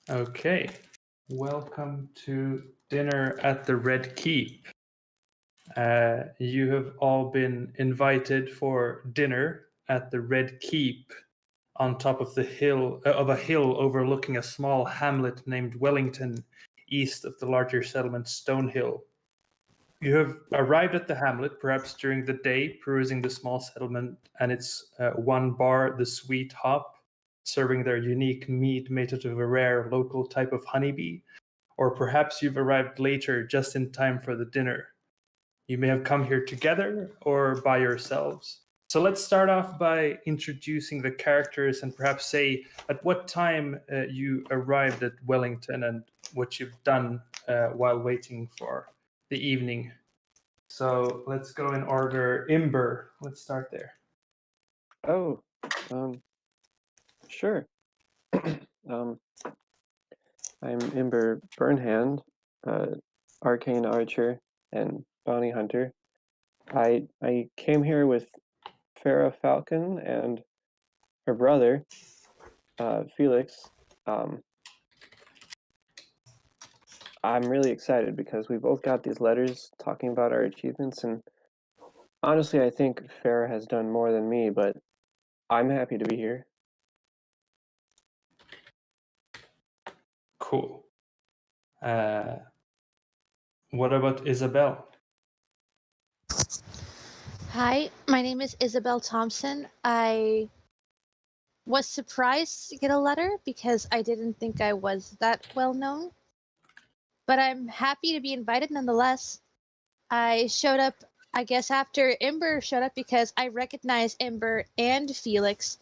Okay, welcome to dinner at the Red Keep. You have all been invited for dinner at the Red Keep on top of a hill overlooking a small hamlet named Wellington, east of the larger settlement Stonehill. You have arrived at the hamlet, perhaps during the day, perusing the small settlement and its one bar, the Sweet Hop, serving their unique mead made out of a rare local type of honeybee. Or perhaps you've arrived later, just in time for the dinner. You may have come here together or by yourselves. So let's start off by introducing the characters and perhaps say at what time you arrived at Wellington and what you've done while waiting for the evening. So let's go in order. Imber, let's start there. Oh, sure. I'm Imber Burnhand, arcane archer and bounty hunter. I came here with Farah Falcon and her brother, Felix. I'm really excited because we both got these letters talking about our achievements, and honestly, I think Farah has done more than me, but I'm happy to be here. Cool. What about Isabel? Hi, my name is Isabel Thompson. I was surprised to get a letter because I didn't think I was that well known. But I'm happy to be invited nonetheless. I showed up, I guess, after Ember showed up because I recognize Ember and Felix.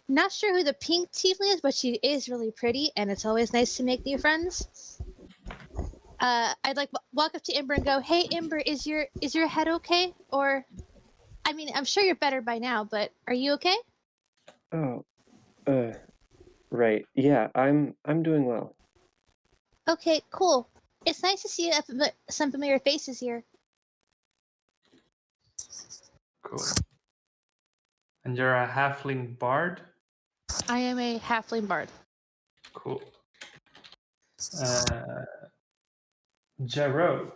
Not sure who the pink tiefling is, but she is really pretty, and it's always nice to make new friends. I'd like walk up to Ember and go, "Hey, Ember, is your head okay?" Or, I mean, I'm sure you're better by now, but are you okay? Oh, right. Yeah, I'm doing well. Okay, cool. It's nice to see some familiar faces here. Cool. And you're a halfling bard? I am a halfling bard. Cool. Jero.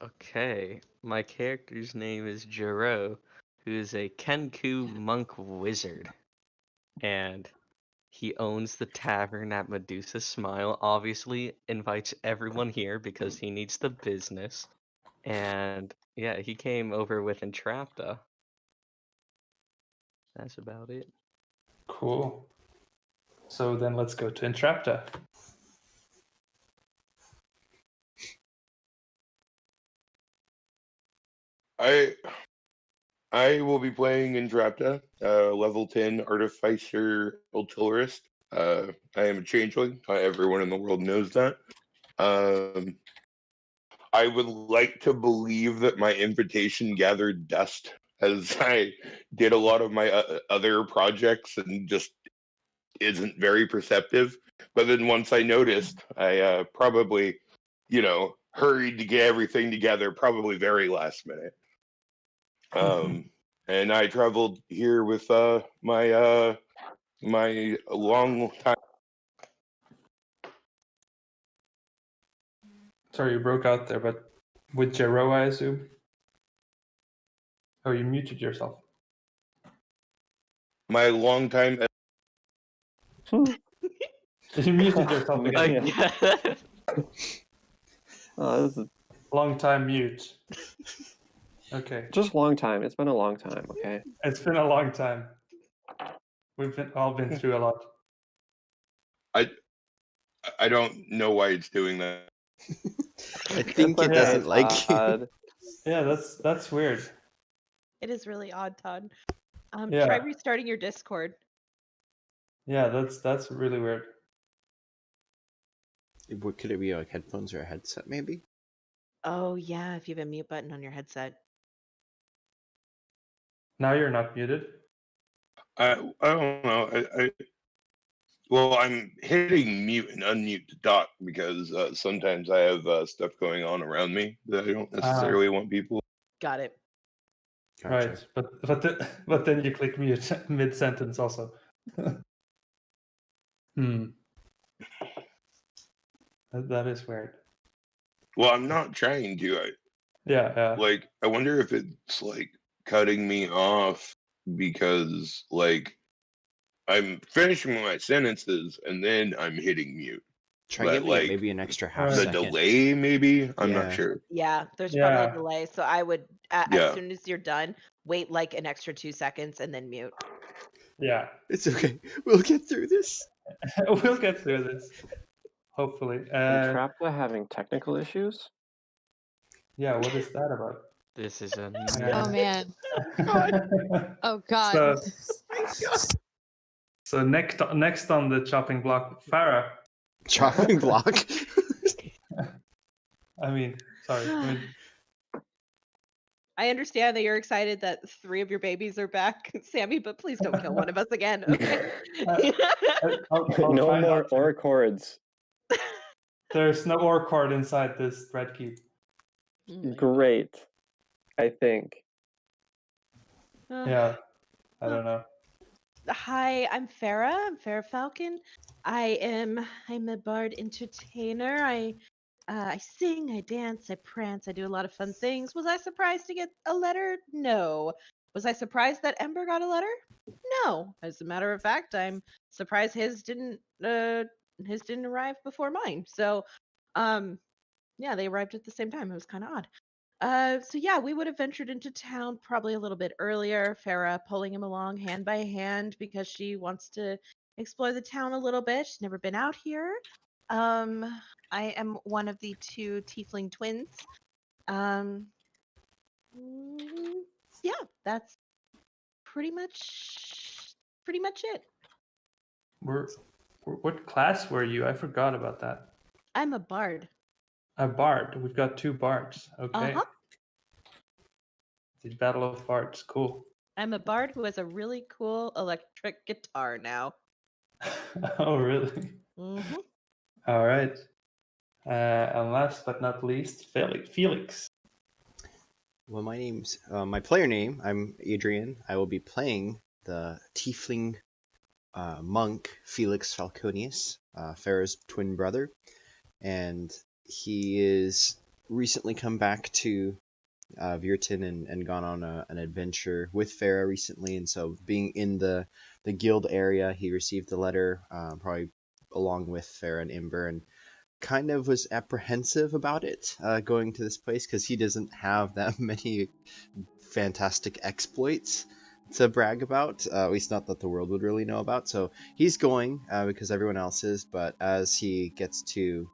Okay, my character's name is Jero, who is a Kenku monk wizard. And he owns the tavern at Medusa Smile, obviously invites everyone here because he needs the business. And yeah, he came over with Entrapta. That's about it. Cool. So then let's go to Entrapta. I will be playing Entrapta, level 10 Artificer Artillerist. I am a changeling. Everyone in the world knows that. I would like to believe that my invitation gathered dust as I did a lot of my other projects and just isn't very perceptive. But then once I noticed, I probably, hurried to get everything together, probably very last minute. And I traveled here with my long time. Sorry, you broke out there, but with Jero, I assume? Oh, you muted yourself. My long time. You muted yourself again. Yeah. Oh, this is Long time mute. Okay. just a long time. It's been a long time, okay? It's been a long time. We've all been through a lot. I don't know why it's doing that. I think it okay, doesn't like you. Todd. Yeah, that's weird. It is really odd, Todd. Yeah. Try restarting your Discord. Yeah, that's really weird. Could it be like headphones or a headset, maybe? Oh yeah, if you have a mute button on your headset. Now you're not muted. I don't know. Well, I'm hitting mute and unmute to talk because sometimes I have stuff going on around me that I don't necessarily want people. Got it. Right, but then you click mute mid sentence also. That is weird. Well, I'm not trying to. Yeah. I wonder if it's like cutting me off because like I'm finishing my sentences and then I'm hitting mute. Try But giving it like maybe an extra half Right. the second. delay, maybe I'm not Yeah. sure. Yeah, there's probably a Yeah. delay. So I would, as Yeah. soon as you're done, wait like an extra 2 seconds and then mute. Yeah. It's okay. We'll get through this. We'll get through this. Hopefully. Entrapta having technical issues? Yeah, what is that about? This is a Oh man. Oh god. So, so next on the chopping block, Farah. Chopping block. I mean, sorry. I mean, I understand that you're excited that 3 of your babies are back, Sammy, but please don't kill one of us again, okay? I'll No try more not to. or chords. There's no ore cord inside this red key. Oh my Great, I think. God. Yeah, I don't know. Hi, I'm Farah. I'm Farah Falcon. I'm a bard entertainer. I sing, I dance, I prance, I do a lot of fun things. Was I surprised to get a letter? No. Was I surprised that Ember got a letter? No. As a matter of fact, I'm surprised his didn't arrive before mine. So, yeah, they arrived at the same time. It was kind of odd. So yeah, we would have ventured into town probably a little bit earlier. Farah pulling him along hand by hand because she wants to explore the town a little bit. She's never been out here. I am one of the 2 tiefling twins. Mm, yeah, that's pretty much it. What class were you? I forgot about that. I'm a bard. A bard. We've got 2 bards. Okay. Uh-huh. The Battle of Bards. Cool. I'm a bard who has a really cool electric guitar now. Oh, really? Mm-hmm. All right. And last but not least, Felix. Well, my name's my player name. I'm Adrian. I will be playing the tiefling monk Felix Falconius, Farah's twin brother, and he is recently come back to Virton and gone on an adventure with Farah recently, and so being in the guild area, he received the letter probably along with Farah and Ember, and kind of was apprehensive about it going to this place because he doesn't have that many fantastic exploits to brag about, at least not that the world would really know about. So he's going because everyone else is, but as he gets to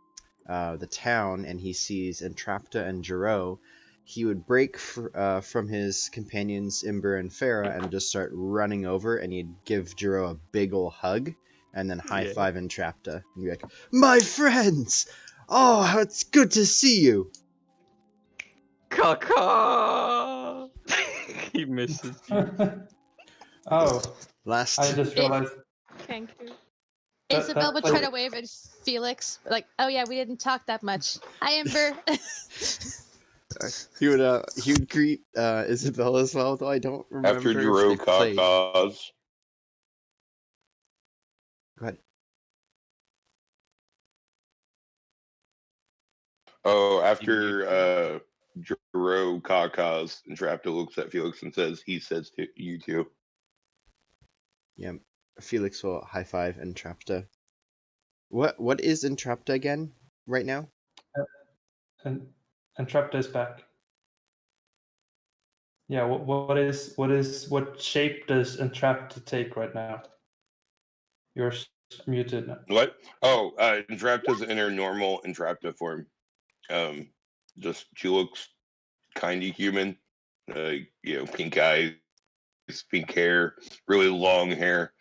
the town and he sees Entrapta and Jero, he would break from his companions Ember and Farah and just start running over, and he'd give Jero a big ol' hug and then high five Entrapta and be like, "My friends! Oh, it's good to see you!" Caca! He misses you. Oh, Last I just realized Thank you. Isabel would try play- to wave at Felix, like, "Oh yeah, we didn't talk that much. Hi, Ember." he would greet Isabel as well, though I don't remember After if Jero they played. Kakas. Go ahead. Oh, after Jero Kakas, Entrapta looks at Felix and says, he says to you too. Yeah, Felix will high five Entrapta. What is Entrapta again right now? and Entrapta is back. Yeah, what shape does Entrapta take right now? You're muted now. What? Oh, Entrapta's in her normal Entrapta form. Just she looks kind of human. Pink eyes, pink hair, really long hair.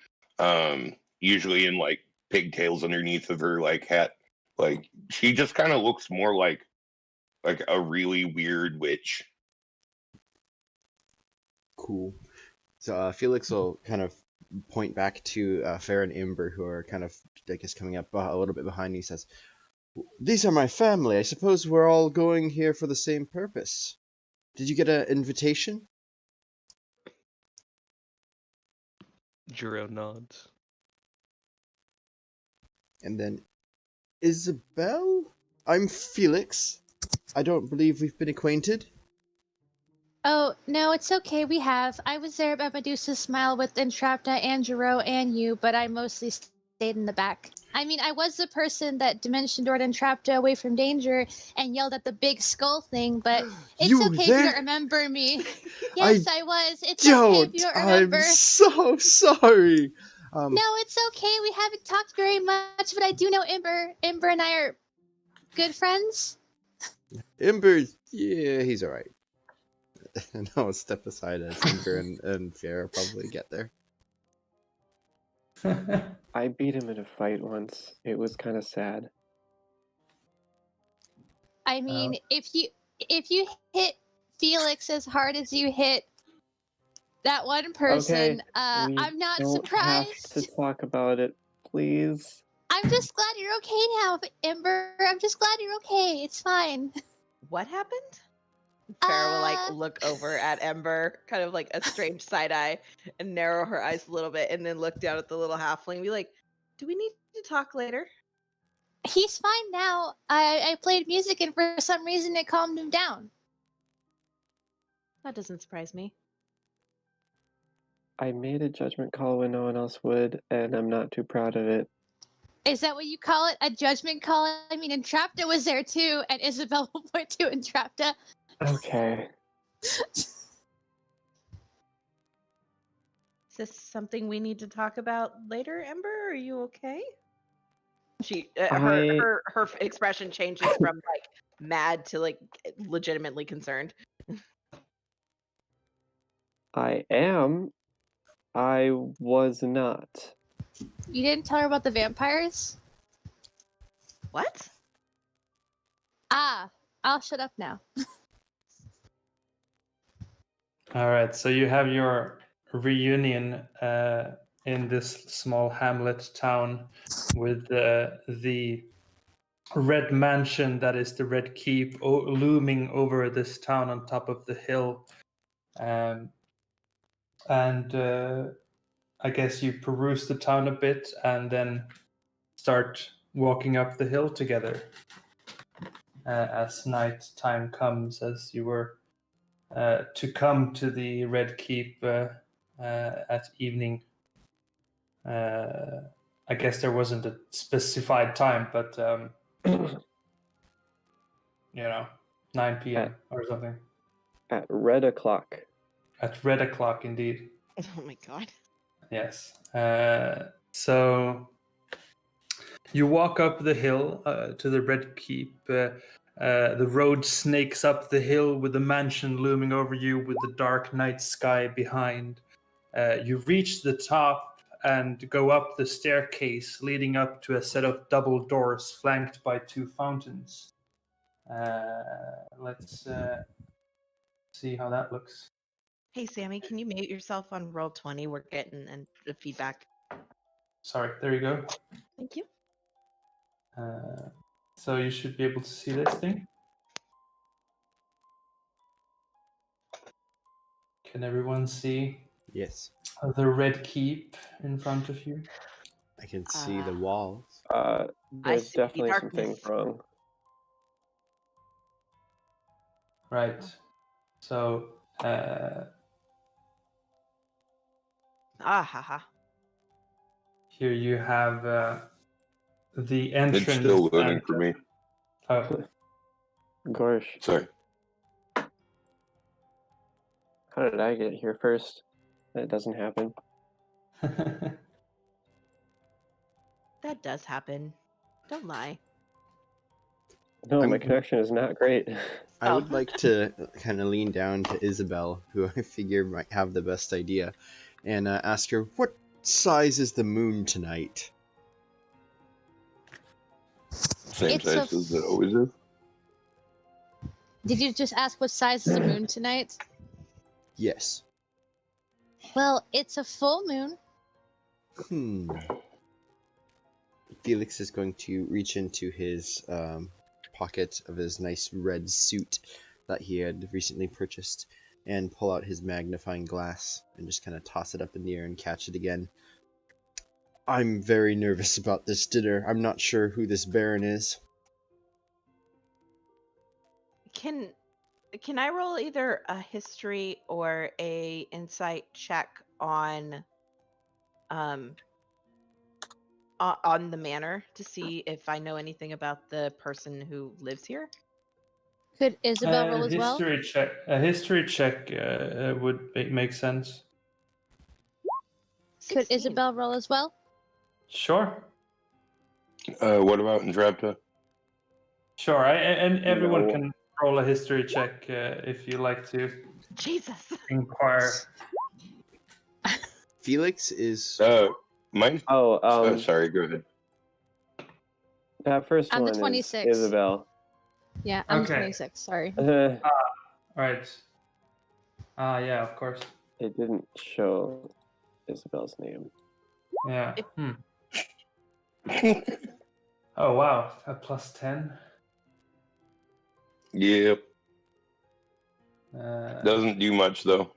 Usually in like pigtails underneath of her like hat. Like she just kind of looks more like a really weird witch. Cool. So Felix will kind of point back to Farah and Ember, who are kind of, I guess, coming up a little bit behind. He says, "These are my family. I suppose we're all going here for the same purpose. Did you get an invitation?" Jiro nods. And then Isabel? I'm Felix. I don't believe we've been acquainted. Oh, no, it's okay. We have. I was there at Medusa's Smile with Entrapta and Jiro and you, but I mostly stayed in the back. I mean, I was the person that dimension doored Entrapta away from danger and yelled at the big skull thing, but it's You were okay if you there? don't remember me. I Yes, I was. It's okay if you don't remember. I'm so sorry. No, it's okay. We haven't talked very much, but I do know Ember. Ember and I are good friends. Ember, yeah, he's alright. And I'll step aside as Ember and Farrah probably get there. I beat him in a fight once. It was kind of sad. I mean, if you hit Felix as hard as you hit that one person, We I'm not don't surprised. have to talk about it, please. I'm just glad you're okay now, Ember. I'm just glad you're okay. It's fine. What happened? Farrah will like Uh, look over at Ember, kind of like a strange side eye, and narrow her eyes a little bit, and then look down at the little halfling and be like, "Do we need to talk later?" He's fine now. I played music and for some reason it calmed him down. That doesn't surprise me. I made a judgment call when no one else would, and I'm not too proud of it. Is that what you call it? A judgment call? I mean, Entrapta was there too, and Isabel will point to Entrapta. Okay. Is this something we need to talk about later, Ember? Are you okay? She her expression changes from like mad to like legitimately concerned. I am. I was not. You didn't tell her about the vampires? What? Ah, I'll shut up now. All right, so you have your reunion in this small hamlet town with the red mansion that is the Red Keep looming over this town on top of the hill. And I guess you peruse the town a bit and then start walking up the hill together as night time comes, as you were to come to the Red Keep at evening. I guess there wasn't a specified time, but 9 p.m. or something. At red o'clock. At red o'clock, indeed. Oh my god. Yes. So you walk up the hill to the Red Keep. The road snakes up the hill with the mansion looming over you with the dark night sky behind. You reach the top and go up the staircase leading up to a set of double doors flanked by 2 fountains. Let's see how that looks. Hey Sammy, can you mute yourself on roll 20? We're getting the feedback. Sorry, there you go. Thank you. So you should be able to see this thing. Can everyone see Yes, the Red Keep in front of you? I can see the walls. There's see definitely some darkness. things wrong. Right. So Ah ha ha. here you have the It's entrance. still loading and- for me. Oh, Gorsh, Sorry. how did I get here first? That doesn't happen. That does happen. Don't lie. No, my I'm- connection is not great. I Oh. would like to kind of lean down to Isabel, who I figure might have the best idea, and ask her, what size is the moon tonight? Same It's a size as it always is. Did you just ask what size is the moon tonight? Yes. Well, it's a full moon. Felix is going to reach into his pocket of his nice red suit that he had recently purchased and pull out his magnifying glass and just kind of toss it up in the air and catch it again. I'm very nervous about this dinner. I'm not sure who this Baron is. Can I roll either a history or a insight check on on the manor to see if I know anything about the person who lives here? Could Isabel roll as well? History check. A history check would make sense. Could 16. Isabel roll as well? Sure. What about Entrapta? Sure. And everyone No. can roll a history check if you like to Jesus. inquire. Felix is. Mine. Oh, Sorry. Go ahead. that first I'm the one 26. is Isabel. Yeah, I'm Okay. 26. Sorry. Right. Yeah, of course. It didn't show Isabel's name. Yeah. Oh wow, a plus 10. Yep. Doesn't do much though.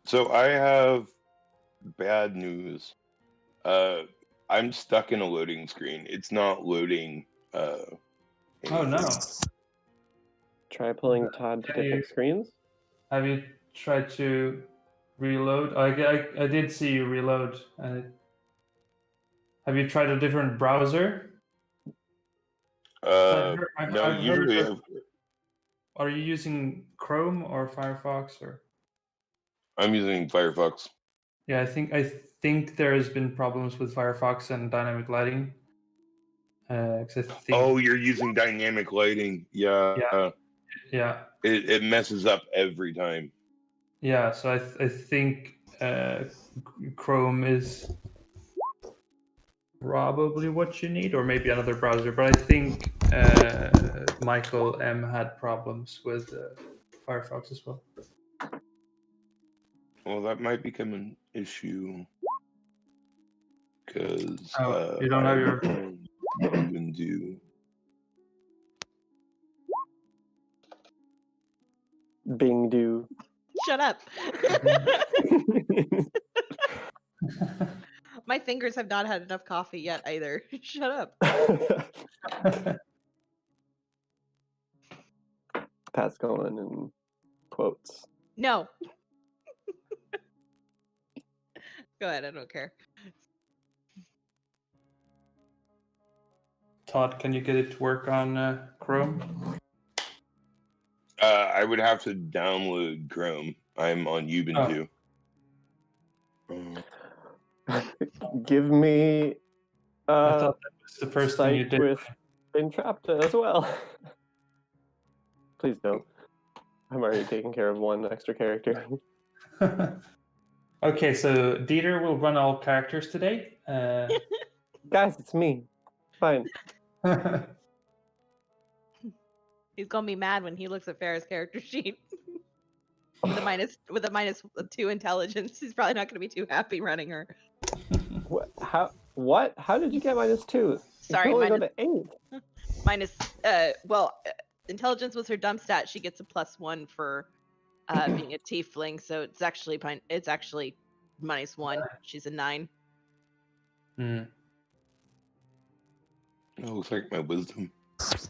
So I have bad news. I'm stuck in a loading screen. It's not loading. Oh no. Try pulling Todd to Can different you- screens. Have you tried to reload? I did see you reload. Have you tried a different browser? I've No, heard usually of- Are you using Chrome or Firefox or? I'm using Firefox. Yeah, I think there has been problems with Firefox and dynamic lighting. 'Cause I think, Oh, you're using dynamic lighting. Yeah. yeah, It messes up every time. yeah. So I think Chrome is probably what you need, or maybe another browser. But I think Michael M had problems with Firefox as well. Well, that might become an issue because You don't have your. even do. Bing do. Shut up. My fingers have not had enough coffee yet either. Shut up. Pat's going in quotes. No. Go ahead, I don't care. Todd, can you get it to work on Chrome? I would have to download Chrome. I'm on Ubuntu. Give me I thought that was the first thing you site did. with Entrapta as well. Please don't. I'm already taking care of one extra character. Okay, so Dieter will run all characters today. Guys, it's me. Fine. He's gonna be mad when he looks at Farrah's character sheet. with a minus 2 intelligence. He's probably not gonna be too happy running her. What? How did you get -2? Sorry, you can only minus- go to 8. Minus intelligence was her dump stat. She gets a +1 for being a tiefling, so it's actually -1. She's a 9. Hmm. It looks like my wisdom.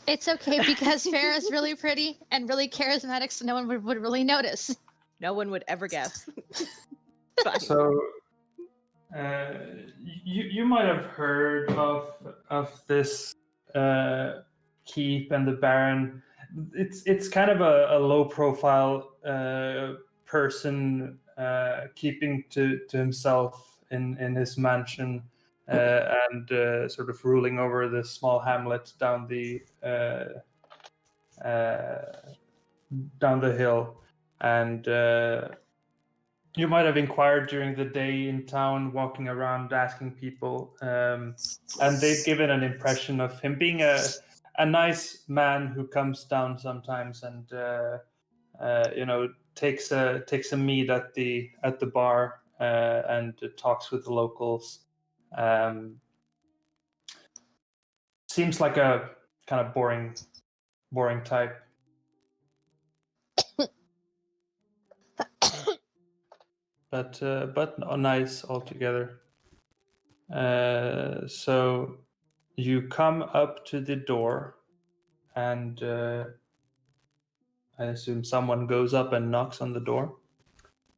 It's okay because Farrah's really pretty and really charismatic, so no one would really notice. No one would ever guess. Fine. So, you might have heard of this keep and the Baron. It's kind of a low profile person keeping to himself in his mansion and sort of ruling over the small hamlet down the hill. And you might have inquired during the day in town, walking around asking people, and they've given an impression of him being a nice man who comes down sometimes and takes a mead at the bar and talks with the locals. Seems like a kind of boring type. But nice altogether. So you come up to the door, and I assume someone goes up and knocks on the door.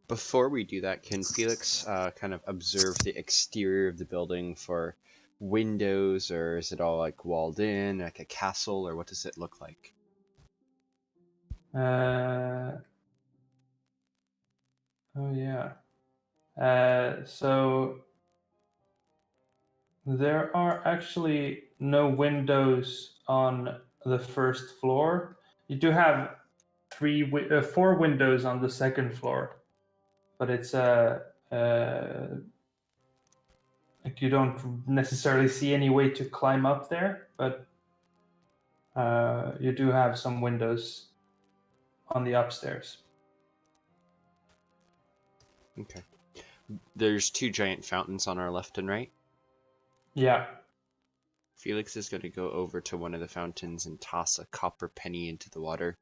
Before we do that, can Felix kind of observe the exterior of the building for windows, or is it all like walled in, like a castle, or what does it look like? Oh yeah. So there are actually no windows on the first floor. You do have 4 windows on the second floor, but it's like you don't necessarily see any way to climb up there, but you do have some windows on the upstairs. Okay. There's 2 giant fountains on our left and right. Yeah. Felix is going to go over to one of the fountains and toss a copper penny into the water.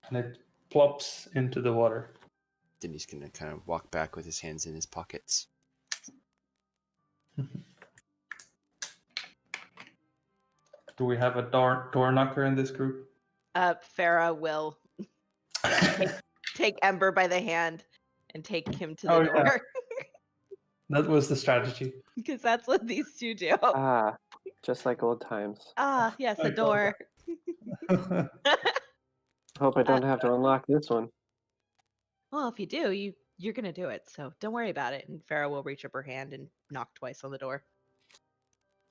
And it plops into the water. Then he's going to kind of walk back with his hands in his pockets. Do we have a door knocker in this group? Farah will take Ember by the hand and take him to the Oh, door. yeah. That was the strategy. Because that's what these two do. Ah, just like old times. Ah, yes, a door. Hope I don't have to unlock this one. Well, if you do, you're gonna do it, so don't worry about it. And Farah will reach up her hand and knock twice on the door.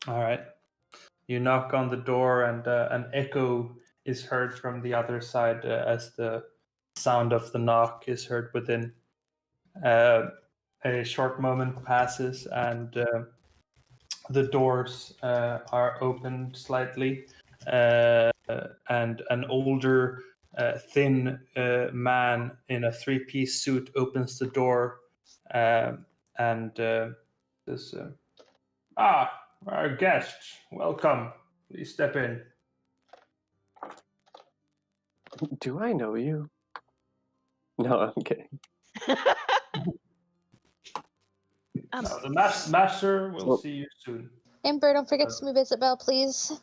All right. You knock on the door, and an echo is heard from the other side as the sound of the knock is heard within. A short moment passes, and the doors are opened slightly, and an older, thin man in a 3-piece suit opens the door and says, our guests, welcome. Please step in. Do I know you? No, I'm kidding. The master will see you soon. Amber, don't forget to move Isabel, please.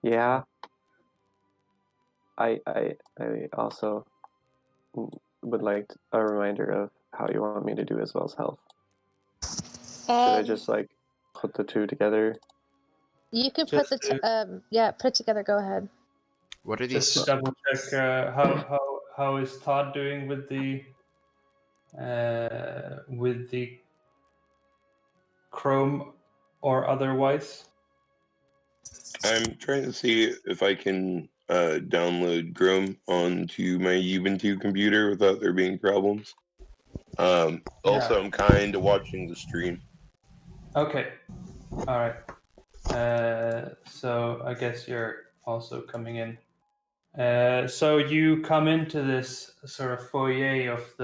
Yeah. I also would like a reminder of how you want me to do Isabel's health. Should I just like put the 2 together? You could put Just put together. Go ahead. What are Just these? to double check, how is Todd doing with the Chrome or otherwise? I'm trying to see if I can download Chrome onto my Ubuntu computer without there being problems. Also, I'm kind of watching the stream. Okay. All right. So I guess you're also coming in. So you come into this sort of foyer of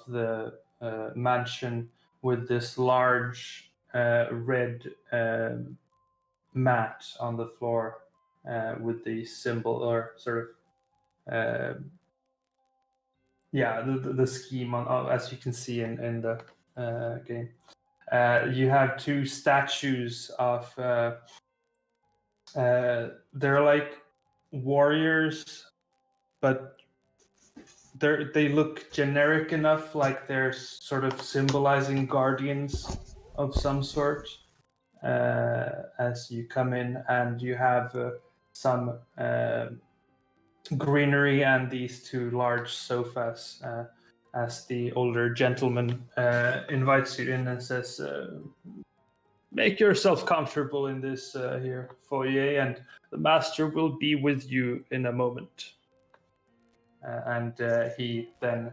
the mansion with this large red mat on the floor with the symbol or sort of the scheme on as you can see in the game. You have 2 statues of they're like warriors, but they look generic enough, like they're sort of symbolizing guardians of some sort. As you come in, and you have some greenery and these 2 large sofas, as the older gentleman invites you in and says, make yourself comfortable in this here foyer, and the master will be with you in a moment. And he then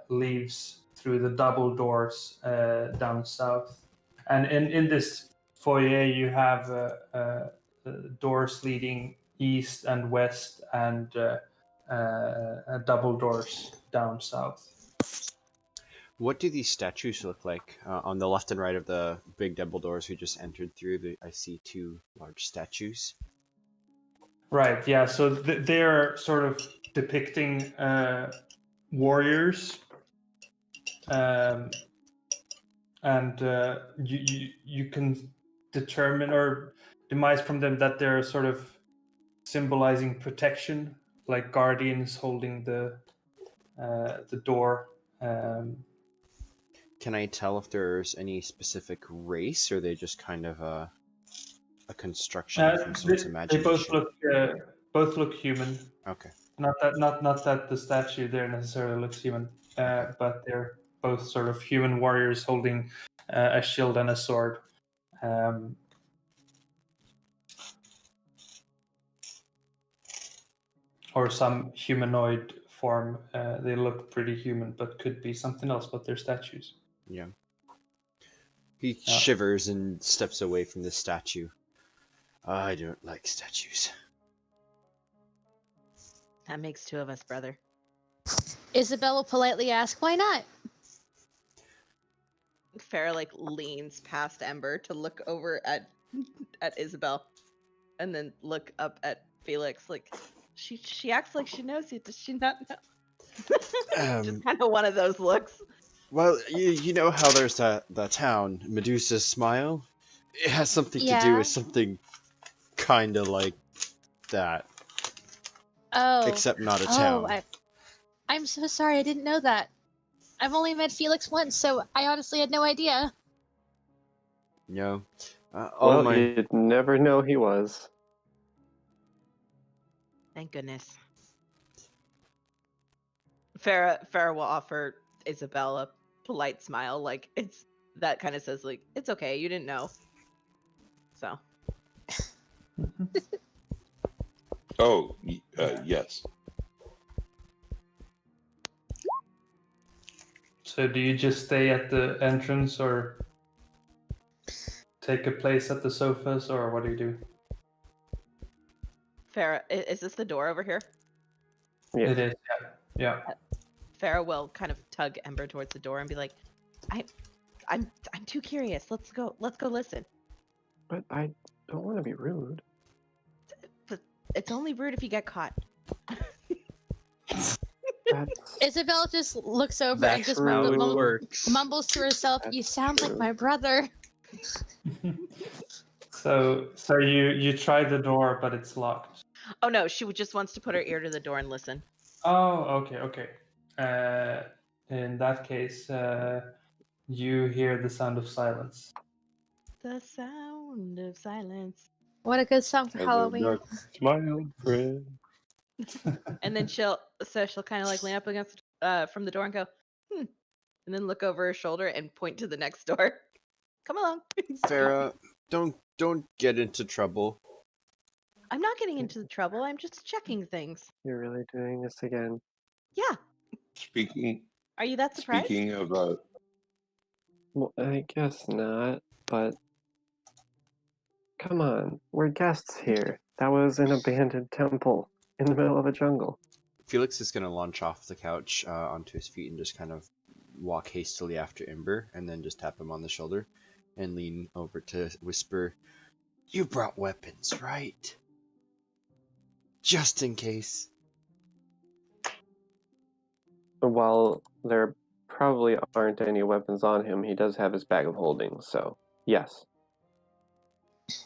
leaves through the double doors down south. And in this foyer, you have doors leading east and west, and double doors down south. What do these statues look like? On the left and right of the big double doors we just entered through, I see 2 large statues. Right, yeah, so they're sort of depicting warriors, and you can determine or demise from them that they're sort of symbolizing protection, like guardians holding the door. Can I tell if there's any specific race, or are they just kind of a construction from someone's They imagination? both look human. Okay. Not that the statue there necessarily looks human, but they're both sort of human warriors holding a shield and a sword. Or some humanoid form. They look pretty human, but could be something else, but they're statues. Yeah. He shivers and steps away from the statue. I don't like statues. That makes two of us, brother. Isabel will politely ask, "Why not?" Farah like leans past Ember to look over at Isabel, and then look up at Felix. Like she acts like she knows you. Does she not know? Just kind of one of those looks. Well, you know how there's that town, Medusa's Smile? It has something to do Yeah. with something kind of like that, Oh. except not a town. I'm so sorry. I didn't know that. I've only met Felix once, so I honestly had no idea. No. You'd never know he was. Thank goodness. Farah will offer Isabel a polite smile, like it's that kind of says like it's okay, you didn't know. So. Oh, yes. So do you just stay at the entrance or take a place at the sofas, or what do you do? Farah, is this the door over here? Yeah. It is, yeah. Farah will kind of tug Ember towards the door and be like, I'm too curious. Let's go listen. But I don't want to be rude. But it's only rude if you get caught. Isabel just looks over That's and just how it works. mumbles to herself, "You sound like my brother." So you try the door, but it's locked. Oh no, she just wants to put her ear to the door and listen. Oh, okay. In that case, you hear the sound of silence. The sound of silence. What a good song for Halloween. Smile, friend. And then she'll kind of like lean up against from the door and go, and then look over her shoulder and point to the next door. Come along. Farah, don't get into trouble. I'm not getting into trouble. I'm just checking things. You're really doing this again. Yeah. Are you that surprised? Speaking of, Well, I guess not, but come on, we're guests here. That was an abandoned temple in the middle of a jungle. Felix is gonna launch off the couch onto his feet and just kind of walk hastily after Ember, and then just tap him on the shoulder and lean over to whisper, "You brought weapons, right? Just in case." While there probably aren't any weapons on him, he does have his bag of holding, so yes.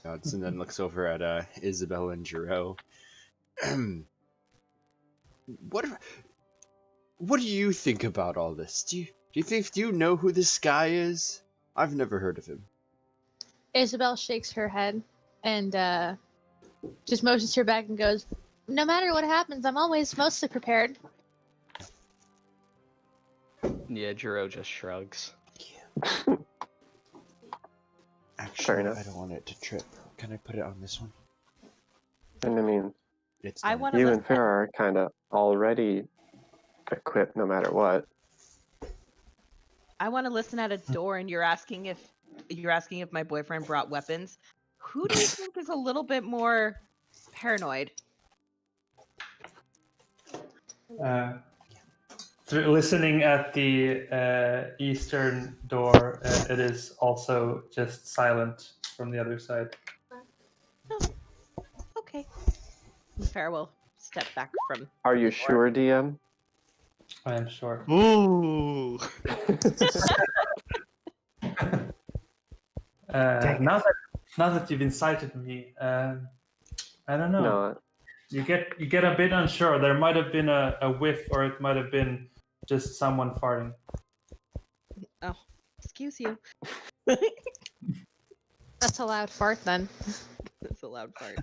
Nods and then looks over at Isabel and Giro. What do you think about all this? Do you know who this guy is? I've never heard of him. Isabel shakes her head and just motions her back and goes, "No matter what happens, I'm always mostly prepared." Yeah, Jiro just shrugs. Actually, enough. I don't want it to trip. Can I put it on this one? And I mean, It's I done. want to you and Farah are kind of already equipped no matter what. I want to listen at a door, and you're asking if my boyfriend brought weapons. Who do you think is a little bit more paranoid? Listening at the eastern door, it is also just silent from the other side. Okay. Farah will step back from. Are you sure, DM? I am sure. Ooh. Now that you've incited me, I don't know. No, You get a bit unsure. There might have been a whiff, or it might have been just someone farting. Oh, excuse you. That's a loud fart then. That's a loud fart.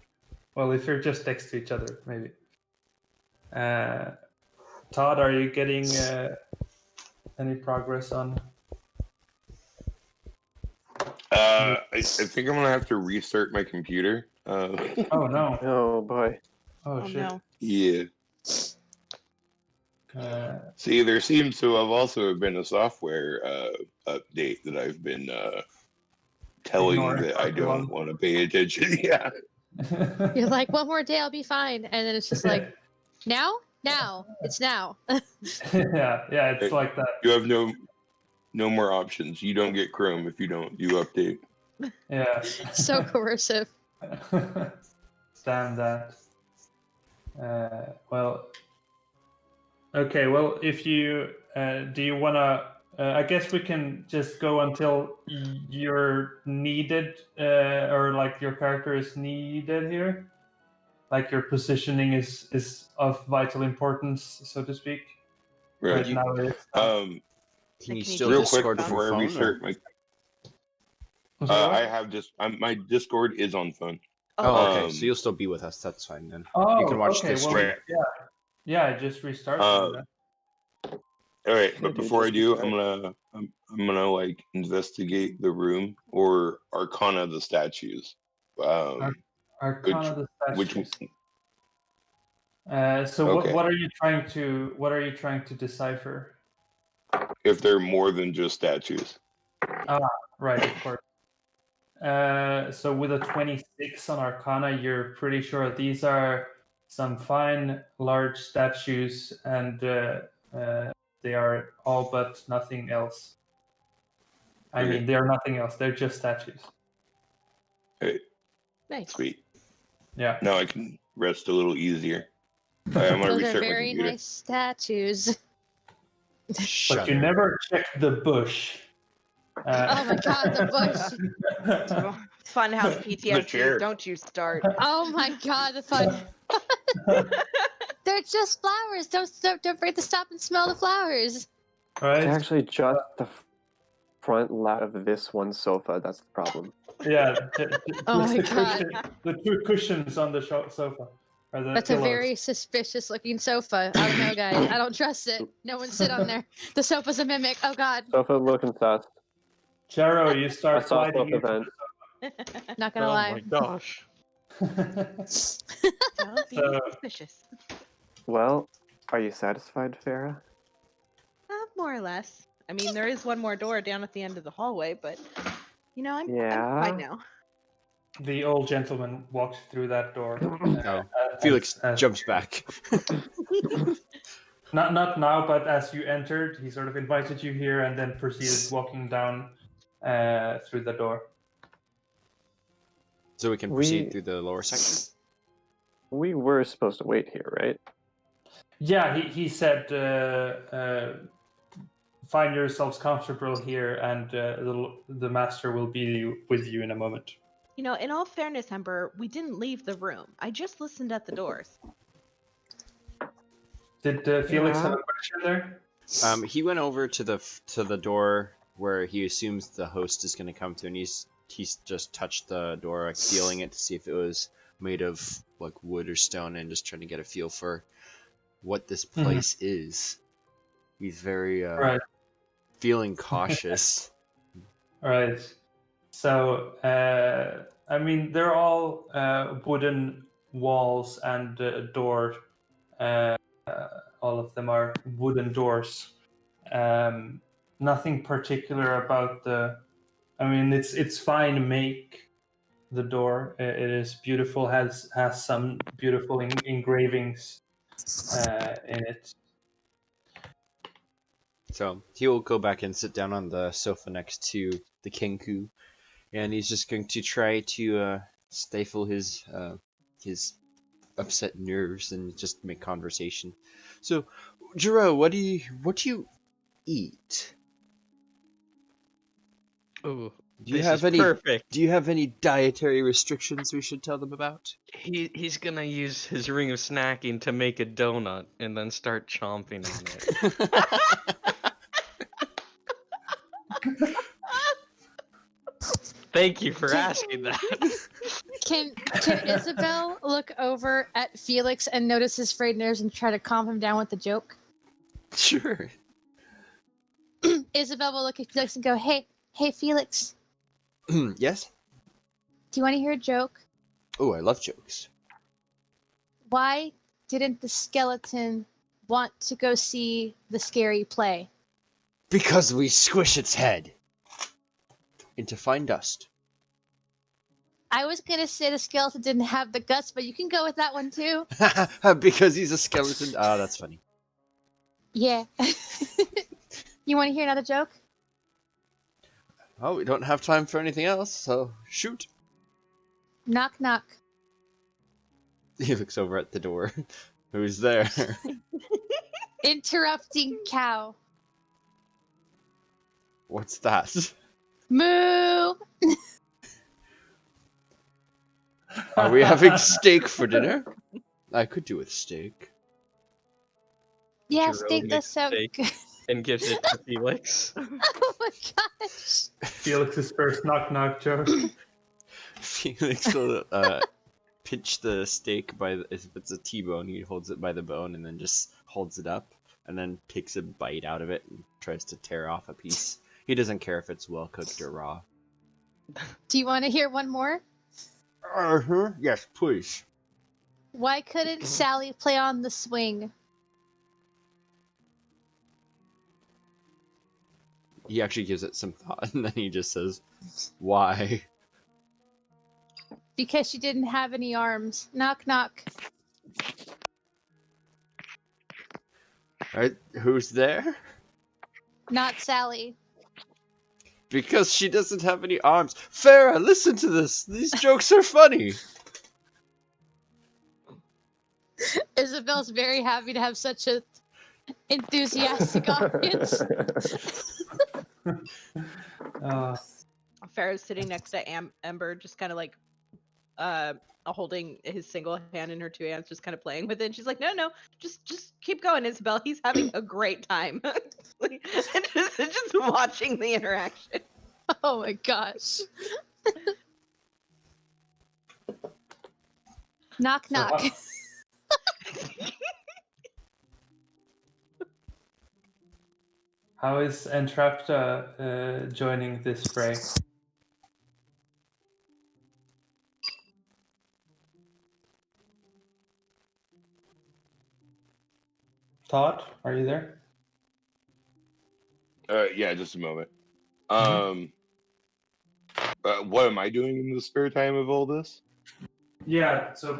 Well, if you're just next to each other, maybe. Todd, are you getting any progress on? I think I'm gonna have to restart my computer. Oh no! oh boy. Oh, Oh shit! no. Yeah. Uh, See, there seems to have also been a software update that I've been telling Ignoring that for I too long. don't want to pay attention. Yeah. You're like, one more day, I'll be fine. And then it's just like, now? It's now. yeah, it's like that. You have no more options. You don't get Chrome if you don't do update. Yeah. So coercive. Damn that. Well. Okay. Well, if you do, you wanna? I guess we can just go until you're needed, or like your character is needed here. Like your positioning is of vital importance, so to speak. Right. Right now it is. Can you Can you still Real just quick Discord from before I phone? restart my, Was that what? I have just my Discord is on phone. Oh, okay. Um, So you'll still be with us. That's fine then. Oh, You can watch okay. the Well, stream. Right. yeah. I just restarted. All right, Yeah, but dude, before I just do, restart. I'm gonna like investigate the room or Arcana the statues. Arcana the Which statues. So Okay. what are you trying to decipher? if they're more than just statues. Right, of course. So with a 26 on Arcana, you're pretty sure these are some fine large statues, and they are all but nothing else. I Okay. mean, they are nothing else. They're just statues. Hey, Nice. sweet. Yeah. Now I can rest a little easier. All right, I'm gonna Those are restart my very computer. nice statues. But Shut you up. never checked the bush. Oh my god, the bush. Oh, Funhouse The chair. PTSD. Don't you start. Oh my god, the fun. They're just flowers. Don't forget to stop and smell the flowers. Right? It's actually just the front lat of this one sofa. That's the problem. Yeah. Oh just my the God. cushion, the two cushions on the sofa. Or the That's pillows. a very suspicious looking sofa. I don't know, guys. I don't trust it. No one sit on there. The sofa's a mimic. Oh god. Sofa looking sus. Charo, you I start saw sliding sofa into vent. Not gonna Oh lie. my gosh. the Don't be So- suspicious. Well, are you satisfied, Farah? More or less. I mean, there is one more door down at the end of the hallway, but I'm Yeah. fine now. The old gentleman walks through that door. Oh, Felix as- jumps back. Not now, but as you entered, he sort of invited you here and then proceeded walking down through the door. So we can proceed through the lower section. We were supposed to wait here, right? Yeah, he said, find yourselves comfortable here, and the master will be with you in a moment. In all fairness, Ember, we didn't leave the room. I just listened at the doors. Did Felix Yeah. have a question there? He went over to the door where he assumes the host is going to come to, and he's just touched the door, like feeling it to see if it was made of like wood or stone, and just trying to get a feel for what this place is. He's very Right. feeling cautious. Right. So, I mean, they're all wooden walls and door. All of them are wooden doors. Nothing particular about the. I mean, it's fine make. The door. It is beautiful. Has some beautiful engravings in it. So he will go back and sit down on the sofa next to the Kenku, and he's just going to try to stifle his upset nerves and just make conversation. So, Jiro, what do you eat? Ooh, Do you this have is any perfect. Do you have any dietary restrictions we should tell them about? He's gonna use his ring of snacking to make a donut and then start chomping on it. Thank you for asking that. Can Isabel look over at Felix and notice his frayed nerves and try to calm him down with a joke? Sure. Isabel will look at Felix and go, "Hey, Felix, Yes? do you want to hear a joke? Oh, I love jokes. Why didn't the skeleton want to go see the scary play?" Because we squish its head into fine dust. I was gonna say the skeleton didn't have the guts, but you can go with that one too. Because he's a skeleton. Ah, that's funny. Yeah. You want to hear another joke? Oh, we don't have time for anything else, so shoot. Knock, knock. He looks over at the door. Who's there? Interrupting cow. What's that? Moo. Are we having steak for dinner? I could do with steak. Yeah, Jerome steak does makes sound steak. good. And gives it to Felix. Oh my gosh. Felix's first knock knock joke. Felix will pinch the steak by if it's a T-bone, he holds it by the bone and then just holds it up and then takes a bite out of it and tries to tear off a piece. He doesn't care if it's well cooked or raw. Do you want to hear one more? Yes, please. Why couldn't Sally play on the swing? He actually gives it some thought and then he just says, "Why?" Because she didn't have any arms. Knock, knock. Alright, who's there? Not Sally. Because she doesn't have any arms. Farah, listen to this. These jokes are funny. Isabel's very happy to have such a enthusiastic audience. Farrah's sitting next to Ember, just kind of like holding his single hand in her two hands, just kind of playing with it. And she's like, no, just keep going, Isabel. He's having a great time. Like, just watching the interaction. Oh my gosh. Knock, knock. How is Entrapta joining this fray? Todd, are you there? Yeah, just a moment. What am I doing in the spare time of all this? Yeah, so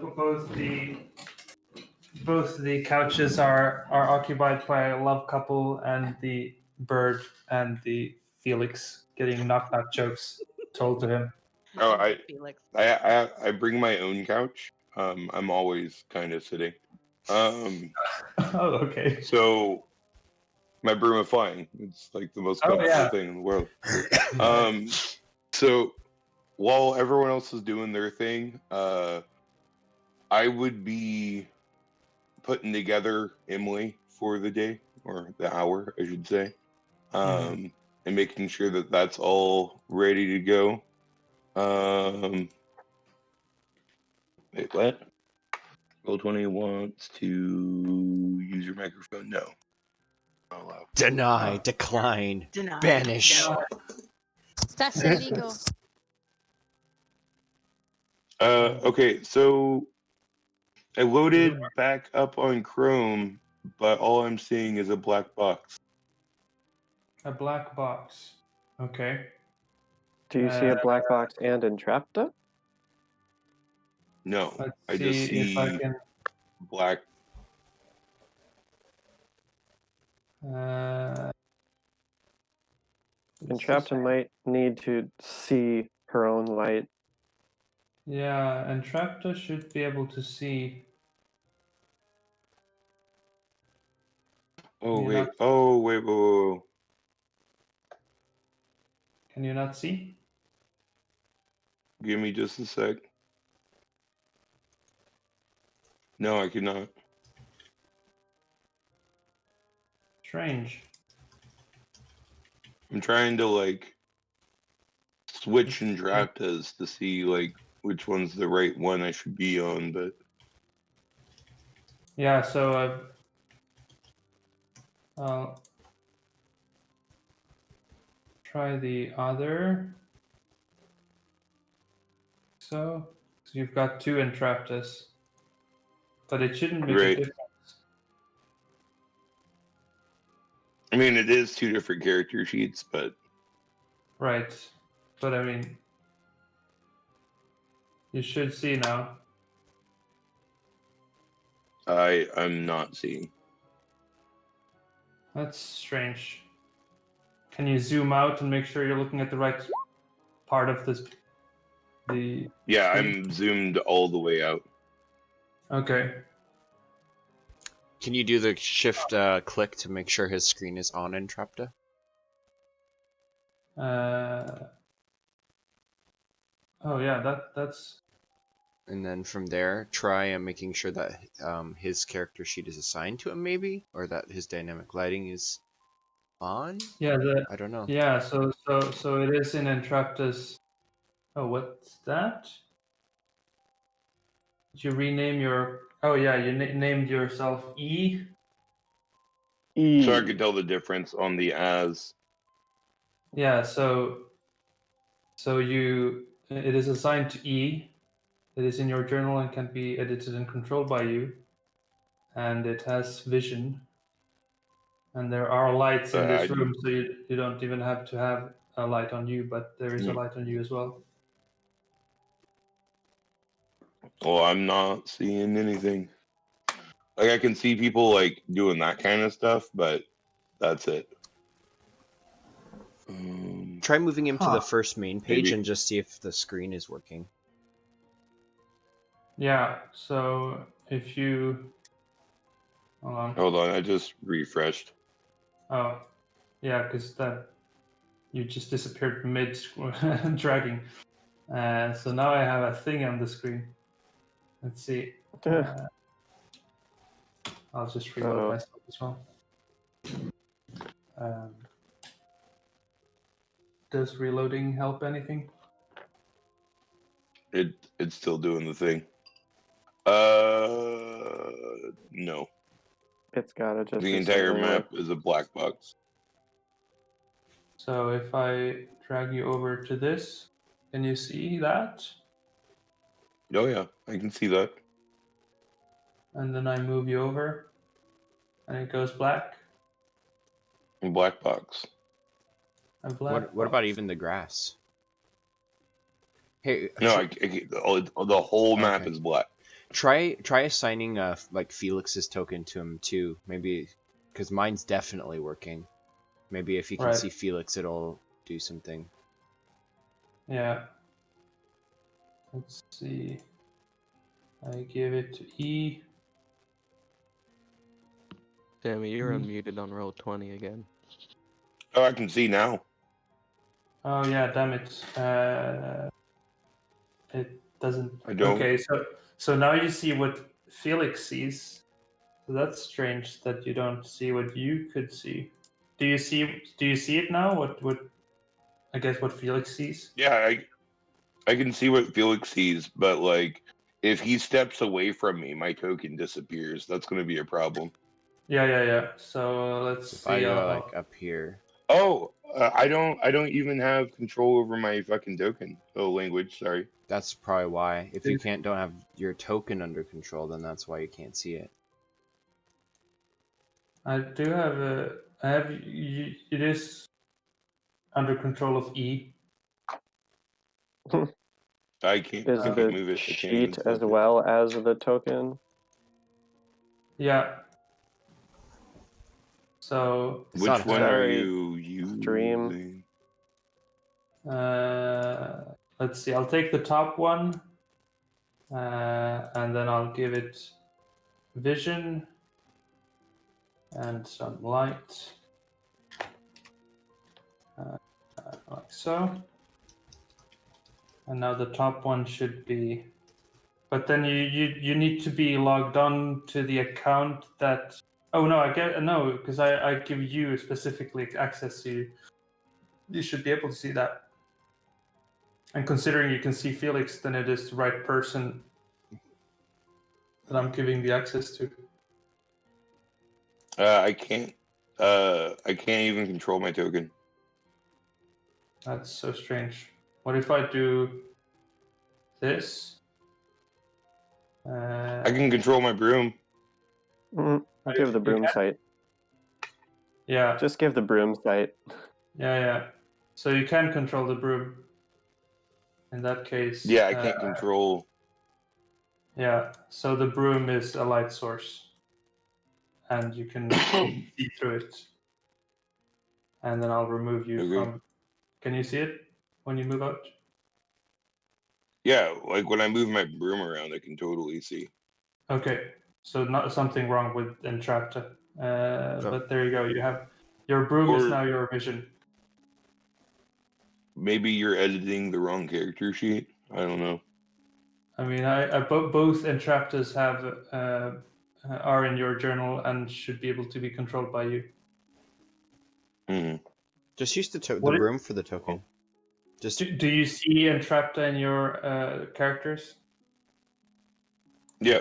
both the couches are occupied by a love couple, and the bird and the Felix getting knock knock jokes told to him. Oh, Felix. I bring my own couch. I'm always kind of sitting. Oh, okay. So my broom of flying. It's like the most comfortable thing in the world. So while everyone else is doing their thing, I would be putting together Emily for the day, or the hour, I should say, and making sure that that's all ready to go. Wait, what? Roll20 wants to use your microphone. No. Not allowed. Deny, decline, Deny. banish. No. That's illegal. Okay, so I loaded back up on Chrome, but all I'm seeing is a black box. A black box. Okay. Do you see a black box and Entrapta? No, Let's I just see see if I can. black. Entrapta might need to see her own light. Yeah, Entrapta should be able to see. Oh you wait. not- Oh wait. Whoa. Can you not see? Give me just a sec. No, I cannot. Strange. I'm trying to like switch and draft as to see like which one's the right one I should be on, but Yeah, so I'll try the other. So you've got two Entraptus, but it shouldn't make a right. difference. I mean, it is two different character sheets, but Right. But I mean, you should see now. I'm not seeing. That's strange. Can you zoom out and make sure you're looking at the right part of this? The Yeah, screen? I'm zoomed all the way out. Okay. Can you do the shift click to make sure his screen is on Entrapta? Oh yeah, that's And then from there, try making sure that his character sheet is assigned to him, maybe, or that his dynamic lighting is on. yeah. I don't know. Yeah. So it is in Entraptus. Oh, what's that? Did you rename your? Oh yeah, you named yourself E. E. So I could tell the difference on the as. Yeah. So it is assigned to E. It is in your journal and can be edited and controlled by you. And it has vision. And there are lights in this room, so you don't even have to have a light on you, but there is a light on you as well. Well, I'm not seeing anything. Like I can see people like doing that kind of stuff, but that's it. Try moving him to Huh. the first main page Maybe. and just see if the screen is working. Yeah, so if you... Hold on, I just refreshed. Oh, yeah, because that you just disappeared mid dragging. So now I have a thing on the screen. Let's see. I'll just reload myself as well. Does reloading help anything? It's still doing the thing. No. It's gotta just The be entire something map with... is a black box. So if I drag you over to this, can you see that? Oh yeah, I can see that. And then I move you over, and it goes black. Black box. A black What about box. even the grass? Hey, No, the whole map Okay. is black. try assigning like Felix's token to him too. Maybe because mine's definitely working. Maybe if you can Right. see Felix, it'll do something. Yeah. Let's see. I give it to E. Sammy, you're unmuted on roll 20 again. Oh, I can see now. Oh yeah, damn it. It doesn't. I don't. Okay, so now you see what Felix sees. So that's strange that you don't see what you could see. Do you see it now? What I guess what Felix sees? Yeah, I can see what Felix sees, but like if he steps away from me, my token disappears. That's going to be a problem. Yeah. So let's If see. I go like up here, Oh, I don't even have control over my fucking token. Oh, language. Sorry. that's probably why. If you don't have your token under control, then that's why you can't see it. I do have a. I have. It is under control of E. I can't. Is I can't the move it. I can't sheet even as select it. well as the token? Yeah. So It's Which not one are very you using? extreme. let's see. I'll take the top one, and then I'll give it vision. and some light, like so. And now the top one should be, but then you need to be logged on to the account that. Oh no, because I give you specifically access to. You should be able to see that. And considering you can see Felix, then it is the right person that I'm giving the access to. I can't. I can't even control my token. That's so strange. What if I do this? I can control my broom. Give the broom site. Yeah. Just give the broom site. Yeah. So you can control the broom. In that case. Yeah, I can't control. Yeah. So the broom is a light source, and you can see through it. And then I'll remove you from. Can you see it when you move out? Yeah, like when I move my broom around, I can totally see. Okay, so not something wrong with Entrapta. But there you go. You have your broom is now your vision. Maybe you're editing the wrong character sheet. I don't know. I mean, both Entraptas have are in your journal and should be able to be controlled by you. Mm-hmm. Just use the broom for the token. Just do you see Entrapta in your characters? Yeah.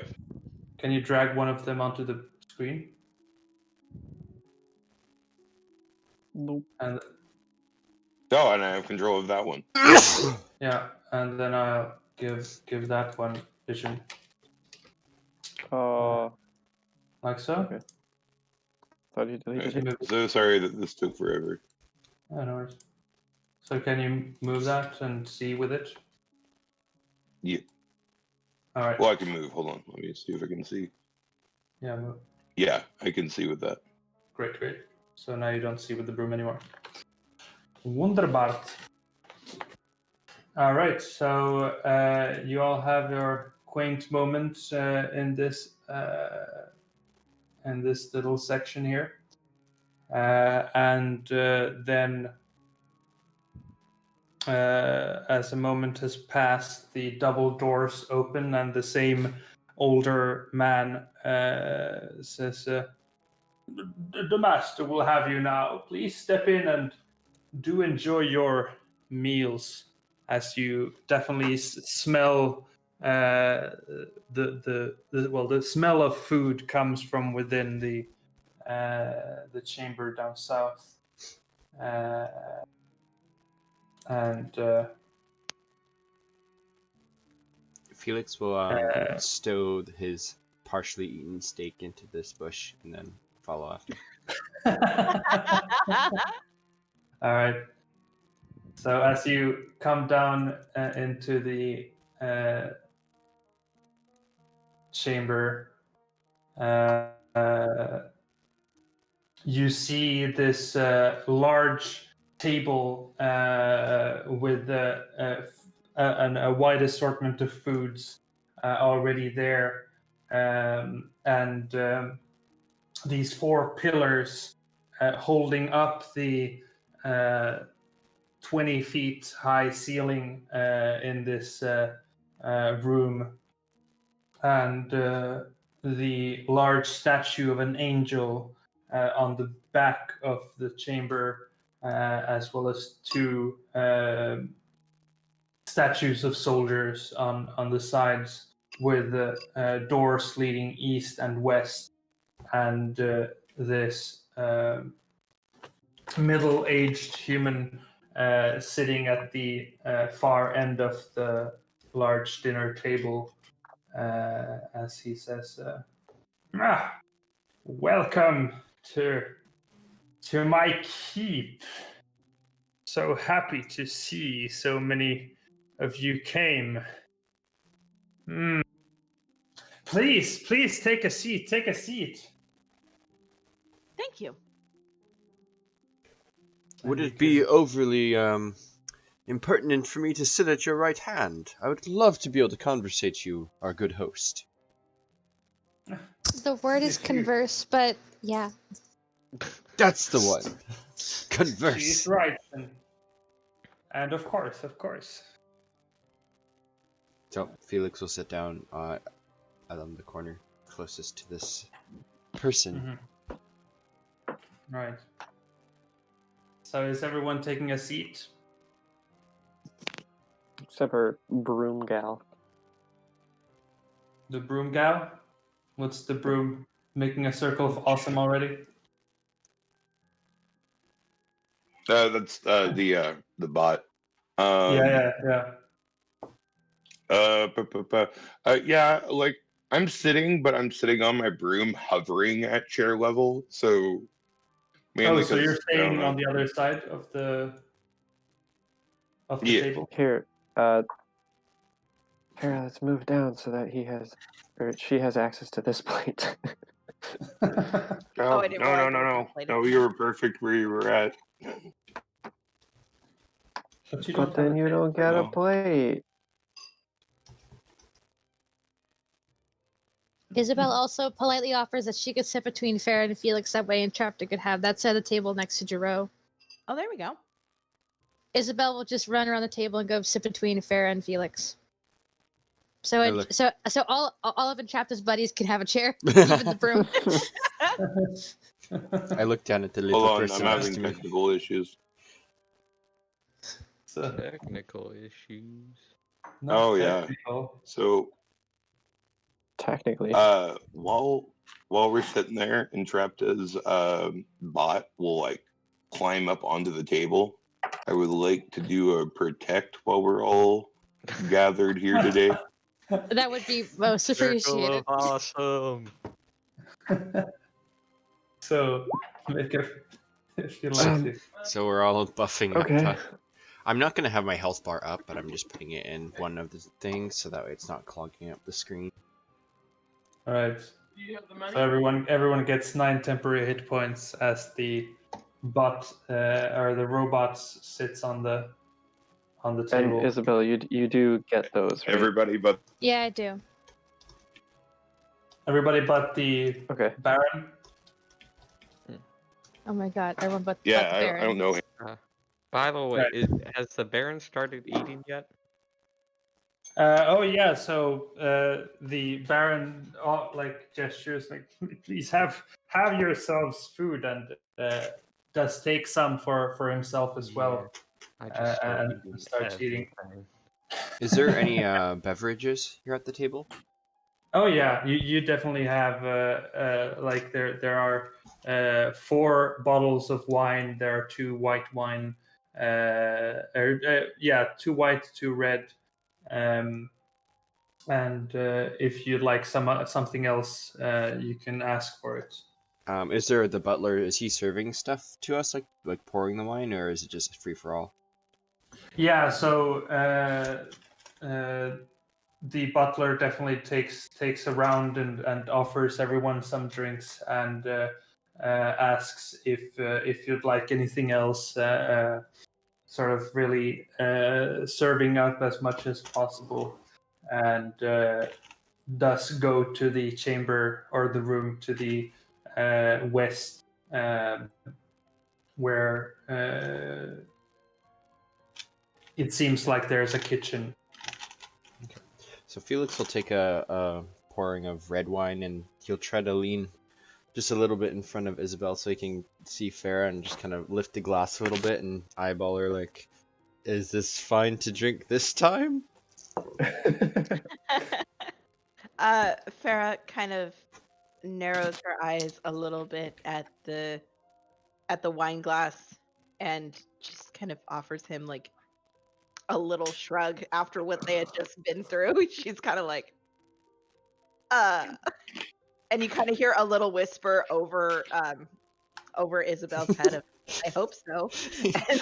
Can you drag one of them onto the screen? Nope. And and I have control of that one. yeah, and then I'll give that one vision. Like so. Okay. Thought you deleted it. So sorry that this took forever. Oh, no worries. So can you move that and see with it? Yeah. All right. Well, I can move. Hold on. Let me see if I can see. Yeah, move. Yeah, I can see with that. Great. So now you don't see with the broom anymore. Wunderbart. All right. So you all have your quaint moments in this little section here, and then. As a moment has passed, the double doors open, and the same older man says, "The master will have you now. Please step in and do enjoy your meals, as you definitely smell the smell of food comes from within the chamber down south." And Felix will stow his partially eaten steak into this bush and then follow after. All right. So as you come down into the chamber, you see this large table with a wide assortment of foods already there, and these 4 pillars holding up the 20 feet high ceiling in this room, and the large statue of an angel on the back of the chamber, as well as 2 statues of soldiers on the sides, with doors leading east and west, and this middle-aged human sitting at the far end of the large dinner table, as he says, "Welcome to my keep. So happy to see so many of you came. Please take a seat. Take a seat." Thank you. Would it be overly impertinent for me to sit at your right hand? I would love to be able to conversate you, our good host. The word is converse, but yeah. That's the one. She's Converse. right. And of course. So Felix will sit down on the corner closest to this person. Right. So is everyone taking a seat? Except for Broom Gal. The broom gal? What's the broom making a circle of awesome already? That's the bot. Yeah. Yeah, like I'm sitting, but I'm sitting on my broom, hovering at chair level. So mainly So you're because I don't staying know. on the other side of the Yeah. table. Here, Kara, let's move down so that she has access to this plate. No, I didn't no, no, realize no, it was no. plated. No, you were perfect where you were at. But you But don't have then a you table. don't get a No. plate. Isabel also politely offers that she could sit between Farah and Felix that way, and Chapter could have that side of the table next to Jero. Oh, there we go. Isabel will just run around the table and go sit between Farah and Felix. So I it, look- so all of Entrapta's buddies can have a chair, even the broom. I look down at the little Hold on, person I'm next having to me. technical issues. So, Technical issues. not Oh, yeah. technical. So Technically. while we're sitting there, Entrapta's bot will like climb up onto the table. I would like to do a protect while we're all gathered here today. That would be most Circle appreciated. of awesome. So make it if you like to. So we're all buffing Okay. up. I'm not gonna have my health bar up, but I'm just putting it in one of the things so that way it's not clogging up the screen. All right. So everyone gets 9 temporary hit points as the bot or the robot sits on the table. And Isabel, you do get those, right? Everybody but Yeah, I do. Everybody but the Okay. Baron. Oh my god, everyone but yeah, but the I Baron. don't know him. By the way, Right. has the Baron started eating yet? Oh yeah, so the Baron like gestures like, please have yourselves food, and does take some for himself as well. I just started and eating starts eating. everything. Is there any beverages here at the table? Oh yeah, you definitely have like there are 4 bottles of wine. There are 2 white wine, 2 white, 2 red. And if you'd like something else, you can ask for it. Is there the butler? Is he serving stuff to us, like pouring the wine, or is it just free for all? Yeah, so the butler definitely takes a round and offers everyone some drinks, and asks if you'd like anything else. Sort of really serving up as much as possible, and thus go to the chamber or the room to the west, where it seems like there's a kitchen. So Felix will take a pouring of red wine, and he'll try to lean just a little bit in front of Isabel so he can see Farah, and just kind of lift the glass a little bit and eyeball her like, is this fine to drink this time? Farah kind of narrows her eyes a little bit at the wine glass and just kind of offers him like a little shrug after what they had just been through. She's kind of like, and you kind of hear a little whisper over Isabel's head of, I hope so. And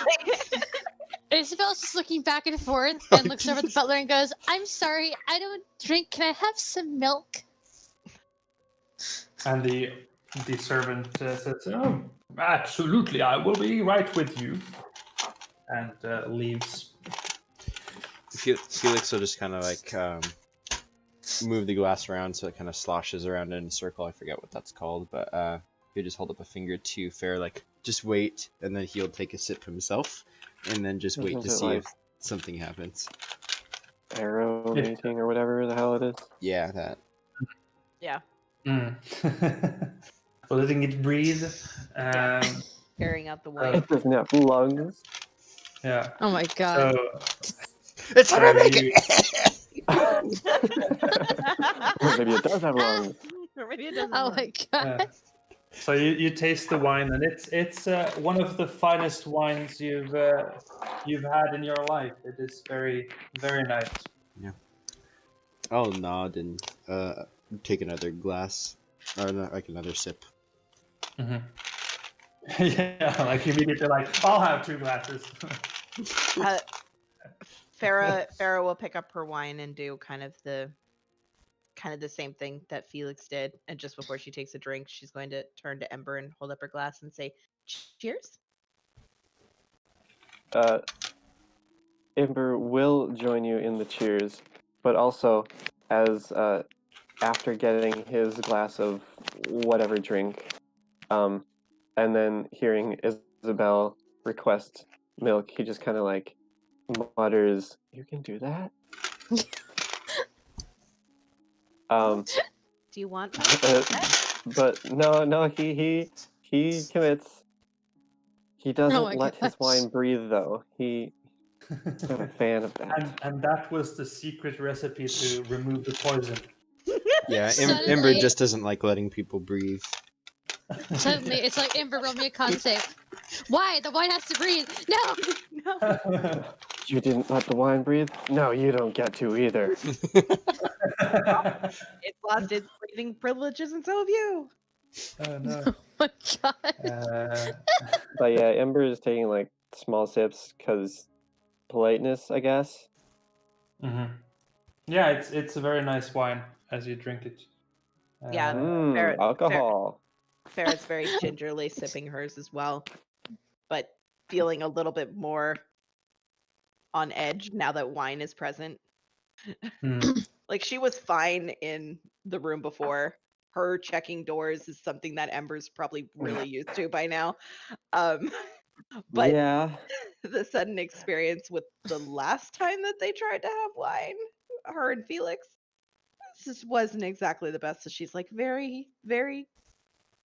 Isabel's just looking back and forth and looks over at the butler and goes, I'm sorry, I don't drink. Can I have some milk? And the servant says, "Oh, absolutely, I will be right with you," and leaves. Felix will just kind of like move the glass around so it kind of sloshes around in a circle. I forget what that's called, but he'll just hold up a finger to Fair, like, just wait, and then he'll take a sip himself, and then just wait to Isn't it see like if something happens. arrow mating or whatever the hell it is? Yeah, that. Yeah. Mm. Letting it breathe. Yeah. Carrying out the wine. It doesn't have lungs. Yeah. Oh my god. So It's So gonna make you- it! Or maybe it does have lungs. Or maybe it doesn't. Oh work. my god. so you taste the wine, and it's one of the finest wines you've had in your life. It is very very nice. I'll nod and take another glass, or like another sip. Mm-hmm. Yeah, like immediately, like I'll have 2 glasses. Farah will pick up her wine and do kind of the same thing that Felix did. And just before she takes a drink, she's going to turn to Ember and hold up her glass and say, "Cheers." Ember will join you in the cheers, but also as after getting his glass of whatever drink, and then hearing Isabel request milk, he just kind of like mutters, "You can do that." Do you want But no, he commits. He doesn't my let his gosh. wine breathe though. He's not a fan of that. And that was the secret recipe to remove the poison. Yeah, Suddenly- Ember just doesn't like letting people breathe. Suddenly, it's like Ember roll me a con save. Why? The wine has to breathe. No. No. You didn't let the wine breathe? No, you don't get to either. It's lost its breathing privileges, and so have you. Oh no. Oh my god. But yeah, Ember is taking like small sips because politeness, I guess. Mhm. Yeah, it's a very nice wine as you drink it. Yeah. Mmm, alcohol. Farah's very gingerly sipping hers as well, but feeling a little bit more on edge now that wine is present. Mm. Like, she was fine in the room before. Her checking doors is something that Ember's probably really used to by now. But Yeah. the sudden experience with the last time that they tried to have wine, her and Felix, this just wasn't exactly the best. So she's like very, very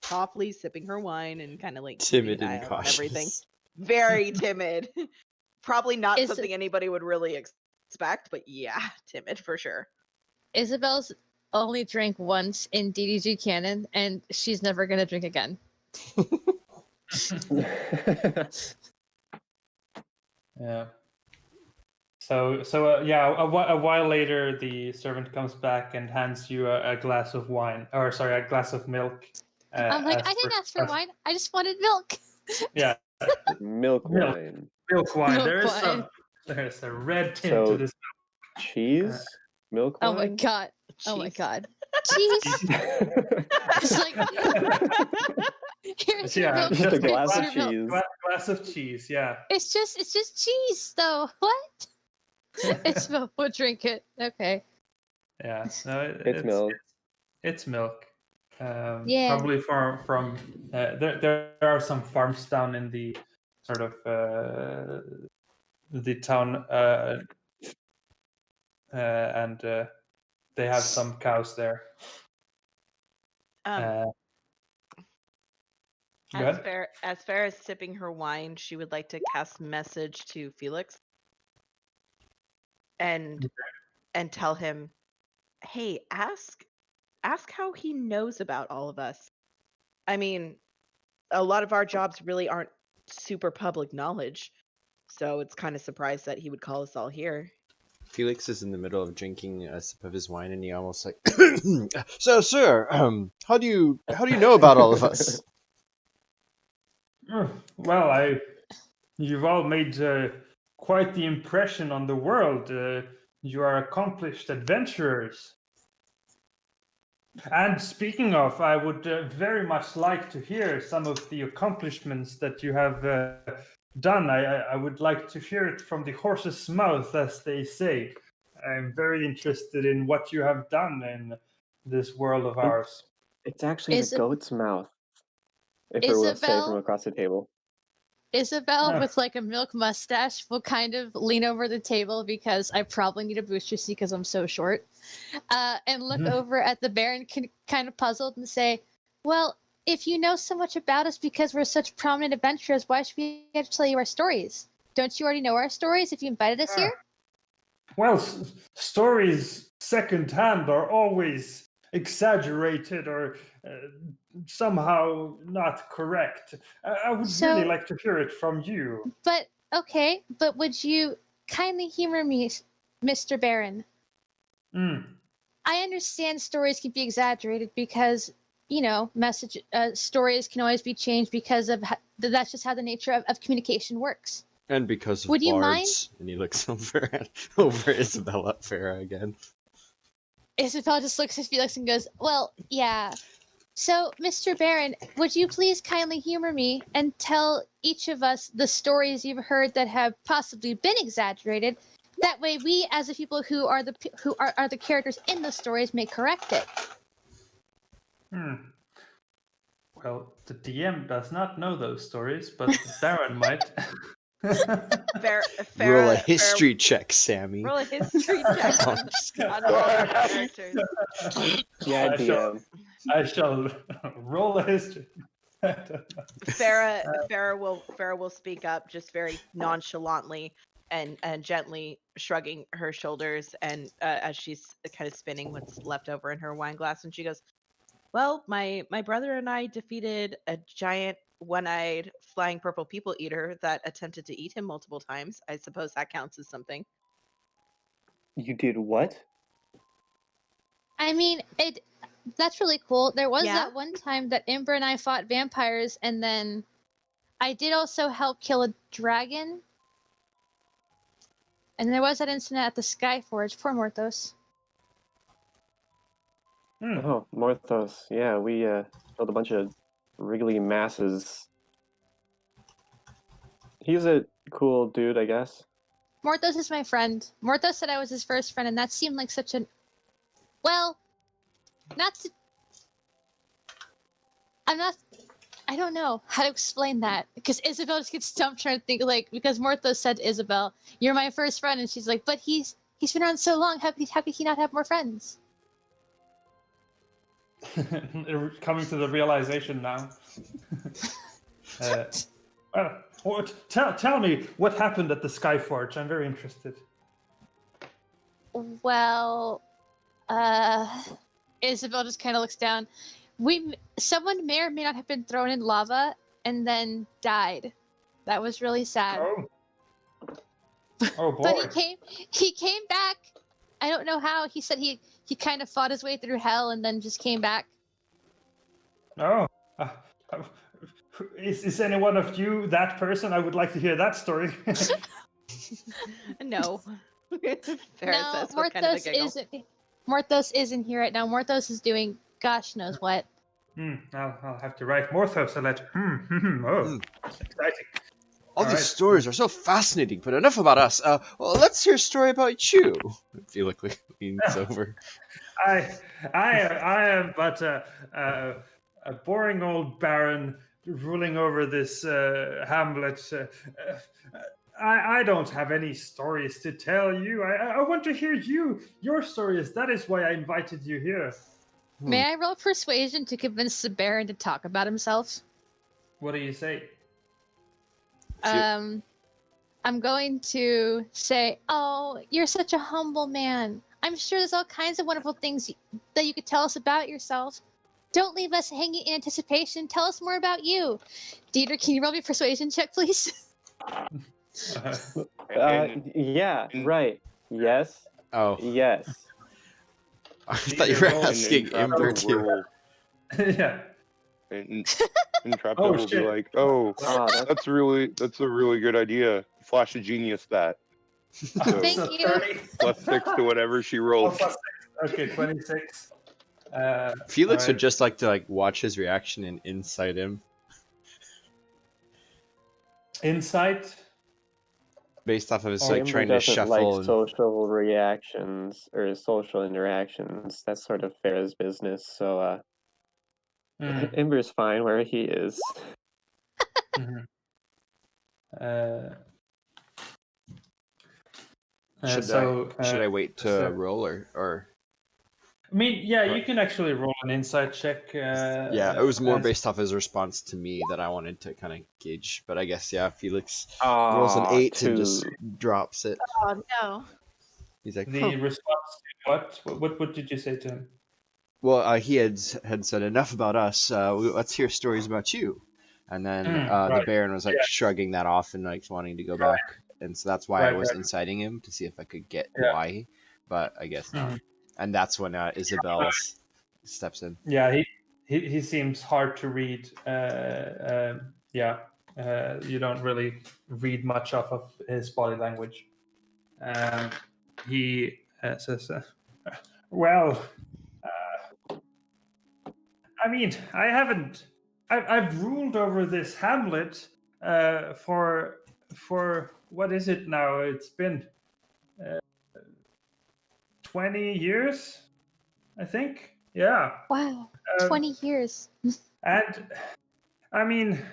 softly sipping her wine and kind of like Timid keeping an and eye on cautious. everything. Very timid. Probably not Is something it- anybody would really expect, but yeah, timid for sure. Isabel's only drank once in DDG canon, and she's never gonna drink again. Yeah. So yeah, a while later, the servant comes back and hands you a glass of wine, or sorry, a glass of milk. I'm like, as I didn't for- ask for as- wine. I just wanted milk. Yeah, Milk Milk. wine. milk wine. Milk There is wine. there's a red tint So- to this. Cheese? Milk Oh my wine? god. Oh my Jeez. god. Cheese. It's like here's your Yeah, milk. Just a here's glass of your milk. cheese. Glass of cheese. Yeah. It's just cheese though. What? It's milk. We'll drink it. Okay. Yeah. No, It's milk. It's milk. Yeah. Probably from there are some farms down in the sort of the town, and they have some cows there. Um, Go ahead. as Farah is sipping her wine, she would like to cast message to Felix and tell him, "Hey, ask how he knows about all of us. I mean, a lot of our jobs really aren't super public knowledge, so it's kind of surprised that he would call us all here." Felix is in the middle of drinking a sip of his wine, and he almost like, "So, sir, how do you know about all of us?" Well, you've all made quite the impression on the world. You are accomplished adventurers. And speaking of, I would very much like to hear some of the accomplishments that you have done. I would like to hear it from the horse's mouth, as they say. I'm very interested in what you have done in this world of ours. It's actually Is the it- goat's mouth. If it will say from across the table. Isabel Ah. with like a milk mustache will kind of lean over the table because I probably need a booster seat because I'm so short, and look over at the Baron, kind of puzzled, and say, "Well, if you know so much about us because we're such prominent adventurers, why should we have to tell you our stories? Don't you already know our stories if you invited us here?" Well, stories secondhand are always exaggerated or somehow not correct. I would So- really like to hear it from you. But okay, but would you kindly humor me, Mr. Baron? Mm. I understand stories can be exaggerated because, you know, stories can always be changed because of that's just how the nature of communication works. And because of Would you bards. And he looks over Isabella Farah again. Isabel just looks at Felix and goes, "Well, yeah. So, Mr. Baron, would you please kindly humor me and tell each of us the stories you've heard that have possibly been exaggerated? That way, we, as the people who are the characters in the stories, may correct it." Hmm. Well, the DM does not know those stories, but the Baron might. Roll a history check, Sammy. Roll a history check Oh, on, I'm just kidding. on all of our characters. Yeah, I shall- DM. I shall roll a history. Farah will speak up just very nonchalantly and gently shrugging her shoulders, and as she's kind of spinning what's left over in her wine glass, and she goes, "Well, my brother and I defeated a giant one-eyed flying purple people eater that attempted to eat him multiple times. I suppose that counts as something." You did what? I mean, that's really cool. There was Yeah? that one time that Ember and I fought vampires, and then I did also help kill a dragon. And there was that incident at the Skyforge. Poor Morthos. Hmm. Oh, Morthos. Yeah, we killed a bunch of wriggly masses. He's a cool dude, I guess. Morthos is my friend. Morthos said I was his first friend, and that seemed like such an... Well, not to... I don't know how to explain that, because Isabel just gets stumped trying to think, like, because Morthos said to Isabel, "You're my first friend," and she's like, "But he's been around so long, how could he not have more friends?" Coming to the realization now. Tell me what happened at the Skyforge. I'm very interested. Well, Isabel just kind of looks down. Someone may or may not have been thrown in lava and then died. That was really sad. Oh boy. But he came back. I don't know how. He said he kind of fought his way through hell and then just came back. Oh. Is any one of you that person? I would like to hear that story. No. Farah No, says with kind of a giggle. Morthos isn't here right now. Morthos is doing gosh knows what. I'll have to write Morthos a letter. Oh, that's exciting. All these Alright. stories are so fascinating, but enough about us. Well, let's hear a story about you. Felix leans over. I am but a boring old baron ruling over this hamlet. I don't have any stories to tell you. I want to hear your stories. That is why I invited you here. May I roll persuasion to convince the Baron to talk about himself? What do you say? I'm going to say, "Oh, you're such a humble man. I'm sure there's all kinds of wonderful things that you could tell us about yourself. Don't leave us hanging in anticipation. Tell us more about you." Deidre, can you roll me a persuasion check, please? Yeah, right. Yes. Oh, Yes. I thought you were asking Ember too. Roll. Yeah. And Trapdoor Oh, will be shit. like, "Oh, Oh, that's a really good idea. Flash of genius that." So, Thank So you. 30. +6 to whatever she Oh, rolls. plus 6. Okay, 26. Felix would alright. just like to watch his reaction and insight him. Insight. based off of his Amber trying to doesn't shuffle. like social reactions or social interactions. That's sort of Farah's business. So Mm, Ember's fine where he is. mhm. Uh, Should I wait to so- roll or? I mean, yeah, you can actually roll an insight check. Yeah, it was more as- based off his response to me that I wanted to kind of gauge. But I guess Felix Ah, rolls an 8 and just 2. drops it. Oh no. He's like, the response to what? What did you say to him? well, he had said enough about us. Let's hear stories about you. And then the Right. Baron was like Yeah. shrugging that off and like wanting to go back. And so that's why I was Right. inciting him to see if I could get Yeah. why. But I guess not. Mhm. And that's when Isabel steps in. Yeah, he seems hard to read. You don't really read much off of his body language. He says, "Well, I mean, I haven't. I've ruled over this hamlet for what is it now? It's been 20 years, I think. Yeah, Wow, Um, 20 years. and I mean,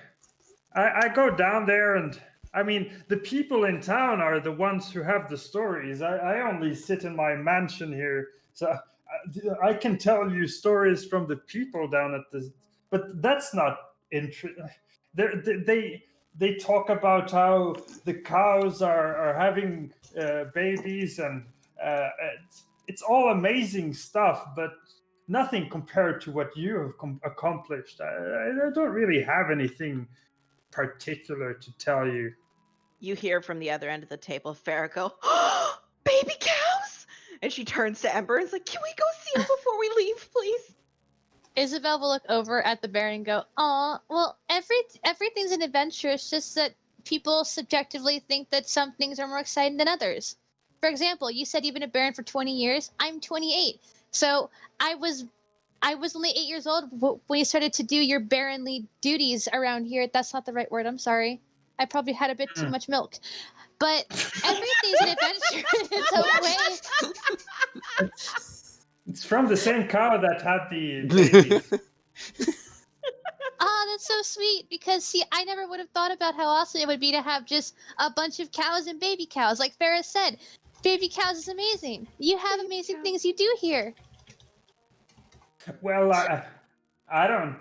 I go down there, and I mean, the people in town are the ones who have the stories. I only sit in my mansion here, so I can tell you stories from the people down at the. But that's not interesting. They talk about how the cows are having babies, and it's all amazing stuff, but nothing compared to what you have accomplished. I don't really have anything particular to tell you. You hear from the other end of the table Farah go, oh, baby cows! And she turns to Ember and is like, can we go see them before we leave, please? Isabel will look over at the Baron and go, "Aw, well, everything's an adventure. It's just that people subjectively think that some things are more exciting than others. For example, you said you've been a Baron for 20 years. I'm 28, so I was only 8 years old when you started to do your Baronly duties around here. That's not the right word. I'm sorry. I probably had a bit too much milk, but everything's an adventure in its own way." It's from the same cow that had the babies. Oh, that's so sweet because see, I never would have thought about how awesome it would be to have just a bunch of cows and baby cows. Like Farrah said, baby cows is amazing. You have Baby amazing cows. things you do here. Well, I don't.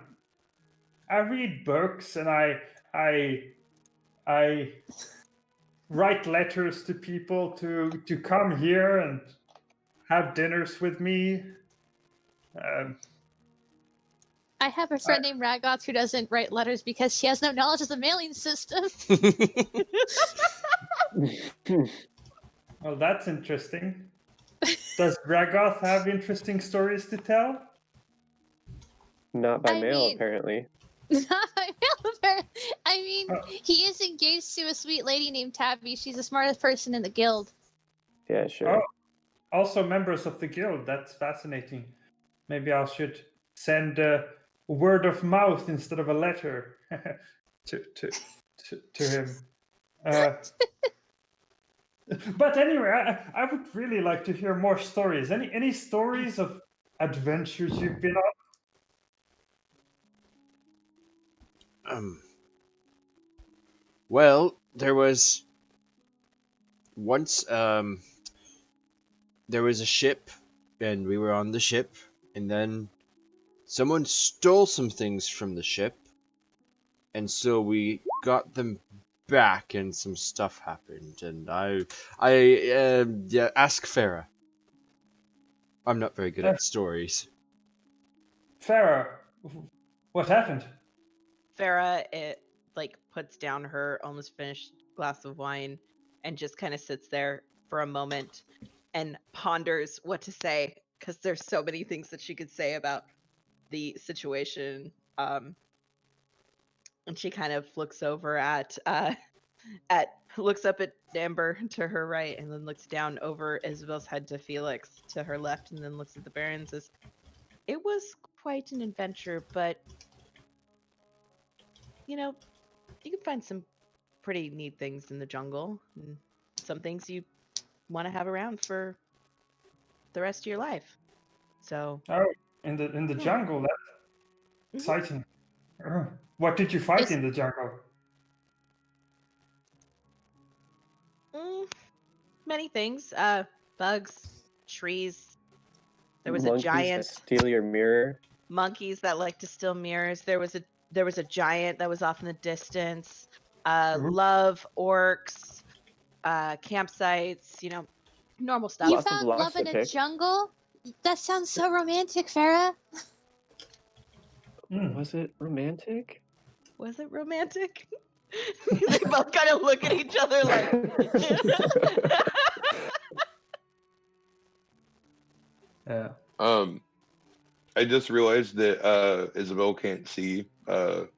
I read books, and I write letters to people to come here and have dinners with me. I have a friend named Ragoth who doesn't write letters because she has no knowledge of the mailing system. Well, that's interesting. Does Ragoth have interesting stories to tell? Not by I mail, mean- apparently. Not my mail, apparently. I mean, Oh. he is engaged to a sweet lady named Tabby. She's the smartest person in the guild. Yeah, sure. Oh, also members of the guild. That's fascinating. Maybe I should send word of mouth instead of a letter to him. But anyway, I would really like to hear more stories. Any stories of adventures you've been on? Well, there was once there was a ship, and we were on the ship, and then someone stole some things from the ship, and so we got them back, and some stuff happened, and ask Farah. I'm not very good at stories. Farah, what happened? Farah, puts down her almost finished glass of wine and just kind of sits there for a moment and ponders what to say because there's so many things that she could say about the situation. And she kind of looks over looks up at Amber to her right, and then looks down over Isabel's head to Felix to her left, and then looks at the Baron and says, "It was quite an adventure, but you know, you can find some pretty neat things in the jungle. And some things you want to have around for the rest of your life. So Oh, in the jungle. That's exciting. What did you fight Is- in the jungle? many things. Bugs, trees. There was a Monkeys that giant steal your mirror. monkeys that like to steal mirrors. There was a giant that was off in the distance. Love, orcs, campsites, normal stuff. You Lots of found blocks love to in a pick. jungle? That sounds so romantic, Farah. Was it romantic? Was it romantic? They both kind of look at each other like. Yeah. I just realized that Isabel can't see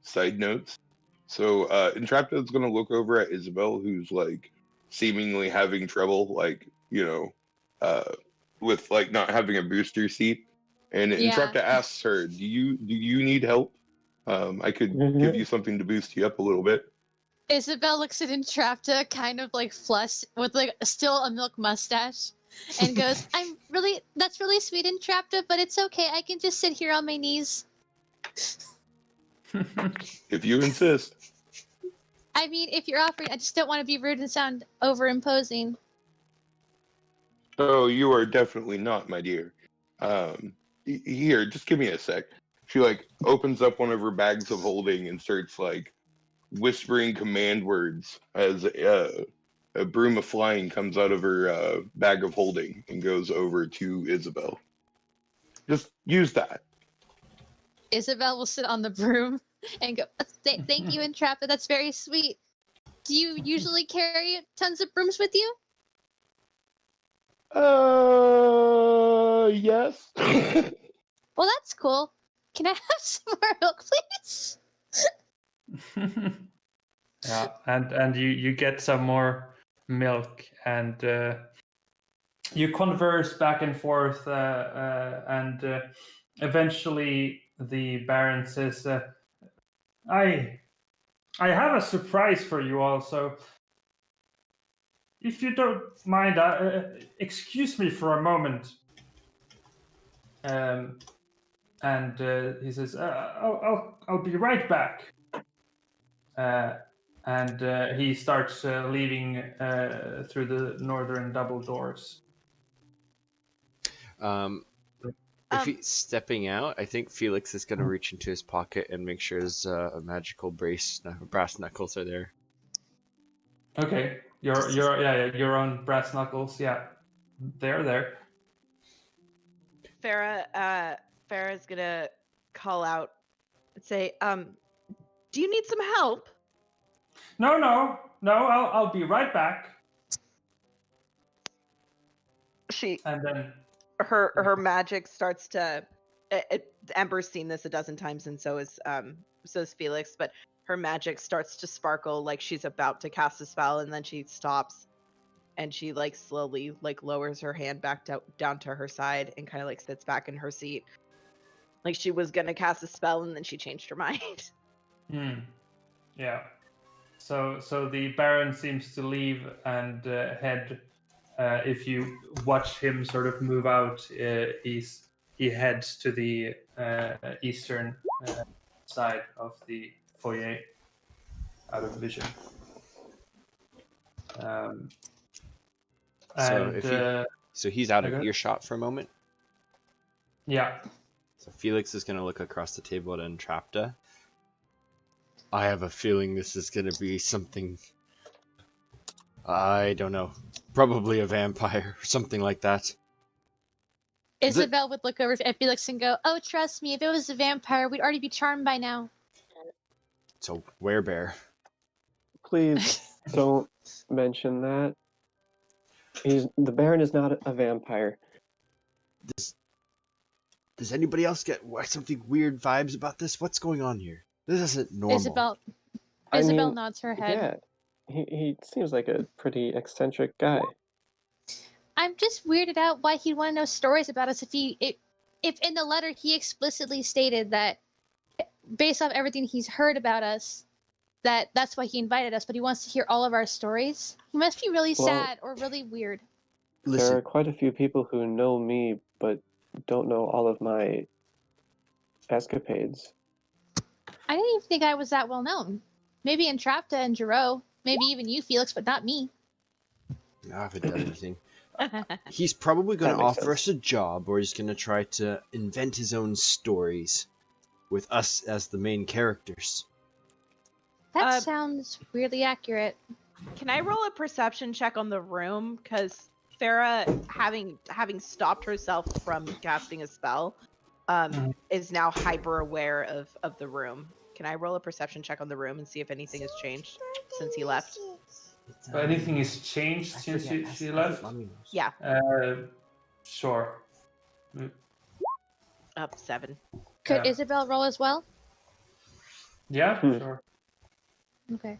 side notes. So Entrapta is gonna look over at Isabel, who's like seemingly having trouble, like, with like not having a booster seat. And Yeah. Entrapta asks her, Do you need help? I could give you something to boost you up a little bit. Isabel looks at Entrapta, kind of like flushed with like still a milk mustache, and goes, that's really sweet, Entrapta, but it's okay. I can just sit here on my knees. If you insist. I mean, if you're offering, I just don't want to be rude and sound over imposing. Oh, you are definitely not, my dear. Here, just give me a sec. She like opens up one of her bags of holding and starts like whispering command words as a broom of flying comes out of her bag of holding and goes over to Isabel. Just use that. Isabel will sit on the broom and go, thank you, Entrapta. That's very sweet. Do you usually carry tons of brooms with you? Yes. Well, that's cool. Can I have some more milk, please? Yeah, and you get some more milk, and you converse back and forth, and eventually the Baron says, I have a surprise for you all, so if you don't mind, excuse me for a moment. And he says, I'll be right back. And he starts leaving through the northern double doors. If he's stepping out, I think Felix is going to reach into his pocket and make sure his magical brass knuckles are there. Okay, your own brass knuckles, yeah, they're there. Farah's gonna call out and say, do you need some help? No, I'll be right back. And then Her magic starts to. Ember's seen this a dozen times, and so is Felix. But her magic starts to sparkle like she's about to cast a spell, and then she stops, and she like slowly like lowers her hand back down to her side and kind of like sits back in her seat, like she was gonna cast a spell, and then she changed her mind. Yeah. So the Baron seems to leave and head. If you watch him sort of move out, he heads to the eastern side of the foyer, out of vision. So he's out of earshot for a moment. Yeah. So Felix is going to look across the table at Entrapta. I have a feeling this is going to be something. I don't know. Probably a vampire or something like that. Isabel would look over at Felix and go, "Oh, trust me, if it was a vampire, we'd already be charmed by now." It's a werebear. Please don't mention that. The Baron is not a vampire. Does anybody else get something weird vibes about this? What's going on here? This isn't normal. Isabel nods her head. Yeah, he seems like a pretty eccentric guy. I'm just weirded out why he'd want to know stories about us if in the letter he explicitly stated that based off everything he's heard about us, that's why he invited us, but he wants to hear all of our stories. He must be really Well- sad or really weird. There Listen, are quite a few people who know me, but don't know all of my escapades. I didn't even think I was that well known. Maybe Entrapta and Jiro, maybe even you, Felix, but not me. if it does anything. He's probably going That to makes offer sense. us a job, or he's going to try to invent his own stories with us as the main characters. That sounds weirdly accurate. Can I roll a perception check on the room? Because Farah, having stopped herself from casting a spell, is now hyper aware of the room. Can I roll a perception check on the room and see if anything has changed since he left? So anything has changed I since forget, she I left? think Mommy knows. Yeah, Sure. up 7. Could Yeah. Isabel roll as well? Yeah, Hmm. sure. Okay.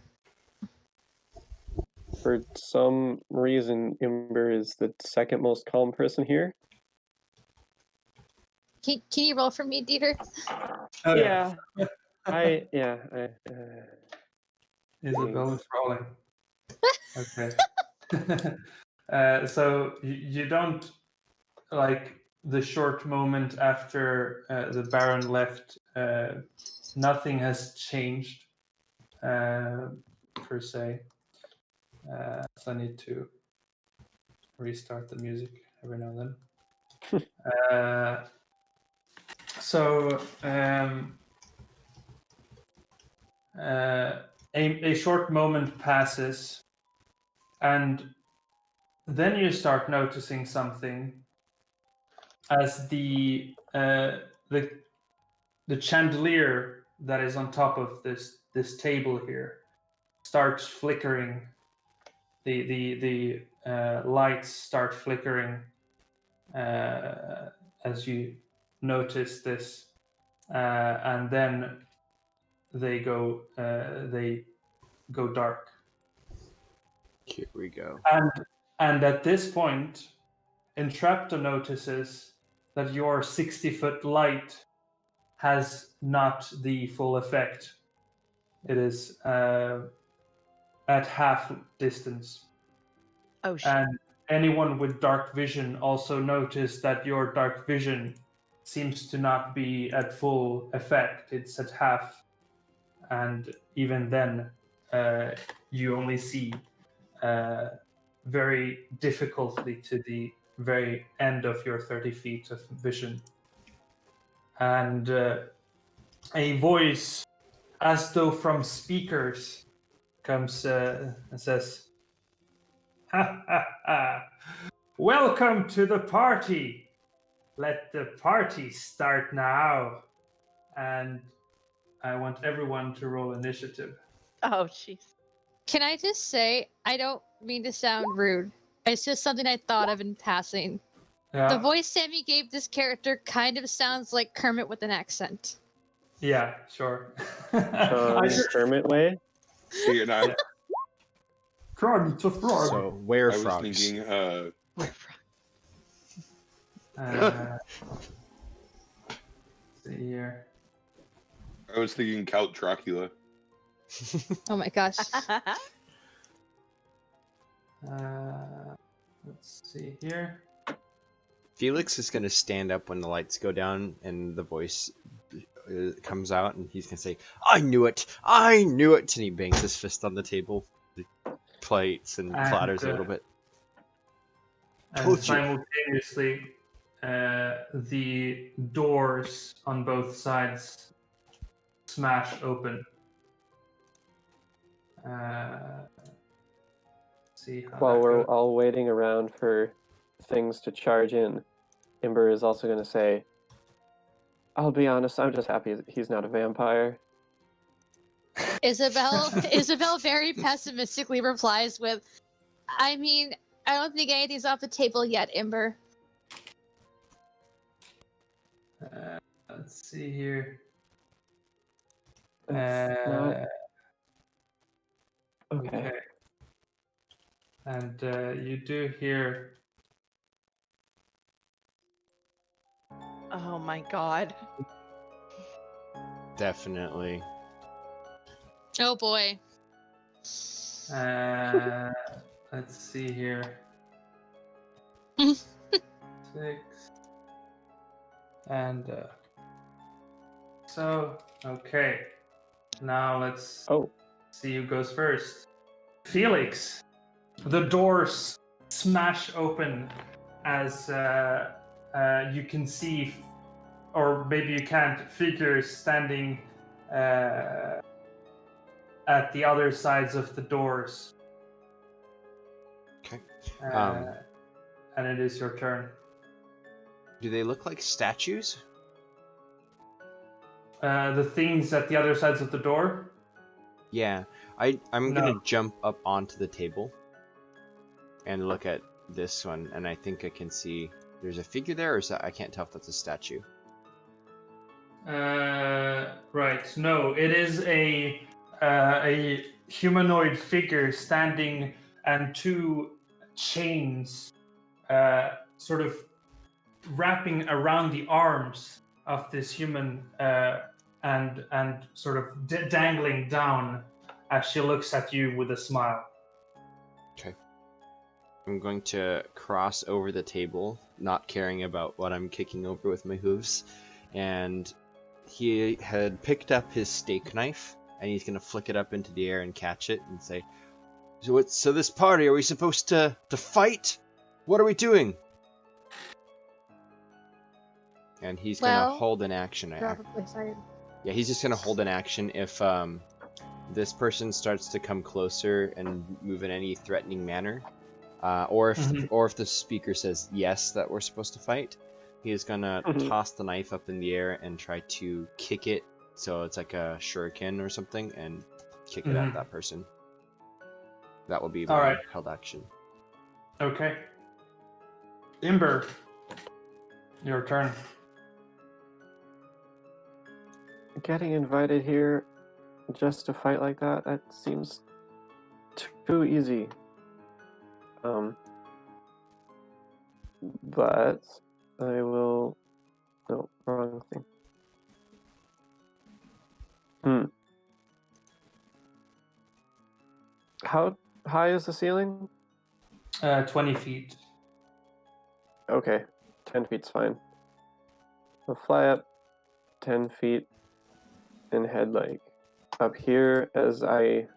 For some reason, Ember is the second most calm person here. Can you roll for me, Dieter? Oh, Isabel is rolling. Okay. So you don't like the short moment after the Baron left. Nothing has changed per se. So I need to restart the music every now and then. So a short moment passes, and then you start noticing something as the chandelier that is on top of this table here starts flickering. The lights start flickering as you notice this, and then they go dark. Here we go. And at this point, Entrapta notices that your 60-foot light has not the full effect. It is at half distance. Oh shit. And anyone with dark vision also noticed that your dark vision seems to not be at full effect. It's at half. And even then, you only see very difficultly to the very end of your 30 feet of vision. And a voice, as though from speakers, comes and says, "Ha ha ha! Welcome to the party! Let the party start now!" And I want everyone to roll initiative. Oh jeez. Can I just say, I don't mean to sound rude. It's just something I thought of in passing. Yeah, The voice Sammy gave this character kind of sounds like Kermit with an accent. yeah, sure. Kermit way. See, and I Kermit's a frog. So, where was frogs? thinking, See here. I was thinking Count Dracula. Oh my gosh. Let's see here. Felix is going to stand up when the lights go down and the voice comes out, and he's going to say, "I knew it! I knew it!" And he bangs his fist on the table, plates, and clatters a little bit. And Told you. simultaneously, the doors on both sides smash open. See how While that we're goes. all waiting around for things to charge in, Ember is also going to say, "I'll be honest, I'm just happy that he's not a vampire." Isabel very pessimistically replies with, I mean, I don't think anything's off the table yet, Ember. Let's see here. That's not okay. And you do hear Oh my god. Definitely. Oh boy. Let's see here. 6. And so, okay. Now let's Oh, see who goes first. Felix. The doors smash open as you can see, or maybe you can't, figures standing at the other sides of the doors. Okay. And it is your turn. Do they look like statues? The things at the other sides of the door? Yeah. I'm No. gonna jump up onto the table and look at this one, and I think I can see there's a figure there, or is that, I can't tell if that's a statue. Right. No, it is a humanoid figure standing, and 2 chains sort of wrapping around the arms of this human and sort of dangling down as she looks at you with a smile. Okay. I'm going to cross over the table, not caring about what I'm kicking over with my hooves, and he had picked up his steak knife, and he's gonna flick it up into the air and catch it and say, So this party, are we supposed to fight? What are we doing? And he's gonna Well, hold an action. Probably sorry. Yeah, he's just gonna hold an action if this person starts to come closer and move in any threatening manner, or if the speaker says yes that we're supposed to fight. He is gonna toss the knife up in the air and try to kick it, so it's like a shuriken or something, and kick it at that person. That will be my Alright. held action. Okay. Imber, your turn. getting invited here just to fight like that, that seems too easy. But I will... No, wrong thing. How high is the ceiling? 20 feet. Okay, 10 feet's fine. I'll fly up 10 feet and head like up here as I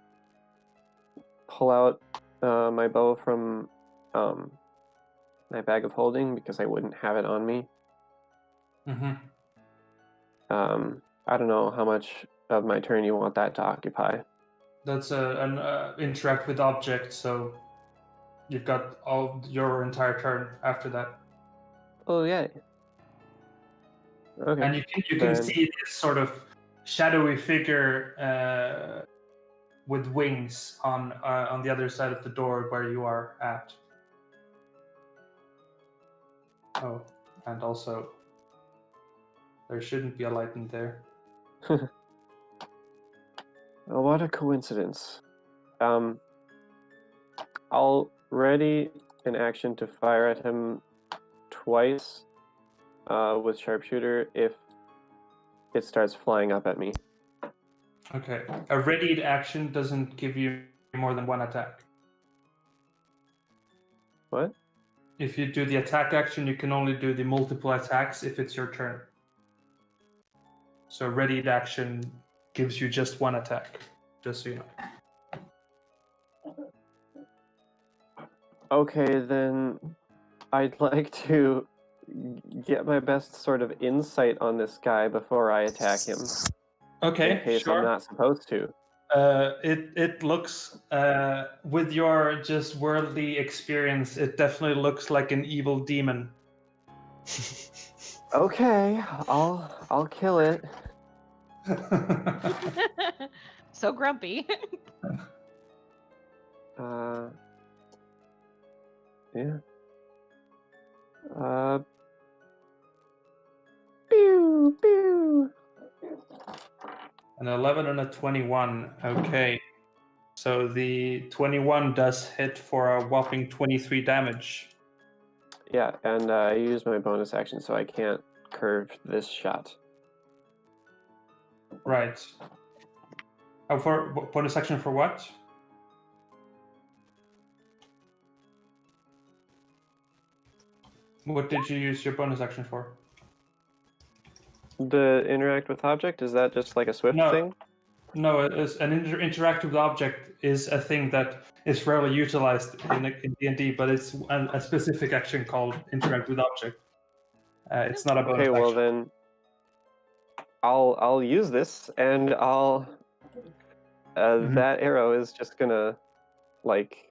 pull out my bow from my bag of holding because I wouldn't have it on me. I don't know how much of my turn you want that to occupy. That's an interact with object, so you've got all your entire turn after that. Oh, yeah. Okay. And you can see this sort of shadowy figure with wings on the other side of the door where you are at. Oh, and also there shouldn't be a light in there. Oh, what a coincidence. I'll ready an action to fire at him twice with sharpshooter if it starts flying up at me. Okay. A readied action doesn't give you more than one attack. What? If you do the attack action, you can only do the multiple attacks if it's your turn. So readied action gives you just one attack, just so you know. Okay, then I'd like to get my best sort of insight on this guy before I attack him. Okay, in case sure. I'm not supposed to. It looks, with your just worldly experience, it definitely looks like an evil demon. Okay, I'll kill it. So grumpy. Yeah. Pew pew. An 11 and a 21. Okay. So the 21 does hit for a whopping 23 damage. Yeah, and I use my bonus action, so I can't curve this shot. Right. Oh, for bonus action for what? What did you use your bonus action for? The interact with object, is that just like a Swift No. thing? No, it's an interactive object is a thing that is rarely utilized in D&D, but it's a specific action called interact with object. It's not a bonus Okay, well action. then I'll use this, and I'll Mhm. that arrow is just gonna like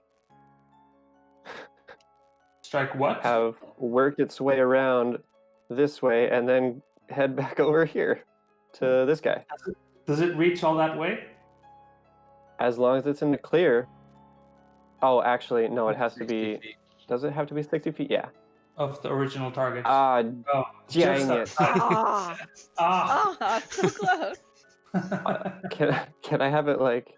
Strike what? have worked its way around this way and then head back over here to this guy. Does it reach all that way? As long as it's in the clear. Oh, actually, no, it has to 60 be. feet. Does it have to be 60 feet? Yeah. Of the original target. Ah, Oh, dang just it. outside. Ah, so close. Can I have it like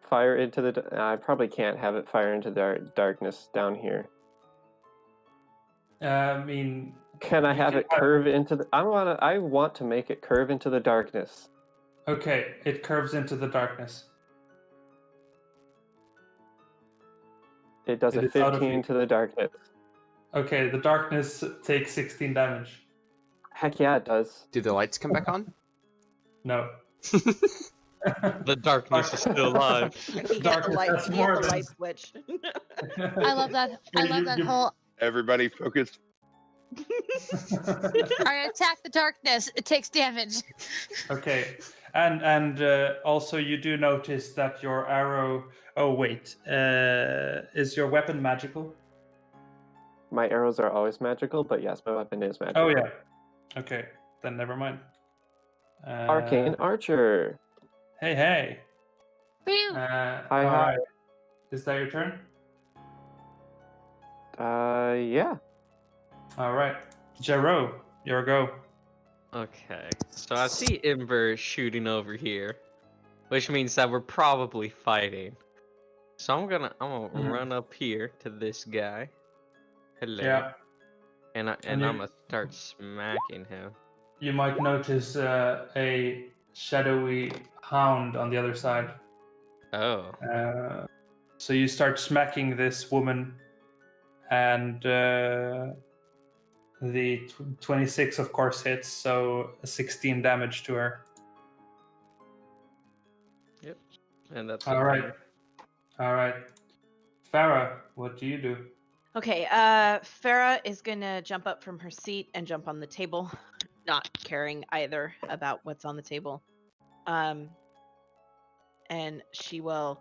fire into the? I probably can't have it fire into the darkness down here. I mean, Can I You have can it have- curve into the? I want to make it curve into the darkness. okay, it curves into the darkness. It does It a is out of 15 view. to the darkness. Okay, the darkness takes 16 damage. Heck yeah, it does. Do the lights come back on? No. The darkness is still alive. He hit the Darkness light. has He hit more the than- light switch. I love that. I love that whole. Everybody focus. I attack the darkness. It takes damage. Okay, and also you do notice that your arrow. Oh wait, is your weapon magical? My arrows are always magical, but yes, my weapon is magical. Oh yeah. Okay, then never mind. Arcane Archer. Hey hey. Whew. Hi. All right. Is that your turn? Yeah. All right, Jero, your go. Okay, so I see Ember shooting over here, which means that we're probably fighting. So I'm gonna Mhm. run up here to this guy. Hello. Yeah. And And I'm you- gonna start smacking him. You might notice a shadowy hound on the other side. Oh. So you start smacking this woman, and the 26, of course, hits, so 16 damage to her. Yep. And that's All my right. turn. All right. Farah, what do you do? Okay, Farah is gonna jump up from her seat and jump on the table, not caring either about what's on the table. And she will.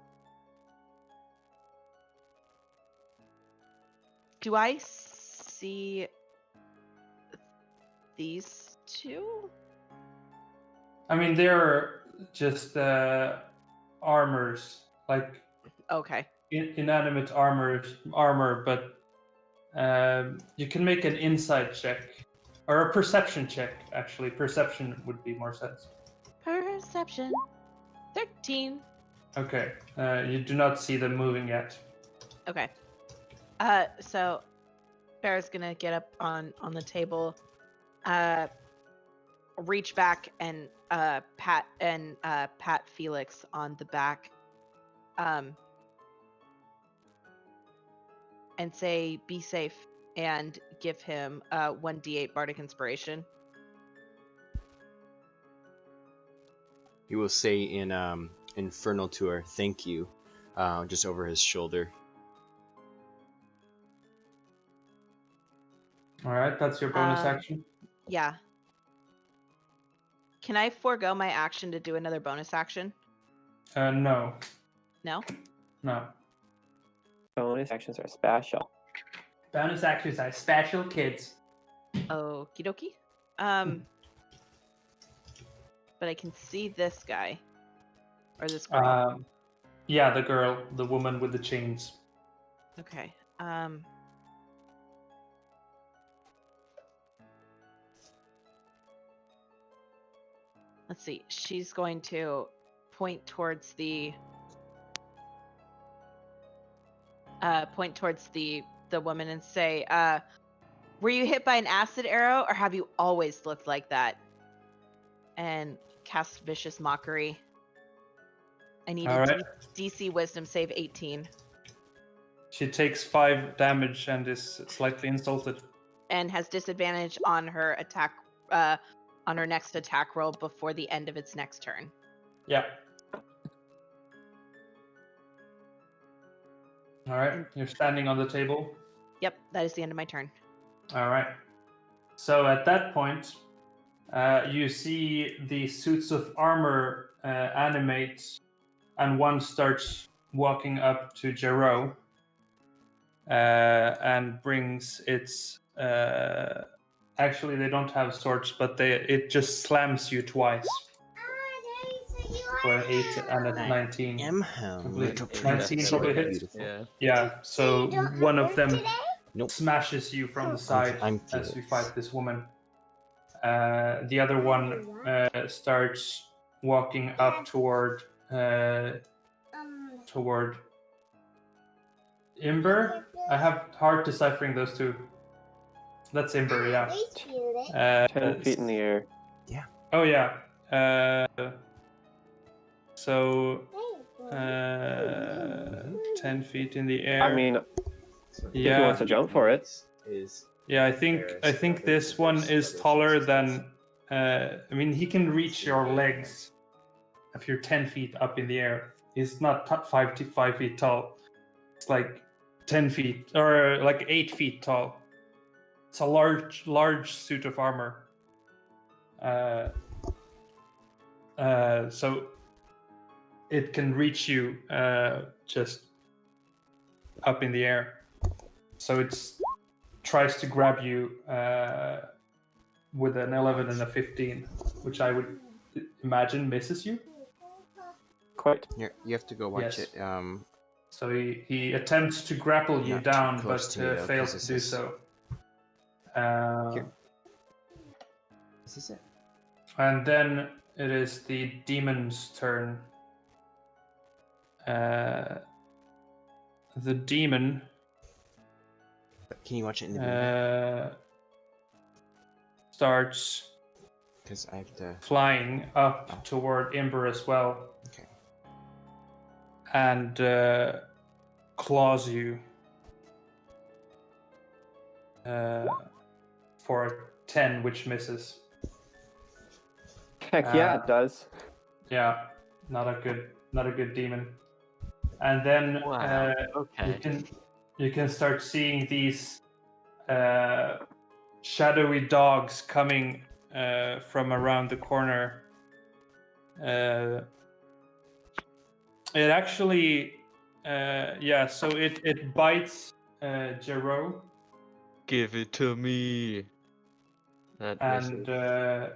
Do I see these two? I mean, they're just armors, like Okay. inanimate armor, but you can make an insight check or a perception check. Actually, perception would be more sense. Perception. 13. Okay, you do not see them moving yet. Okay. So Farah's gonna get up on the table, reach back and pat Felix on the back, and say, "Be safe," and give him 1d8 bardic inspiration. He will say in Infernal to her, "Thank you," just over his shoulder. All right, that's your bonus action. Yeah. Can I forego my action to do another bonus action? No, No. no. Bonus actions are special. Bonus actions are special, kids. Okie dokie. But I can see this guy. Or this girl. Yeah, the woman with the chains. Okay. Let's see. She's going to point towards the woman and say, "Were you hit by an acid arrow, or have you always looked like that?" And cast vicious mockery. I need All a right. DC Wisdom save 18. She takes 5 damage and is slightly insulted. And has disadvantage on her attack, on her next attack roll before the end of its next turn. Yeah. All right. You're standing on the table. Yep, that is the end of my turn. All right. So at that point, you see the suits of armor animate, and one starts walking up to Jero and brings its. Actually, they don't have swords, but it just slams you twice for an 8 and a 19. Complete. 19 probably hits. Yeah. Yeah, so one of them Nope. smashes you from the side I'm as you Felix. fight this woman. The other one starts walking up toward Imber. I have hard deciphering those two. That's Imber, yeah. 10 feet in the air. Oh yeah. So 10 feet in the air. I mean, if he yeah. wants to jump for it. Yeah, I think this one is taller than. I mean, he can reach your legs if you're 10 feet up in the air. He's not 5 feet tall. It's like 10 feet or like 8 feet tall. It's a large suit of armor. So it can reach you just up in the air. So it's tries to grab you with an 11 and a 15, which I would imagine misses you. Quite. You have to go watch Yes. it. So he attempts to grapple you Not too down, close but to me, though, 'cause fails this to do is- so. Here. This is it. And then it is the demon's turn. The demon Can you watch it in the video? starts Because I have to. flying up toward Imber as well. Okay. And claws you for a 10, which misses. Heck yeah, it does. Yeah, not a good demon. And then Wow. Okay. you can start seeing these shadowy dogs coming from around the corner. It actually, so it bites Jero, Give it to me. That misses. and Does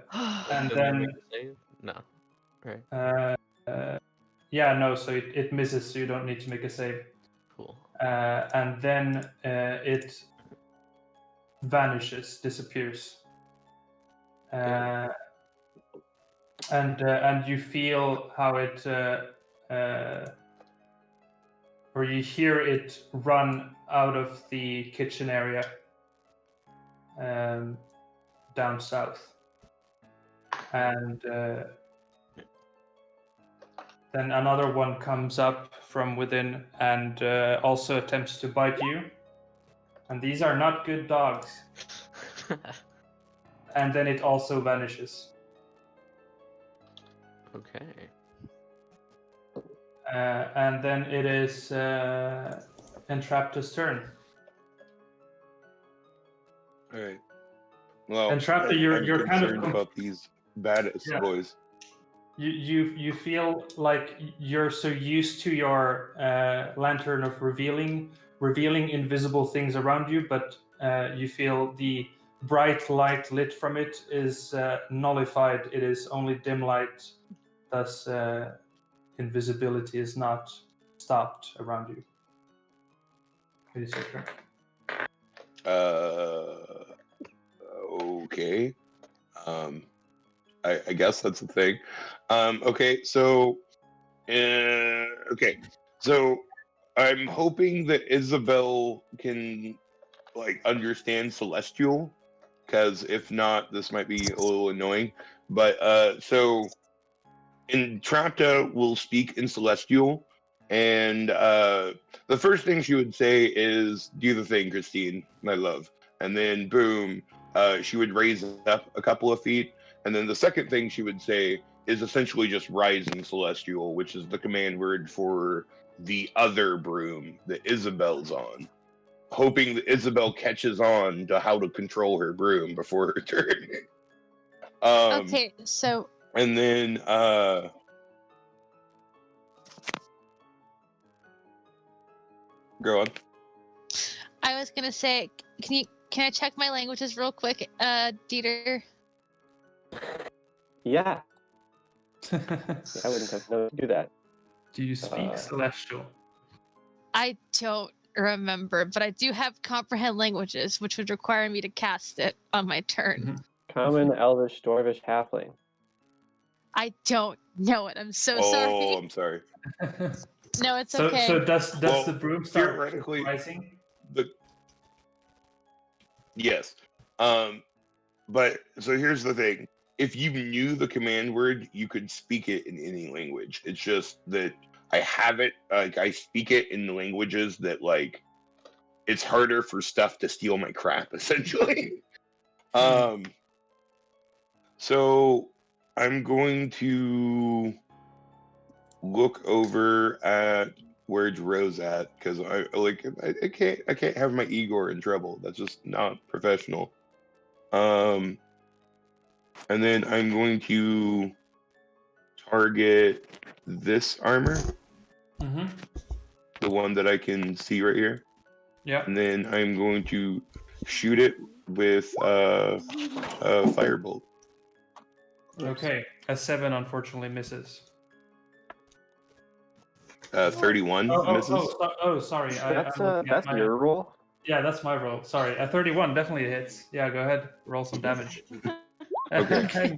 it then make a save? No. Right. no, so it misses, so you don't need to make a save. Cool. And then it vanishes, disappears. And you feel how it, or you hear it run out of the kitchen area down south. And then another one comes up from within and also attempts to bite you. And these are not good dogs. And then it also vanishes. Okay. And then it is Entrapta's turn. All right. Well, Entrapta, I'm you're kind of concerned about these badass Yeah. boys. You feel like you're so used to your lantern of revealing invisible things around you, but you feel the bright light lit from it is nullified. It is only dim light, thus invisibility is not stopped around you. It is your turn. Okay. I guess that's the thing. Okay, so I'm hoping that Isabel can understand Celestial, because if not, this might be a little annoying. But so Entrapta will speak in Celestial, and the first thing she would say is, "Do the thing, Christine, my love." And then, boom, she would raise up a couple of feet. And then the second thing she would say is essentially just Rising Celestial, which is the command word for the other broom that Isabel's on, hoping that Isabel catches on to how to control her broom before her turn. Okay, so And then go on. I was gonna say, can I check my languages real quick, Dieter? Yeah, I wouldn't have known to do that. Do you speak Uh, Celestial? I don't remember, but I do have comprehend languages, which would require me to cast it on my turn. Mhm. Common, Elvish, Dwarvish, Halfling. I don't know it. I'm so Oh, sorry. I'm sorry. No, it's So okay. so does Well, the broom start theoretically- rising? Yes. But so here's the thing. If you knew the command word, you could speak it in any language. It's just that I have it, like I speak it in the languages that like it's harder for stuff to steal my crap, essentially. So I'm going to look over at where Rose at, because I can't have my Igor in trouble. That's just not professional. And then I'm going to target this armor, Mm-hmm. the one that I can see right here. Yeah. And then I'm going to shoot it with a firebolt. Okay. A 7 unfortunately misses. 31 misses. Sorry. That's I'm looking at that's your roll. Yeah, that's my roll. Sorry. A 31 definitely hits. Yeah, go ahead. Roll some damage. Okay.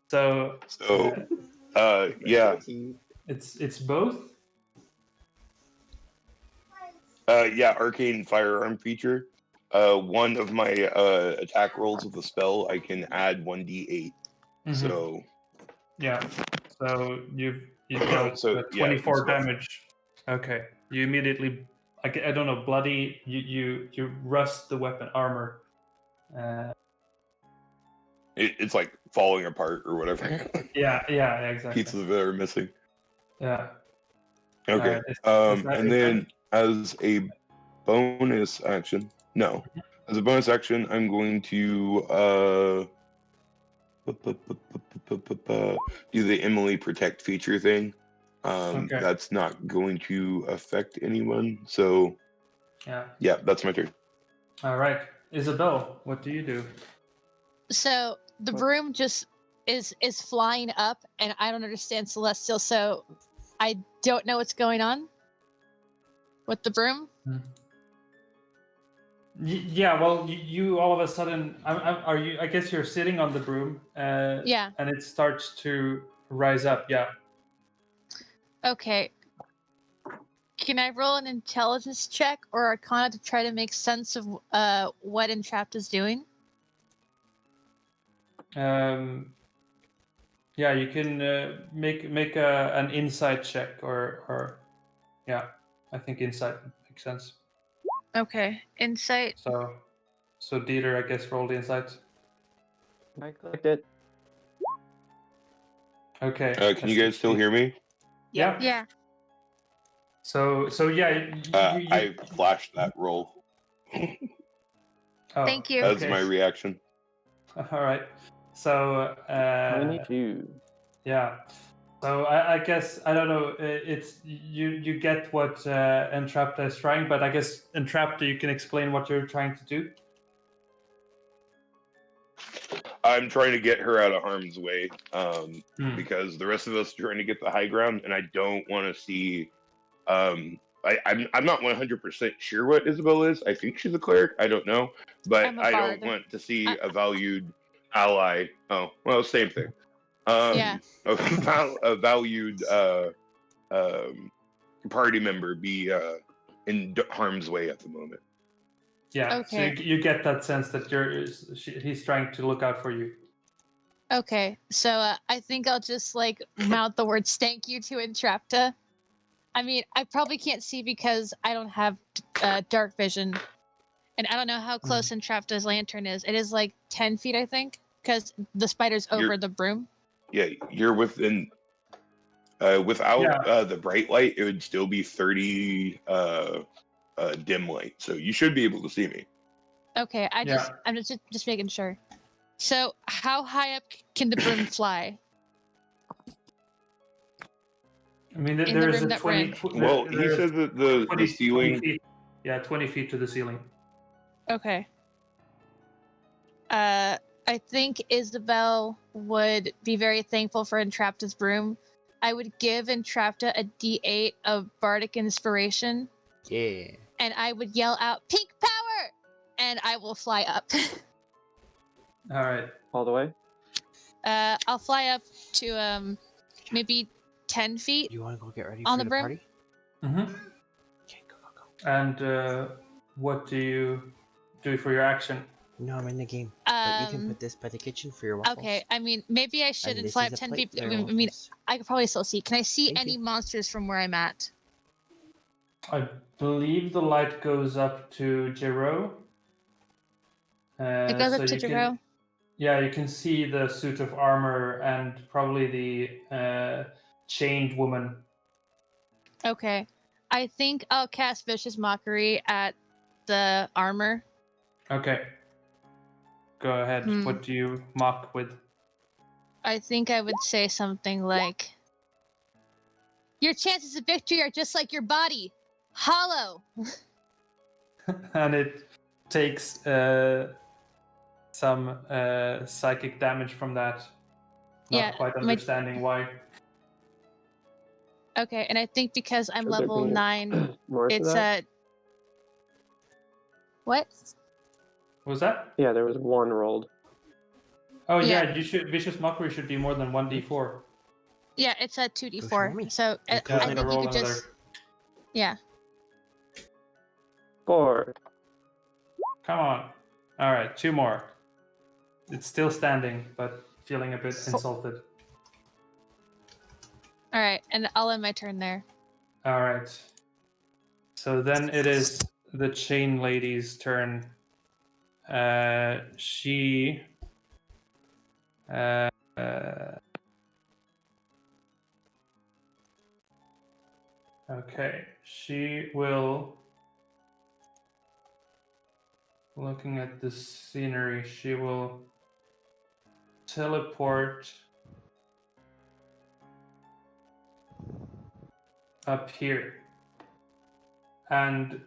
So Yeah. it's both. Yeah, arcane firearm feature. One of my attack rolls with the spell, I can add 1d8. Mhm. So Yeah. So you dealt So, yeah, 24 it's both. damage. Okay. You immediately I don't know, bloody you rust the weapon armor. it's like falling apart or whatever. Yeah, exactly. Pieces of it are missing. Yeah. Okay. Is that And it then as a bonus action, as a bonus action, I'm going to do the Emily Protect feature thing. Okay. That's not going to affect anyone. So Yeah. that's my turn. All right. Isabel, what do you do? So the broom just is flying up, and I don't understand Celestial, so I don't know what's going on with the broom. Yeah, well, you all of a sudden, are you? I guess you're sitting on the broom, Yeah. and it starts to rise up. Yeah. Okay. Can I roll an intelligence check or Arcana to try to make sense of what Entrapped is doing? Yeah, you can make an insight check or yeah, I think insight makes sense. Okay, insight. So Dieter, I guess roll the insight. I clicked it. Okay. Can you guys still hear me? Yeah. Yeah. So yeah, I flashed that roll. Oh, Thank you. That's okay. my reaction. All right. So 22. yeah. So I guess I don't know. It's you get what Entrapta is trying, but I guess Entrapta, you can explain what you're trying to do. I'm trying to get her out of harm's way Because the rest of us are trying to get the high ground, and I don't want to see. I'm not 100% sure what Isabel is. I think she's a cleric. I don't know, but I'm a I bard. don't want to see a valued ally. Oh, well, same thing. Yeah. A valued party member be in harm's way at the moment. Yeah. Okay. So you get that sense that he's trying to look out for you. Okay, so I think I'll just like mouth the word "stank you" to Entrapta. I mean, I probably can't see because I don't have dark vision, and I don't know how close Entrapta's lantern is. It is like 10 feet, I think, because the spider's over You're- the broom. Yeah, you're within. Without the bright light, it would still be 30 dim light, so you should be able to see me. Okay, I'm just making sure. So, how high up can the broom fly? I mean, In the there is room a that we're 20. in. Well, he there is said that the 20 ceiling. feet. Yeah, 20 feet to the ceiling. Okay. I think Isabel would be very thankful for Entrapta's broom. I would give Entrapta a D8 of bardic inspiration, Yeah. and I would yell out "Pink power!" and I will fly up. All right. All the way? I'll fly up to maybe 10 feet. You want to go get ready On for the the brim? party? Mm-hmm. Okay, go. And what do you do for your action? No, I'm in the game. But you can put this by the kitchen for your waffles. Okay, I mean, maybe I shouldn't this fly is up a 10 plate feet. for I your mean, waffles. I could probably still see. Can I see Thank any you. monsters from where I'm at? I believe the light goes up to Jero. It goes so up to you can, Jero. yeah, you can see the suit of armor and probably the chained woman. Okay. I think I'll cast Vicious Mockery at the armor. Okay. Go ahead. What do you mock with? I think I would say something like, "Your chances of victory are just like your body, hollow." And it takes some psychic damage from that. Not Yeah, quite my- understanding why. Okay, and I think because I'm Should there level be 9, more to it's that? What? What was that? Yeah, there was one rolled. Oh Yeah. yeah, you should. Vicious mockery should be more than 1d4. Yeah, it's a Go show 2d4. me. So I Go think show you roll could another. just. Yeah. 4. Come on. All right, 2 more. It's still standing, but feeling a bit insulted. All right, and I'll end my turn there. All right. So then it is the chain lady's turn. She. Okay, she will. Looking at the scenery, she will teleport up here. And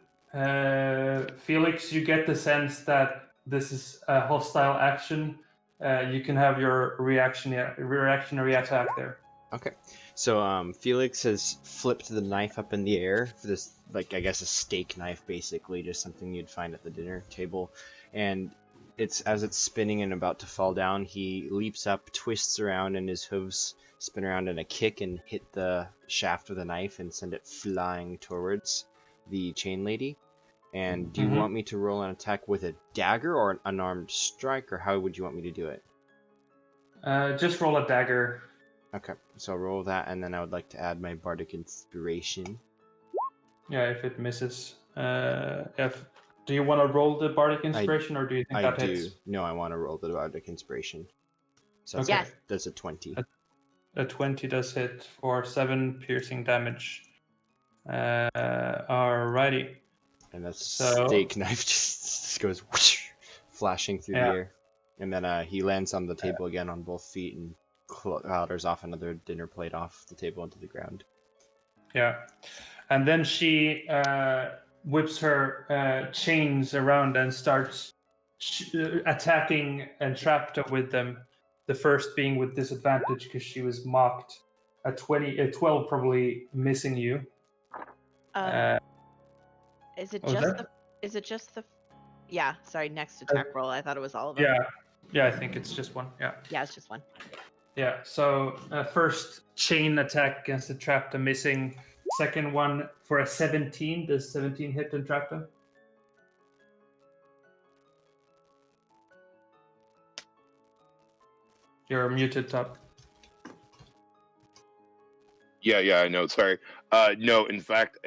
Felix, you get the sense that this is a hostile action. You can have your reactionary attack there. Okay. So Felix has flipped the knife up in the air for this, like, I guess a steak knife, basically, just something you'd find at the dinner table. And as it's spinning and about to fall down, he leaps up, twists around, and his hooves spin around in a kick and hit the shaft of the knife and send it flying towards the chain lady. And do you want me to roll an attack with a dagger or an unarmed strike, or how would you want me to do it? Just roll a dagger. Okay, so I'll roll that, and then I would like to add my bardic inspiration. Yeah, if it misses. Do you want to roll the bardic inspiration, or do you think that hits? No, I want to roll the bardic inspiration. So Okay. that's a 20. A 20 does hit for 7 piercing damage. Alrighty. And that So- steak knife just goes whoosh, flashing through the Yeah. air. And then he lands on the table again on both feet and clatters off another dinner plate off the table into the ground. Yeah. And then she whips her chains around and starts attacking Entrapta with them. The first being with disadvantage because she was mocked. A 12 probably missing you. Is it what was just that? the? Is it just the? Yeah, sorry. Next attack roll. I thought it was all of them. Yeah, I think it's just one. Yeah. Yeah, it's just one. Yeah, so first chain attack against Entrapta missing. Second one for a 17. Does 17 hit Entrapta? You're muted, Top. Yeah, I know. Sorry. No, in fact,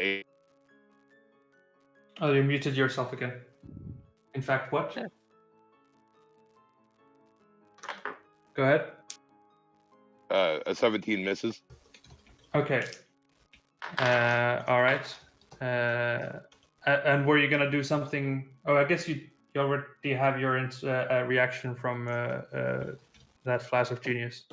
Oh, you muted yourself again. In fact, what? Yeah. Go ahead. a 17 misses. Okay. All right. And were you gonna do something? Oh, I guess you already have your reaction from that flash of genius.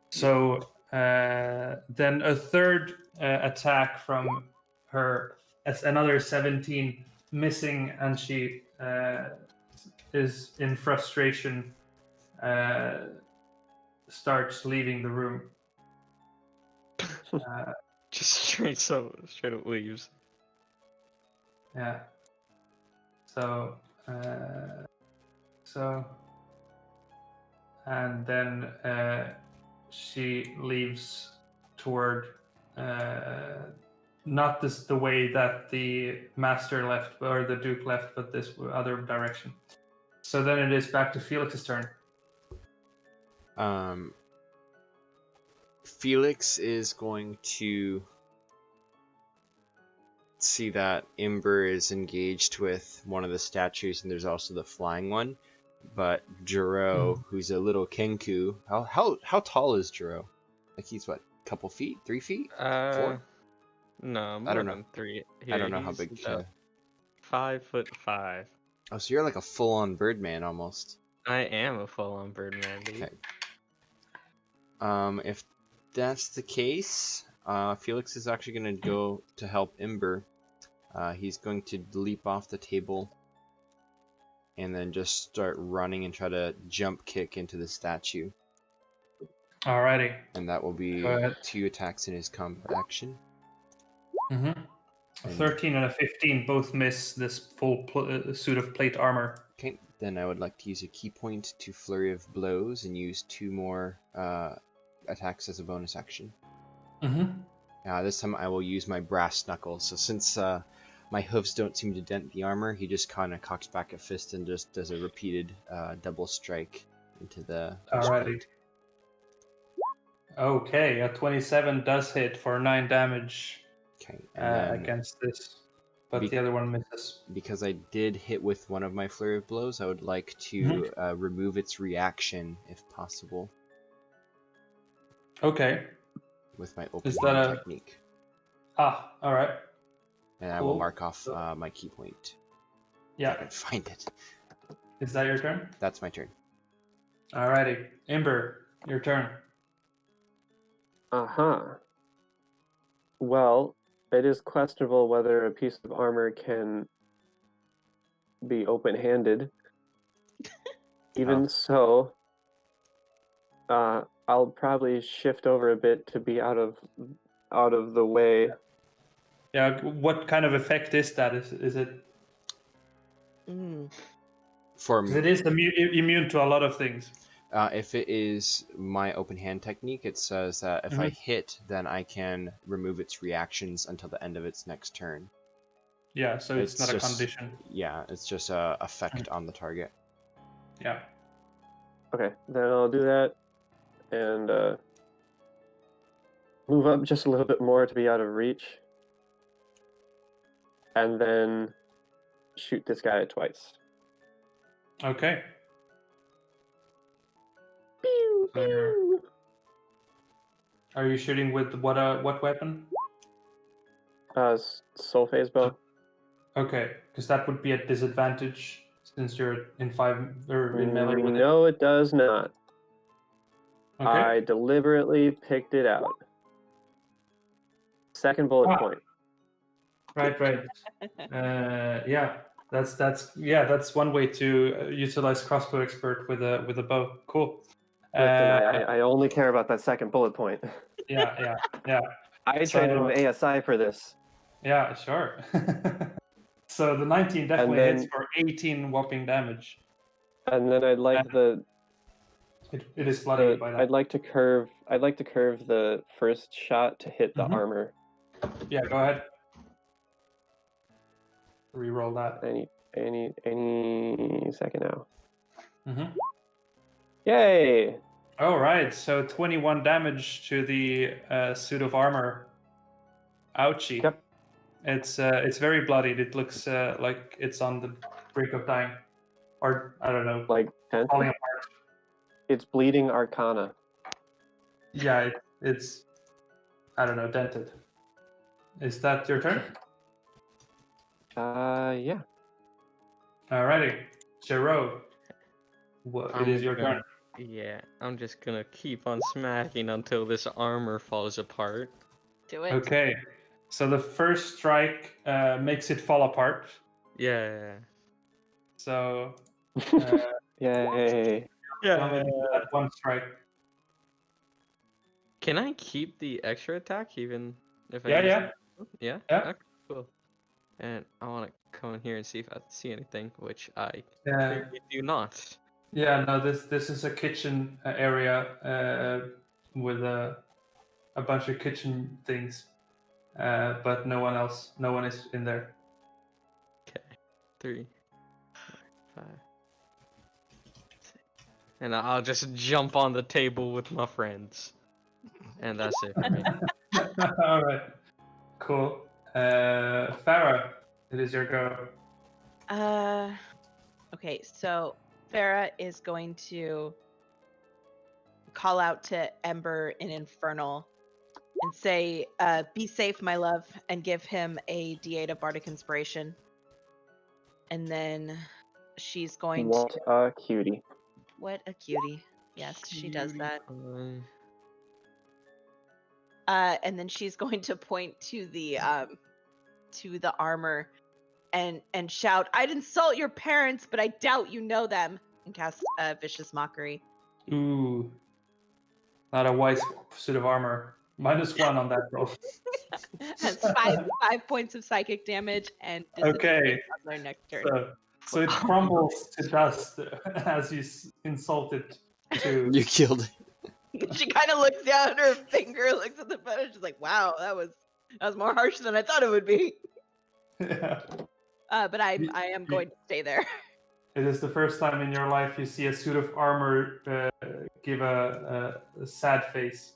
So then a third attack from her, as another 17 missing, and she is in frustration, starts leaving the room. Just straight up leaves. Yeah. So, and then she leaves toward not the way that the master left or the duke left, but this other direction. So then it is back to Felix's turn. Felix is going to see that Ember is engaged with one of the statues, and there's also the flying one. But Jiro, who's a little Kenku, how tall is Jiro? Like he's what, couple feet, 3 feet, 4? No, I don't more know. than 3. I don't know how He's big. about 5'5". Oh, so you're like a full-on Birdman almost. I am a full-on Birdman, dude. Okay. If that's the case, Felix is actually going to go to help Ember. He's going to leap off the table and then just start running and try to jump kick into the statue. Alrighty. And that will be Go ahead. 2 attacks in his combat action. Mm-hmm. A 13 and a 15 both miss this full suit of plate armor. Okay, then I would like to use a key point to Flurry of Blows and use 2 more attacks as a bonus action. Mm-hmm. This time I will use my Brass Knuckles. So since my hooves don't seem to dent the armor, he just kind of cocks back a fist and just does a repeated double strike into the Alrighty. Okay, a 27 does hit for 9 damage against this, but the other one misses. Because I did hit with one of my Flurry of Blows, I would like to remove its reaction if possible. Okay. With my open technique. Ah, alright. And I will mark off my key point. Yeah. If I can find it. Is that your turn? That's my turn. Alrighty. Ember, your turn. Well, it is questionable whether a piece of armor can be open-handed. Even so, I'll probably shift over a bit to be out of the way. Yeah. What kind of effect is that? Is it? For Because it is immune to a lot of things. If it is my open hand technique, it says that if I hit, then I can remove its reactions until the end of its next turn. Yeah, so it's not just a condition. Yeah, it's just a effect on the target. Yeah. Okay, then I'll do that and move up just a little bit more to be out of reach. And then shoot this guy twice. Okay. Pew, pew. Are you shooting with what weapon? Soul phase bow. Okay, because that would be at disadvantage since you're in 5 or in melee with it. No, it does not. Okay. I deliberately picked it out. Second bullet point. Right. Yeah, that's one way to utilize crossbow expert with a bow. Cool. Listen, I only care about that second bullet point. Yeah. I trained in ASI for this. Yeah, sure. So the 19 definitely hits for 18 whopping damage. And then I'd like it is bloody by that. I'd like to curve the first shot to hit the armor. Yeah, go ahead. Reroll that. Any second now. Mm-hmm. Yay! All right, so 21 damage to the suit of armor. Ouchie. Yep. It's very bloodied. It looks like it's on the brink of dying, or I don't know, Like falling 10? apart. It's bleeding Arcana. Yeah, it's I don't know, dented. Is that your turn? Yeah. Alrighty, Jero. It is your turn. Yeah, I'm just gonna keep on smacking until this armor falls apart. Do it. Okay, so the first strike makes it fall apart. Yeah. So Yay. damage at one strike. Can I keep the extra attack even if I Yeah, use yeah. it? Yeah? Yeah. Okay, cool. And I want to come in here and see if I see anything, which I Yeah. clearly do not. Yeah, no, this is a kitchen area with a bunch of kitchen things, but no one is in there. Okay. 3, 4, 5, 6. And I'll just jump on the table with my friends. And that's it for me. All right, cool. Farah, it is your go. Okay, so Farah is going to call out to Ember in Infernal and say, "Be safe, my love," and give him a D8 of Bardic Inspiration. And then she's going What to. a cutie. What a cutie! Yes, she does that. Cutie And then she's going to point to the armor and shout, "I'd insult your parents, but I doubt you know them," and cast Vicious Mockery. Ooh, not a wise suit of armor. -1 on that roll. Has five points of psychic damage and Okay. on their next turn. So it crumbles to dust as you insult it to. You killed it. She kind of looks down at her finger, looks at the photo, she's like, "Wow, that was more harsh than I thought it would be." Yeah. But I am going to stay there. It is the first time in your life you see a suit of armor give a sad face.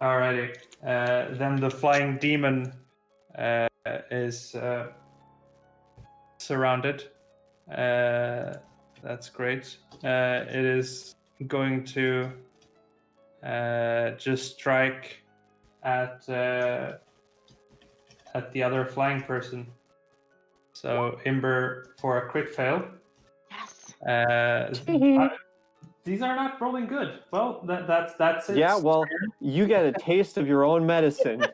Alrighty. Then the flying demon is surrounded. That's great. It is going to just strike at the other flying person. So Ember for a crit fail. Yes. These are not rolling good. Well, that's it. Yeah, well, you get a taste of your own medicine.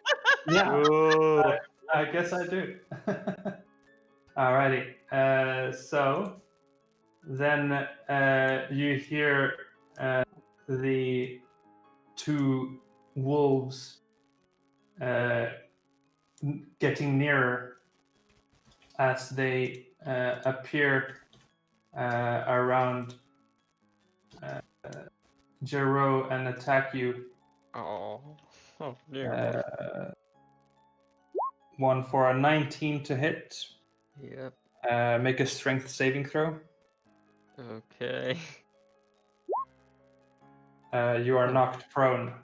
Yeah, I guess I do. Alrighty. So then you hear the two wolves getting nearer as they appear around Jero and attack you. Oh dear. One for a 19 to hit. Yep. Make a strength saving throw. Okay. You are knocked prone.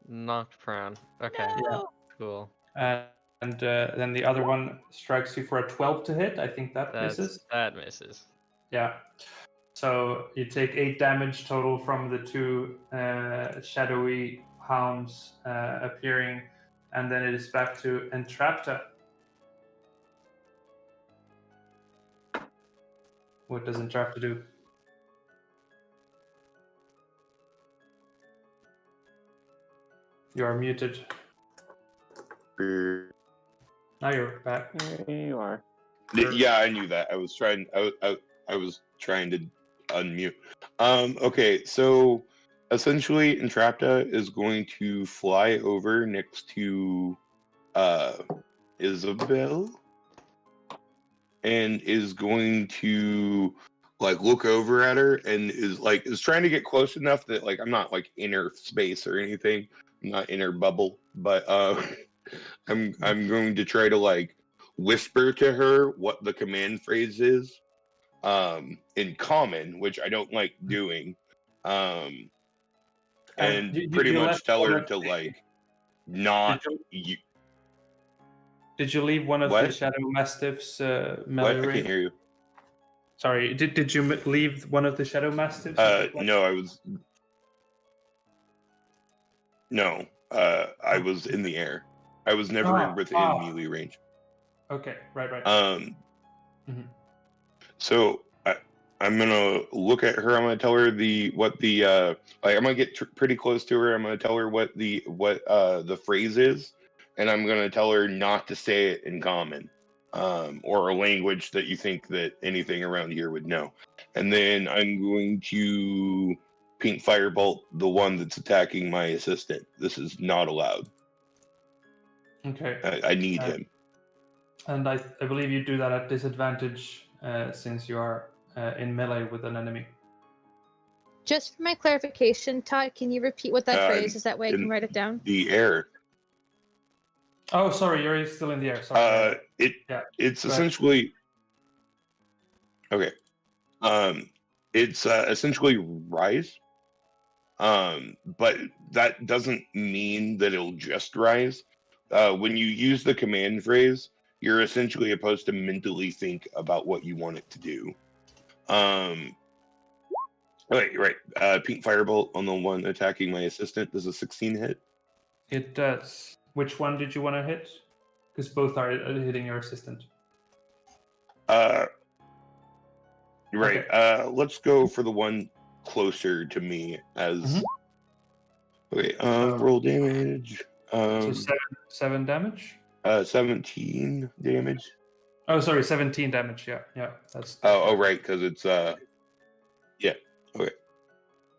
Knocked prone. Okay. No. Cool. And then the other one strikes you for a 12 to hit. I think that misses. That misses. Yeah. So you take 8 damage total from the two shadowy hounds appearing, and then it is back to Entrapta. What does Entrapta do? You are muted. Now you're back. There you are. Yeah, I knew that. I was trying. I was trying to unmute. Okay, so essentially, Entrapta is going to fly over next to Isabel, and is going to look over at her, and is trying to get close enough that I'm not in her space or anything. I'm not in her bubble, but I'm going to try to whisper to her what the command phrase is. in common, which I don't like doing. And you pretty much left tell one her of to the- like not. Did you leave one of the What? Shadow Mastiffs What? melee I can't range? hear you. Sorry, did you leave one of the Shadow Mastiffs? No, I was. No, I was in the air. I was never within melee range. Okay, right. Mhm. So I'm gonna look at her. I'm gonna tell her I'm gonna get pretty close to her. I'm gonna tell her what the phrase is, and I'm gonna tell her not to say it in common, or a language that you think that anything around here would know. And then I'm going to pink firebolt the one that's attacking my assistant. This is not allowed. Okay. I need him. And I believe you do that at disadvantage since you are in melee with an enemy. Just for my clarification, Todd, can you repeat what that phrase is? That way I can write it down. The air. Oh, sorry, you're still in the air. Sorry. It's essentially okay. It's essentially rise. But that doesn't mean that it'll just rise. When you use the command phrase, you're essentially supposed to mentally think about what you want it to do. Right. Pink firebolt on the one attacking my assistant. Does a 16 hit? It does. Which one did you want to hit? Because both are hitting your assistant. Right. Okay. Let's go for the one closer to me as. Okay. Roll damage. So seven damage. 17 damage. Oh, sorry, 17 damage. Yeah. That's Oh, right, because it's yeah. Okay.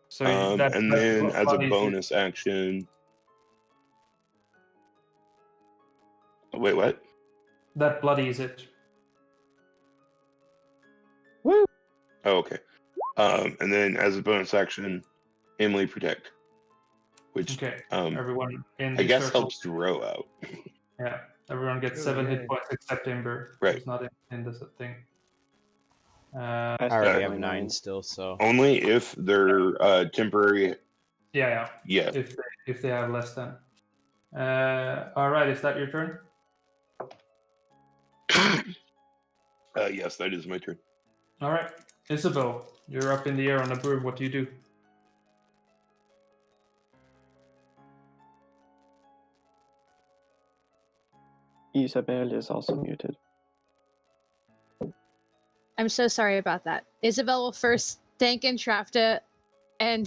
So and then as a bonus action. Wait, what? That bloodies it. Woo! Oh, okay. And then as a bonus action, Emily protect, which everyone in I guess circle. helps Duro out. Yeah, everyone gets 7 hit points except Ember, right? Who's not in this thing. I already have 9 still, so only if they're temporary. Yeah. Yeah. If they have less than. All right, is that your turn? Yes, that is my turn. All right, Isabel, you're up in the air on a broom. What do you do? Isabel is also muted. I'm so sorry about that. Isabel will first thank Entrapta and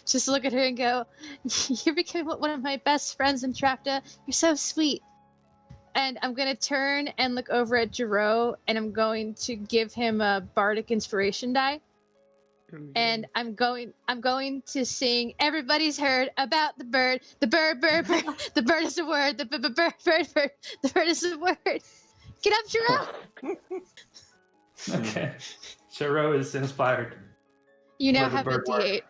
just look at her and go, "You're becoming one of my best friends, Entrapta. You're so sweet." And I'm going to turn and look over at Jiro, and I'm going to give him a bardic inspiration die. And I'm going to sing "Everybody's heard about the bird. The bird. The bird is a word. The bird. The bird is a word. Get up, Jiro." Okay. Jiro is inspired. You now By the have a bird word.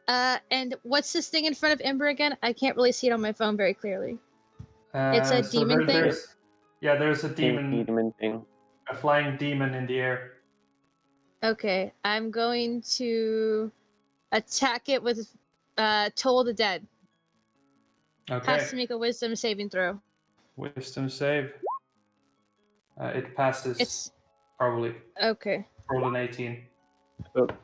D8. And what's this thing in front of Ember again? I can't really see it on my phone very clearly. It's a demon thing? There's a demon thing. A flying demon in the air. Okay, I'm going to attack it with Toll the Dead. Okay. Has to make a wisdom saving throw. Wisdom save. It passes. It's probably. okay. Roll an 18.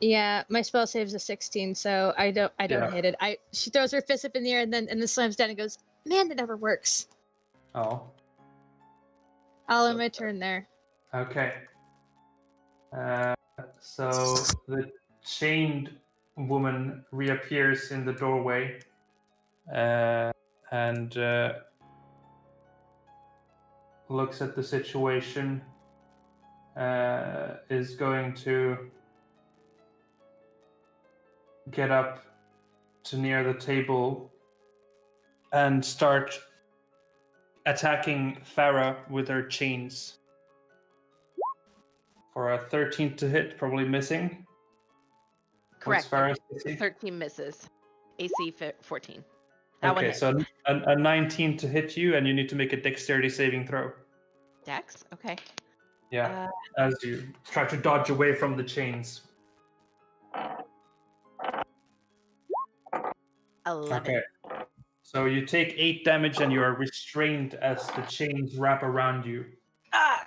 Yeah, my spell saves a 16, so I don't hit it. She throws her fist up in the air and then slams down and goes, "Man, that never works." Oh. I'll end my turn there. Okay. So the chained woman reappears in the doorway and looks at the situation, is going to get up to near the table and start attacking Farah with her chains. For a 13 to hit, probably missing. Correct. What's Farah's AC? 13 misses. AC 14. Okay, so a 19 to hit you, and you need to make a dexterity saving throw. Dex? Okay. Yeah, as you try to dodge away from the chains. 11. Okay. So you take 8 damage and you are restrained as the chains wrap around you. Ah!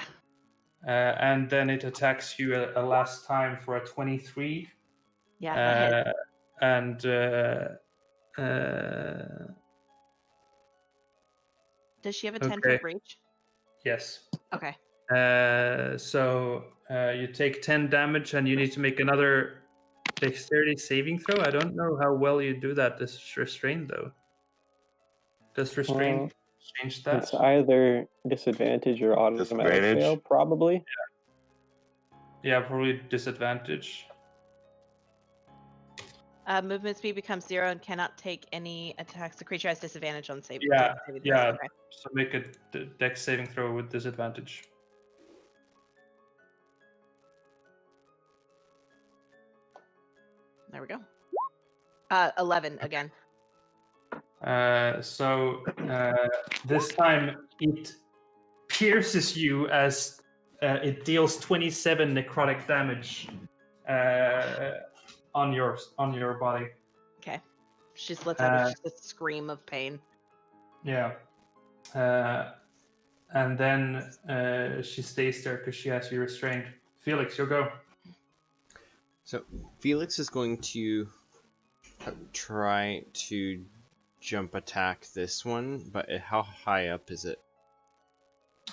And then it attacks you a last time for a 23. Yeah, that hit. And Does she have a okay. 10-foot reach? Yes. Okay. So you take 10 damage and you need to make another dexterity saving throw. I don't know how well you do that. This is restrained though. Does restrain change that? It's either disadvantage or automatic Disadvantage? fail, probably. Yeah, probably disadvantage. Movement speed becomes 0 and cannot take any attacks. The creature has disadvantage on saving. Yeah, saving yeah. throws. Okay. So make a dex saving throw with disadvantage. There we go. 11 again. So this time it pierces you as it deals 27 necrotic damage on your body. Okay. She just lets out a scream of pain. Yeah. And then she stays there because she has you restrained. Felix, you'll go. So Felix is going to try to jump attack this one, but how high up is it?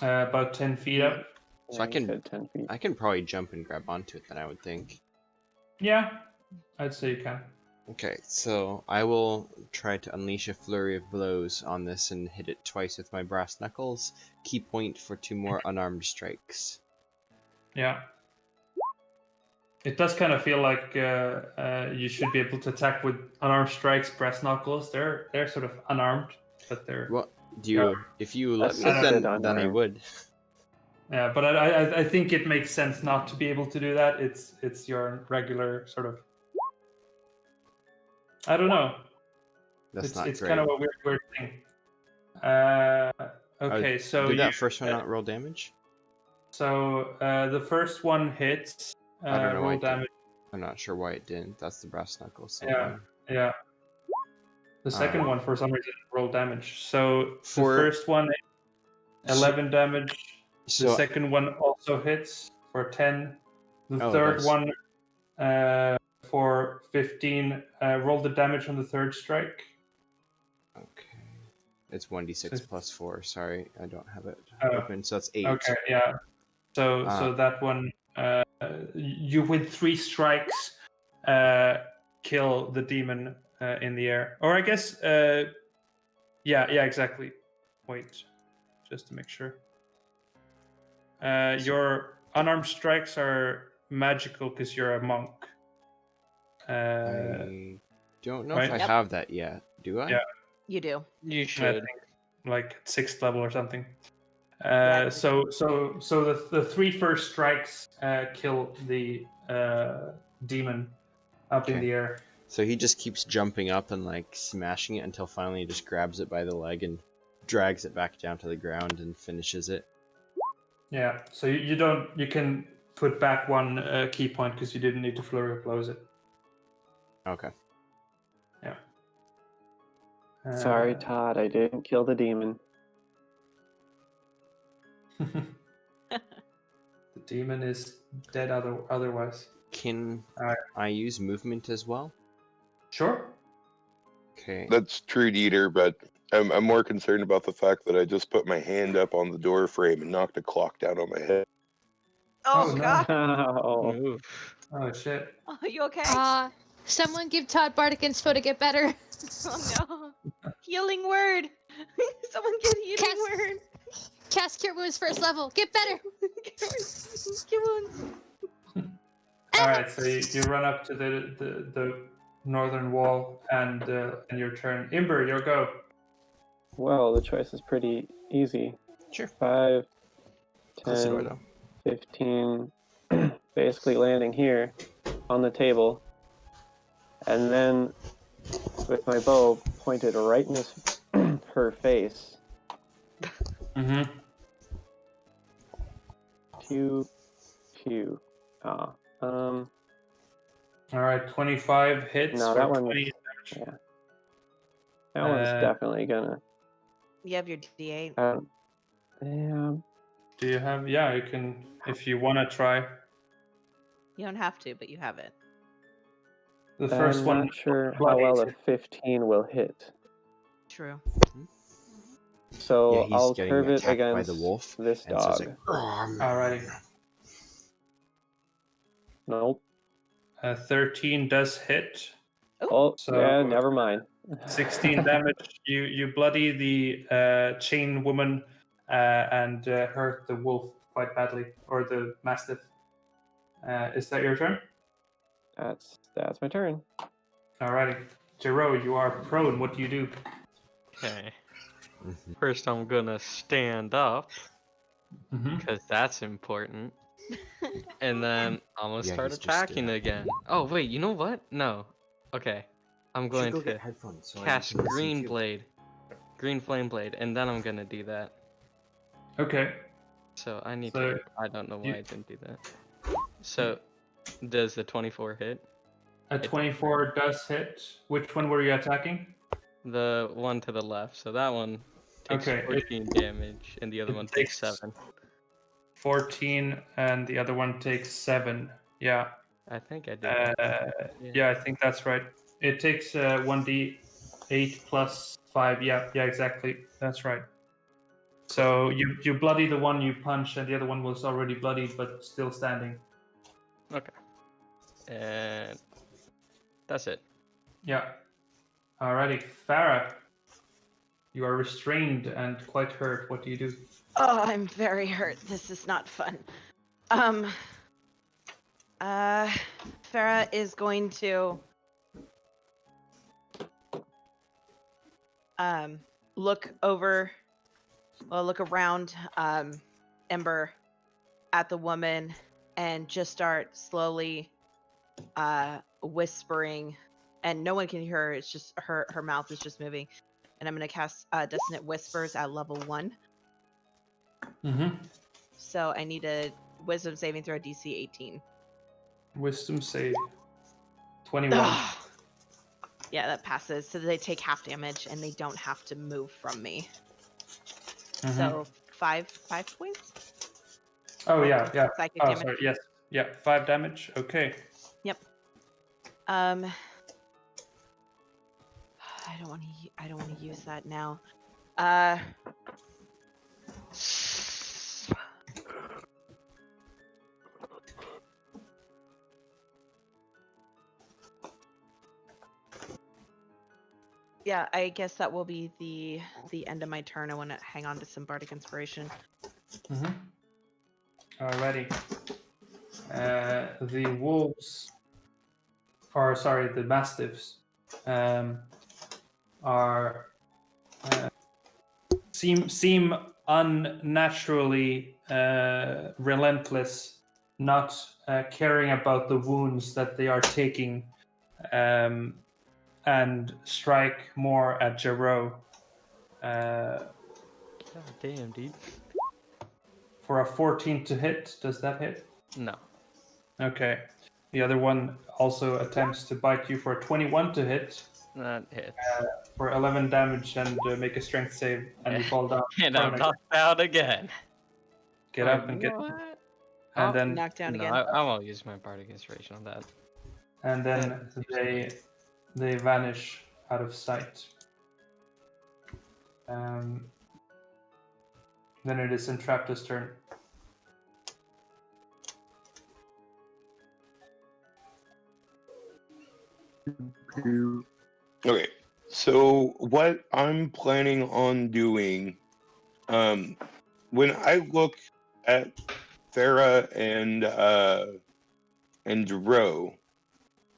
About 10 feet up. So Yeah, I you can- said 10 feet. I can probably jump and grab onto it then, I would think. Yeah, I'd say you can. Okay, so I will try to unleash a flurry of blows on this and hit it twice with my brass knuckles. Key point for 2 more unarmed strikes. Yeah. It does kind of feel like you should be able to attack with unarmed strikes, brass knuckles. They're sort of unarmed, but they're Well, do you? If you let me, Assisted then I unarmed. would. yeah. But I think it makes sense not to be able to do that. It's your regular sort of. I don't know. That's not It's great. kind of a weird thing. Okay, so Did that you, first one not roll damage? So the first one hits. I don't know why Roll it damage. I'm not sure why it didn't. That's the brass knuckles. So Yeah. Yeah. The second one, for some reason, rolled damage. So the first one, 11 damage. So The second one also hits for 10. The Oh, it third does. one for 15. Roll the damage on the third strike. okay, it's 1d6 plus 4. Sorry, I don't have it Oh. open. So that's 8. Okay, yeah. So that one, you with 3 strikes kill the demon in the air. Or I guess, yeah, exactly. Wait, just to make sure. Your unarmed strikes are magical because you're a monk. I don't know if right? I Yep. have that yet. Do I? Yeah. You do. You I should. think like 6th level or something. Yeah. So the 3 first strikes kill the demon up in Okay. the air. So he just keeps jumping up and like smashing it until finally he just grabs it by the leg and drags it back down to the ground and finishes it. Yeah. So you can put back 1 key point because you didn't need to flurry of blows it. Okay. Yeah. Sorry, Todd, I didn't kill the demon. The demon is dead otherwise. Can Alright. I use movement as well? Sure. Okay. That's true, Dieter, but I'm more concerned about the fact that I just put my hand up on the door frame and knocked a clock down on my head. Oh, Oh, no. God. Oh, Move. Oh shit. Are you okay? Someone give Todd Bardic Inspo to get better. Oh, no. Healing word. Someone get healing word. Cast Cure Wounds first level. Get better. Get wounds. All right. So you run up to the northern wall and your turn. Imber, your go. well, the choice is pretty easy. Sure. 5, Close the door 10, though. 15, basically landing here on the table, and then with my bow pointed right in her face. Mm-hmm. Pew. Pew. Ah. All right, 25 hits No, for that one. 20 damage. Yeah. That one's Uh, definitely gonna. You have your D8. Yeah. Do you have? Yeah, you can if you want to try. You don't have to, but you have it. The first I'm one. not sure how bloody well a hit. 15 will hit. True. So Yeah, he's I'll getting curve it attacked by against the wolf, this and so it's dog. like, Alrighty. Nope. 13 does hit. Oh, So yeah, never mind. 16 damage. You bloody the chain woman and hurt the wolf quite badly, or the mastiff. Is that your turn? That's my turn. Alrighty. Jero, you are prone. What do you do? Okay. First, I'm gonna stand up Mm-hmm. because that's important, and then I'm gonna Yeah, start he's just stood attacking up. again. Oh wait, you know what? No. Okay. I'm You should going go to get headphones. So cast I can listen Green too. Blade, Green Flame Blade, and then I'm gonna do that. Okay. So I need So to. I don't know why you- I didn't do that. So, does the 24 hit? A 24 does hit. Which one were you attacking? The one to the left. So that one takes Okay, 14 damage, and the other it one takes takes- 7. 14, and the other one takes 7. Yeah. I think I did. That. Yeah, I think that's right. It takes 1d8 plus 5. Yeah, exactly. That's right. So you bloody the one you punch, and the other one was already bloodied but still standing. Okay. And that's it. Yeah. Alrighty, Farah. You are restrained and quite hurt. What do you do? Oh, I'm very hurt. This is not fun. Farah is going to look around Ember at the woman and just start slowly whispering, and no one can hear her. It's just her mouth is just moving. And I'm going to cast Dissonant Whispers at level 1. Mm-hmm. So I need a Wisdom saving throw DC 18. Wisdom save. 21. Ugh. Yeah, that passes. So they take half damage and they don't have to move from me. Mhm. So five points. Oh yeah. Psychic Oh, damage. sorry. Yes. Yeah. 5 damage. Okay. I don't want to use that now. Yeah, I guess that will be the end of my turn. I want to hang on to some bardic inspiration. Mm-hmm. Alrighty. The wolves, or sorry, the mastiffs, are seem unnaturally relentless, not caring about the wounds that they are taking, and strike more at Jero. God damn, dude. For a 14 to hit, does that hit? No. Okay. The other one also attempts to bite you for a 21 to hit, That hits. for 11 damage, and make a strength save, and you fall down. And prone I'm again. knocked out again. Get Oh, up and you get, know what? and Oh, then Knocked down No, again. I won't use my bardic inspiration on that. they vanish out of sight. Then it is Entrapta's turn. Okay, so what I'm planning on doing, when I look at Farah and Dro,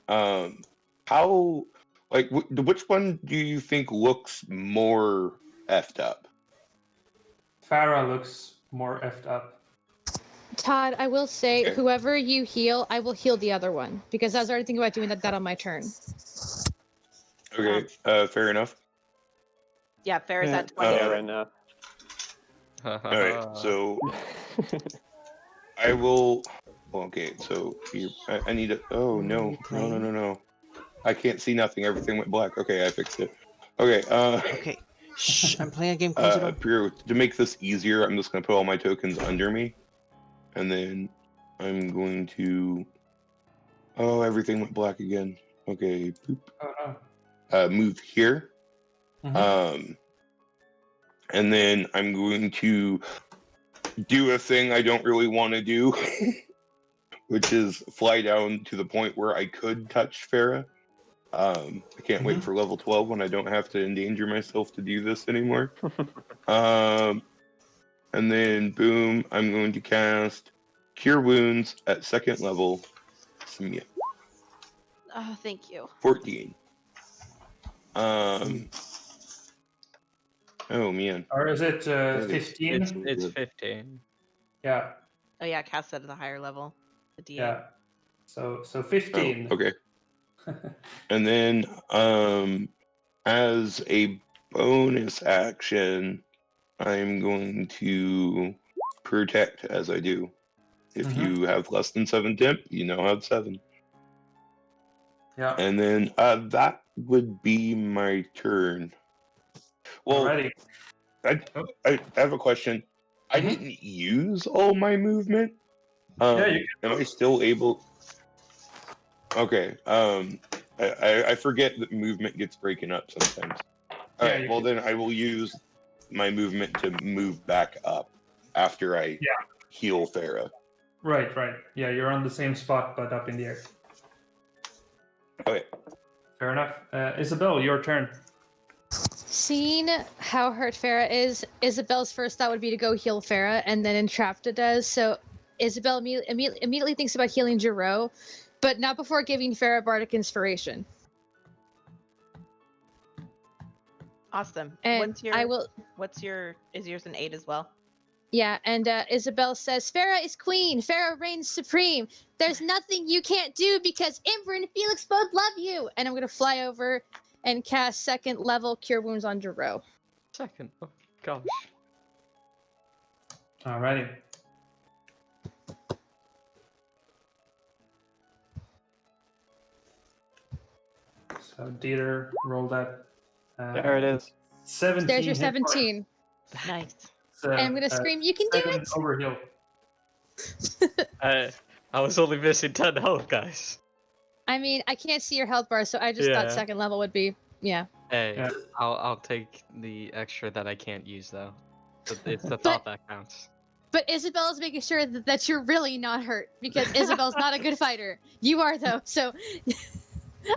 how, like, which one do you think looks more effed up? Farah looks more effed up. Todd, I will say, Okay. whoever you heal, I will heal the other one because I was already thinking about doing that on my turn. Okay, fair enough. Yeah, Farrah's at 20. Fair enough. All right, so I will. Okay, so I need to. Oh What are no! you No! No! playing? No! No! I can't see nothing. Everything went black. Okay, I fixed it. Okay. Okay. Shh. I'm playing a game. Close the door. To make this easier, I'm just gonna put all my tokens under me, and then I'm going to. Oh, everything went black again. Okay. Boop. Oh, no. Move here. Mhm. And then I'm going to do a thing I don't really want to do, which is fly down to the point where I could touch Farah. I can't wait for level 12 when I don't have to endanger myself to do this anymore. And then, boom, I'm going to cast Cure Wounds at second level. Samia. Oh, thank you. 14. Oh, man. Or is it That is- 15? It's 15. Yeah, Oh yeah, cast it at a higher level. The D8. yeah. So Oh, 15. okay. And then, as a bonus action, I'm going to protect as I do. If Mhm. you have less than 7 temp, you now have 7. Yeah. And then that would be my turn. Well, Alrighty. I have a question. I Mhm. didn't use all my movement. Yeah, you Am I still able? Okay. I forget that movement gets broken up sometimes. All Yeah, right. you Well, can- then I will use my movement to move back up after I heal Farah. Right, right. Yeah, you're on the same spot, but up in the air. Okay. Fair enough. Isabel, your turn. Seeing how hurt Farah is, Isabel's first thought would be to go heal Farah, and then Entrapta does. So Isabel immediately thinks about healing Jiro, but not before giving Farah Bardic Inspiration. Awesome. And Is yours an 8 as well? Yeah, and Isabel says, Farah is queen. Farah reigns supreme. There's nothing you can't do because Ember and Felix both love you. And I'm going to fly over and cast second level Cure Wounds on Jiro. Second. Oh, gosh. Alrighty. So Dieter rolled that. There it is. 17. There's your hit points. 17. Nice. And I'm going to scream, you can do Second it! overheal. I was only missing 10 health, guys. I mean, I can't see your health bar, so I just thought Yeah. second level would be, yeah. Hey, Yeah. I'll take the extra that I can't use though. It's the thought that counts. But Isabel's making sure that you're really not hurt, because Isabel's not a good fighter. You are, though, so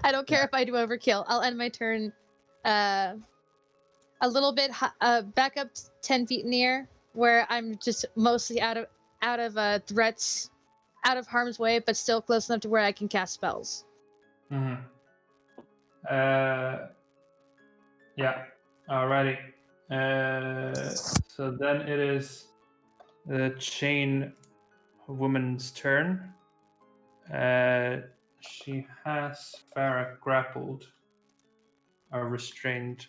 I don't care if I do overkill. I'll end my turn a little bit back up 10 feet in the air, where I'm just mostly out of threats, out of harm's way, but still close enough to where I can cast spells. Mm-hmm. Yeah. Alrighty. So then it is the chain woman's turn. She has Farah grappled or restrained.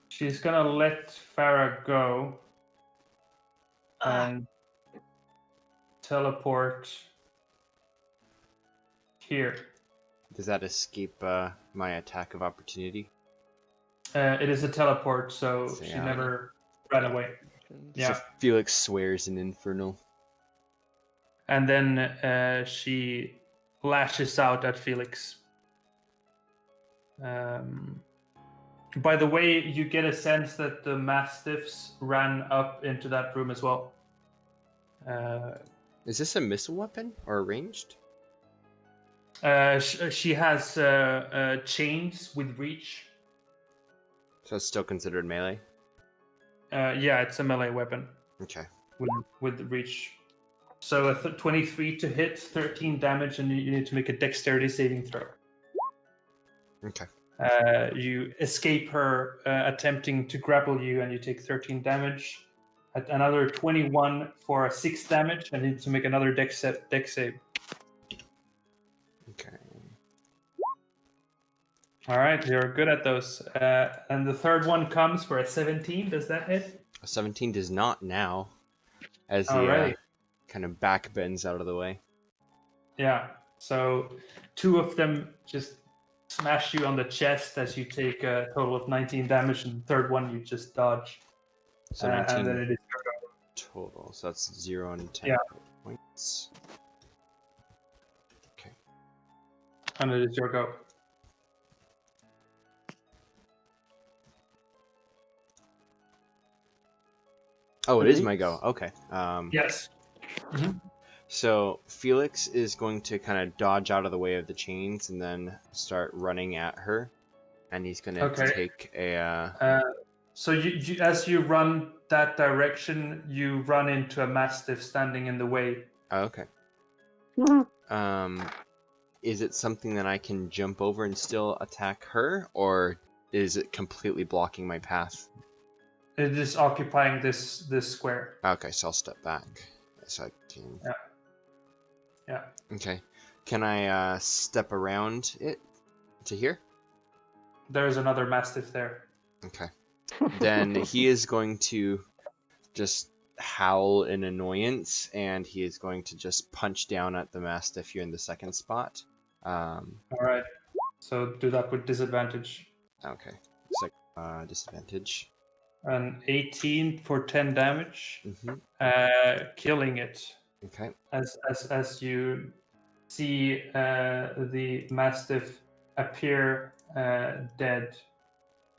She's gonna let Farah go and teleport here. Does that escape my attack of opportunity? It is a teleport, so she Yeah. never ran away. Yeah. So Felix swears in Infernal. And then she lashes out at Felix. By the way, you get a sense that the Mastiffs ran up into that room as well. Is this a missile weapon or ranged? She has chains with reach. So it's still considered melee? Yeah, it's a melee weapon Okay. with reach. So 23 to hit, 13 damage, and you need to make a dexterity saving throw. Okay. You escape her attempting to grapple you, and you take 13 damage. At another 21 for 6 damage, and you need to make another dex save. Okay. All right, you're good at those. And the third one comes for a 17. Does that hit? A 17 does not now, as he Alrighty. kind of back bends out of the way. Yeah. So 2 of them just smash you on the chest as you take a total of 19 damage, and the third one you just dodge. So And 19 then it is your go. total. So that's 0 and 10 Yeah. points. Okay. And it is your go. Oh, it is my Felix? go. Okay. Yes. So Felix is going to kind of dodge out of the way of the chains and then start running at her, and he's going to Okay. take a. So you, as you run that direction, you run into a mastiff standing in the way. Oh, okay. Is it something that I can jump over and still attack her, or is it completely blocking my path? It is occupying this square. Okay, so I'll step back. So I can. Yeah. Okay. Can I step around it to here? There's another mastiff there. Okay. Then he is going to just howl in annoyance, and he is going to just punch down at the mastiff here in the second spot. All right. So do that with disadvantage. Okay. So disadvantage. An 18 for 10 damage, killing it. Okay. As you see the mastiff appear dead.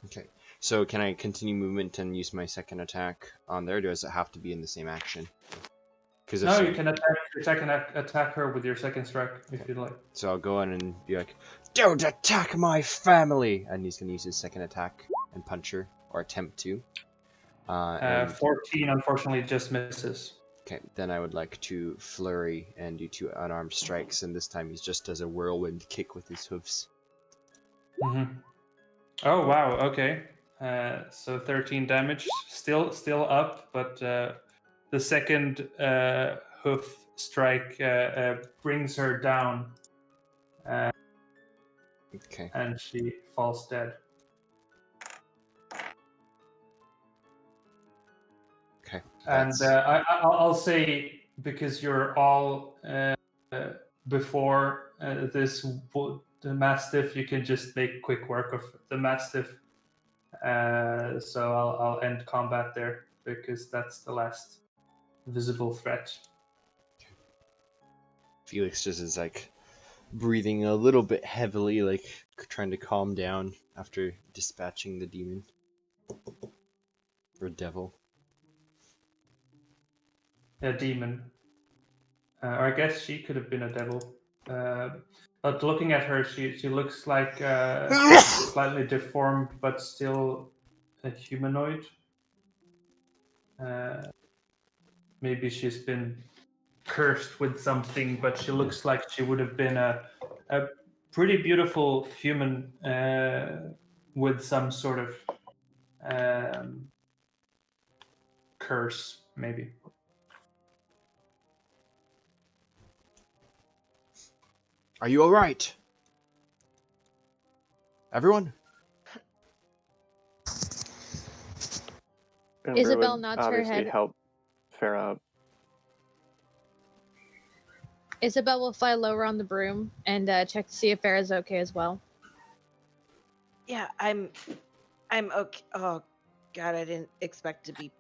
Okay. So can I continue movement and use my second attack on there? Or does it have to be in the same action? Because No, you can attack her with your second strike if you'd like. So I'll go in and be like, "Don't attack my family!" And he's gonna use his second attack and punch her, or attempt to. And 14 unfortunately just misses. okay, then I would like to flurry and do 2 unarmed strikes, and this time he just does a whirlwind kick with his hoofs. Oh wow, okay. So 13 damage, still up, but the second hoof strike brings her down, Okay. and she falls dead. Okay. And I'll say, because you're all before the mastiff, you can just make quick work of the mastiff. So I'll end combat there, because that's the last visible threat. Felix just is like breathing a little bit heavily, like trying to calm down after dispatching the demon. Or devil. A demon. Or I guess she could have been a devil. But looking at her, she looks like slightly deformed, but still a humanoid. Maybe she's been cursed with something, but she looks like she would have been a pretty beautiful human with some sort of curse, maybe. Are you alright? Everyone? Ember Isabel would nods her obviously head. help Farah up. Isabel will fly lower on the broom and check to see if Farah's okay as well. Yeah, I'm okay. Oh God, I didn't expect to be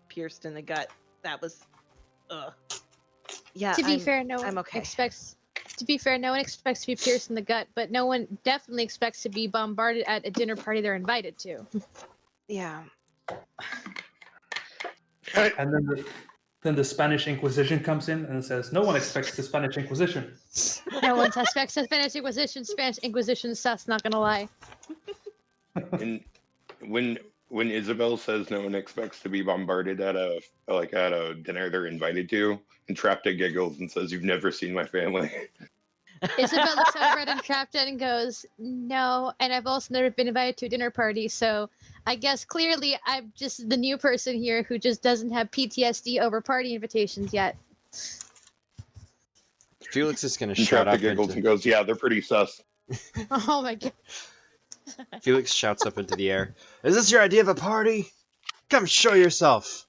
pierced in the gut. That was, yeah. To be fair, no I'm one okay. expects. To be fair, no one expects to be pierced in the gut, but no one definitely expects to be bombarded at a dinner party they're invited to. Yeah. And then the Spanish Inquisition comes in and says, "No one expects the Spanish Inquisition." No one expects the Spanish Inquisition. Spanish Inquisition stuff's not gonna lie. And when Isabel says no one expects to be bombarded at a dinner they're invited to, Entrapta giggles and says, "You've never seen my family." Isabel looks over at Entrapta and goes, "No, and I've also never been invited to a dinner party, so I guess clearly I'm just the new person here who just doesn't have PTSD over party invitations yet." Felix is gonna shut Entrapta up giggles and and goes, "Yeah, they're pretty sus." Oh my god. Felix shouts up into the air. Is this your idea of a party? Come show yourself.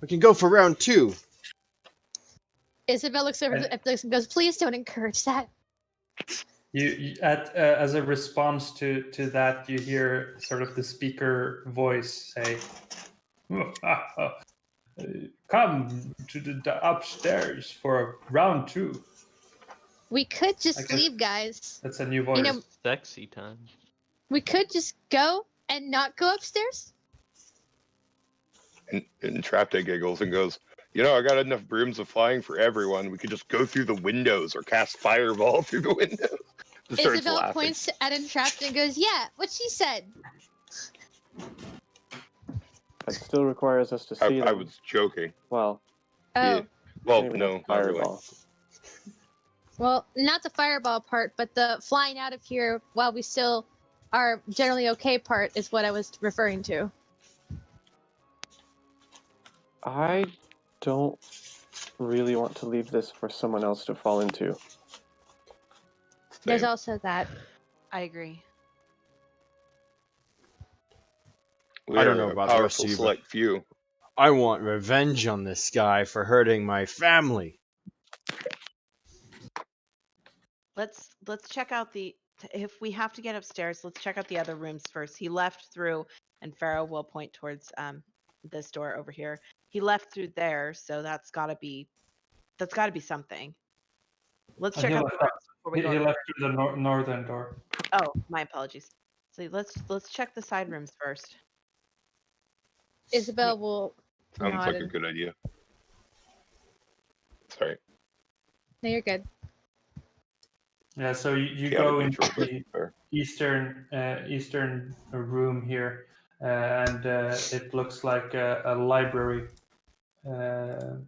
We can go for round 2. Isabel looks over at Felix and goes, "Please don't encourage that." As a response to that, you hear sort of the speaker voice say, "Come to the upstairs for round 2." We could just guess- leave, guys. That's a new voice. You know, Sexy time. we could just go and not go upstairs. And Trapta giggles and goes, I got enough brooms of flying for everyone. We could just go through the windows or cast fireball through the windows. Just starts Isabel laughing. points at Entrapped and goes, "Yeah, what she said." That still requires us to see I them. was joking. Well, Oh, Yeah. Well, maybe no, not not really. fireball. well, not the fireball part, but the flying out of here while we still are generally okay part is what I was referring to. I don't really want to leave this for someone else to fall into. There's Same. also that. I agree. We I don't are know a about the rest powerful of you, but- select few. I want revenge on this guy for hurting my family. Let's check out the. If we have to get upstairs, let's check out the other rooms first. He left through, and Pharaoh will point towards this door over here. He left through there, so that's gotta be something. Let's And check he out left the rooms before we He go. left through the northern door. Oh, my apologies. So let's check the side rooms first. Isabel will Sounds nod like a and- good idea. Sorry. No, you're good. Yeah, so you Yeah, go but into control the fair. eastern room here, and it looks like a library. With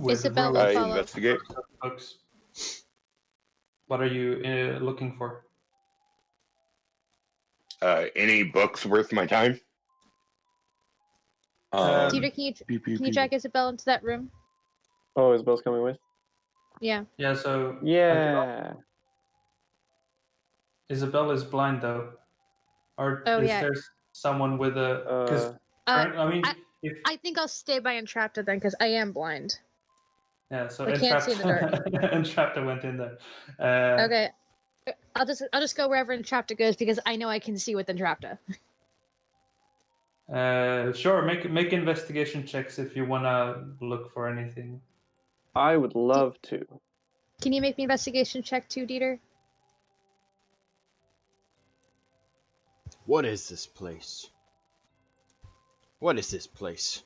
Isabel will rows follow. Investigate. of books. What are you looking for? Any books worth my time? Dieter, can you drag Isabel into that room? Oh, Isabel's coming with? Yeah. Yeah, so Yeah. Isabel is blind though. Or Oh, is yeah. there someone with a? Because I mean, if I think I'll stay by Entrapta then, because I am blind. yeah, so I can't see in the Entrapta went in there. Okay. I'll just go wherever Entrapta goes because I know I can see with Entrapta. Sure, make investigation checks if you wanna look for anything. I would love to. Can you make me investigation check too, Dieter? What is this place? What is this place?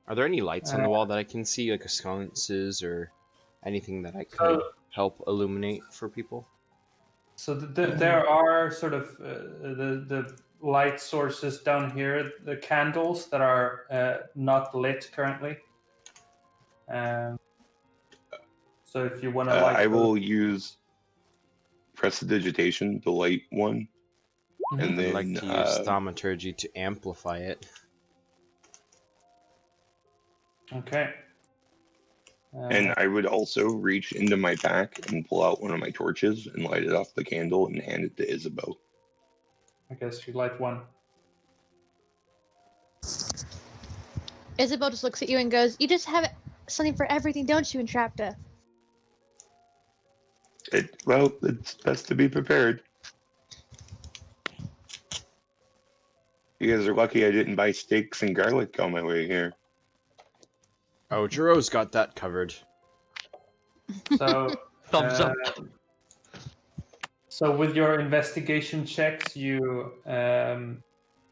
Are there any lights on the wall that I can see, like sconces or anything that I could help illuminate for people? So there are sort of the light sources down here, the candles that are not lit currently. So if you want to light I those- will use prestidigitation, the light one, Mhm. and I'd then like to use thaumaturgy to amplify it. Okay. and I would also reach into my pack and pull out one of my torches and light it off the candle and hand it to Isabeau. I guess you light one. Isabel just looks at you and goes, "You just have something for everything, don't you, Entrapta?" Well, it's best to be prepared. You guys are lucky I didn't buy steaks and garlic on my way here. Oh, Jiro's got that covered. So Thumbs up. So with your investigation checks, you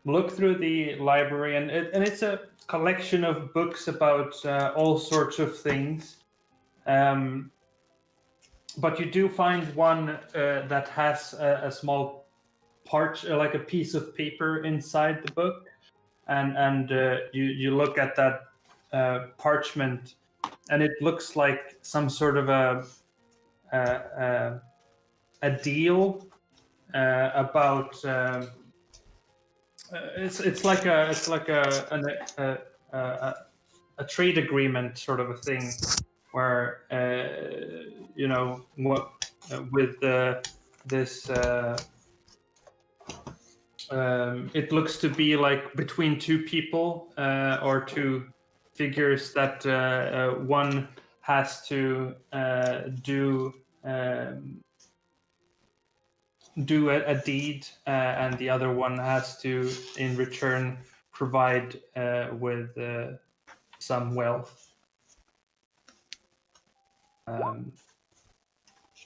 look through the library, and it's a collection of books about all sorts of things. But you do find one that has a small like a piece of paper inside the book, and you look at that parchment, and it looks like some sort of a deal about it's like a trade agreement sort of a thing where you know what with this. It looks to be like between two people or two figures that one has to do a deed, and the other one has to, in return, provide with some wealth.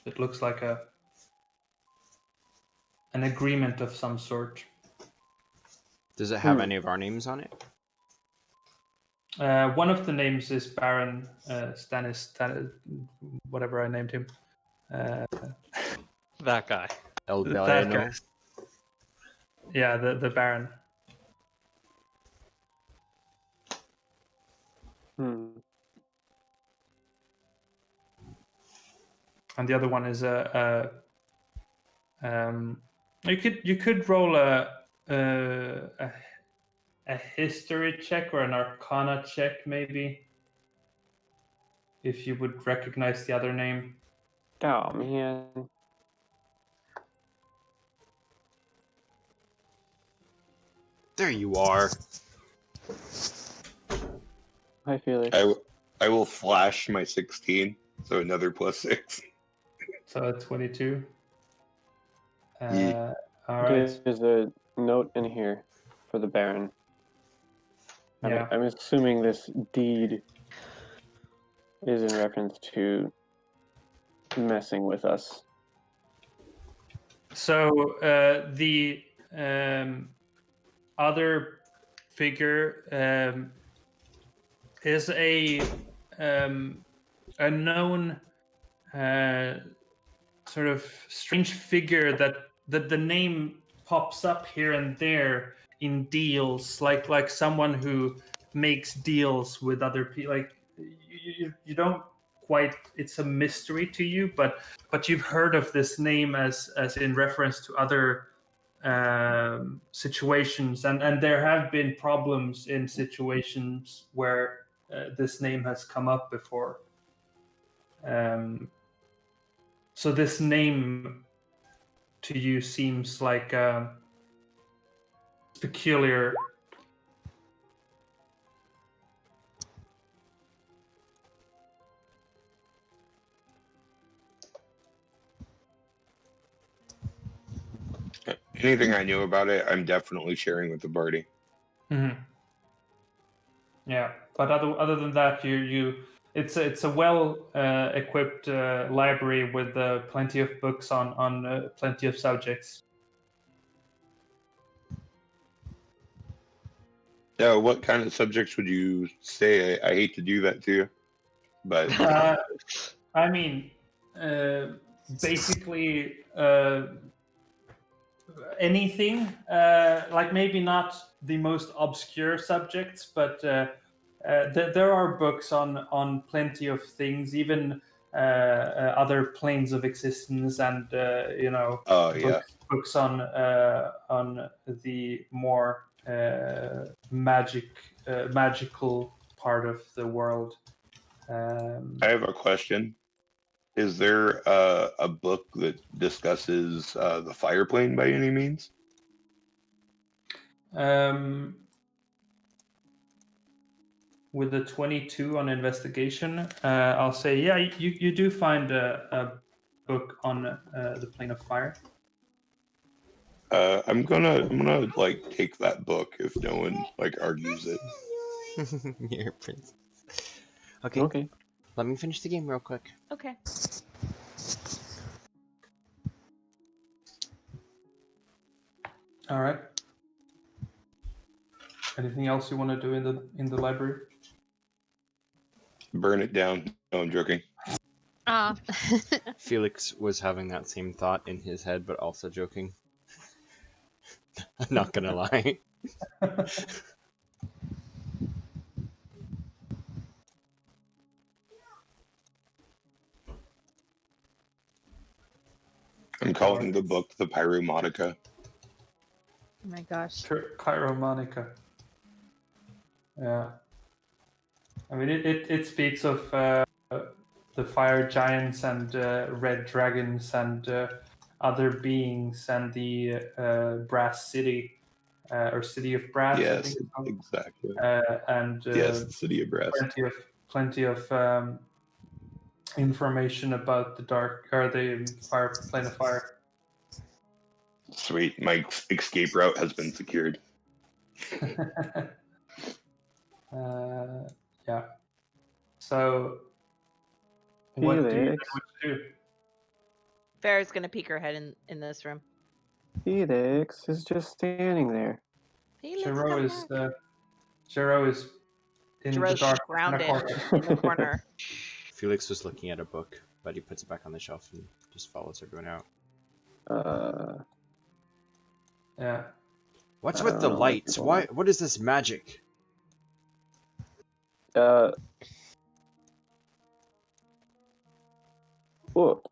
It looks like an agreement of some sort. Does it have any of our names on it? One of the names is Baron Stanis, whatever I named him. That guy. El That Baleno. guy. Yeah, the Baron. And the other one is you could roll a history check or an arcana check, maybe, if you would recognize the other name. Oh man. There you are. Hi, Felix. I will flash my 16, so another +6. So 22. Yeah. All right. There's a note in here for the Baron. Yeah. I'm assuming this deed is in reference to messing with us. So the other figure is a known sort of strange figure that the name pops up here and there in deals, like someone who makes deals with other people. Like you don't quite, it's a mystery to you, but you've heard of this name as in reference to other situations, and there have been problems in situations where this name has come up before. So this name to you seems like peculiar. Anything I knew about it, I'm definitely sharing with the party. Mm-hmm. Yeah, but other than that, it's a well equipped library with plenty of books on plenty of subjects. What kind of subjects would you say? I hate to do that to you, but I mean, basically anything. Like maybe not the most obscure subjects, but there are books on plenty of things, even other planes of existence, and oh yeah, books on the more magical part of the world. I have a question. Is there a book that discusses the fire plane by any means? With the 22 on investigation, I'll say, yeah, you do find a book on the plane of fire. I'm gonna like take that book if no one like argues it. Your princess. Okay. Okay. Let me finish the game real quick. Okay. All right. Anything else you want to do in the library? Burn it down. No, I'm joking. Felix was having that same thought in his head, but also joking. I'm not gonna lie. I'm calling the book the Pyromonica. Oh my gosh. Chiromonica. Yeah. I mean, it speaks of the fire giants and red dragons and other beings and the brass city or city of brass. I Yes, think it's called. exactly. And Yes, the city of brass. plenty of information about the dark or the fire plane of fire. Sweet. My escape route has been secured. Yeah. So, what do you know Felix. what to do? Farrah's gonna peek her head in this room. Felix is just standing there. Felix, Jero come is back. Jero is in the Jero's dark grounded corner. in the corner. Felix was looking at a book, but he puts it back on the shelf and just follows everyone out. Yeah. What's I with don't the know what lights? people Why? want. What is this magic? Whoa.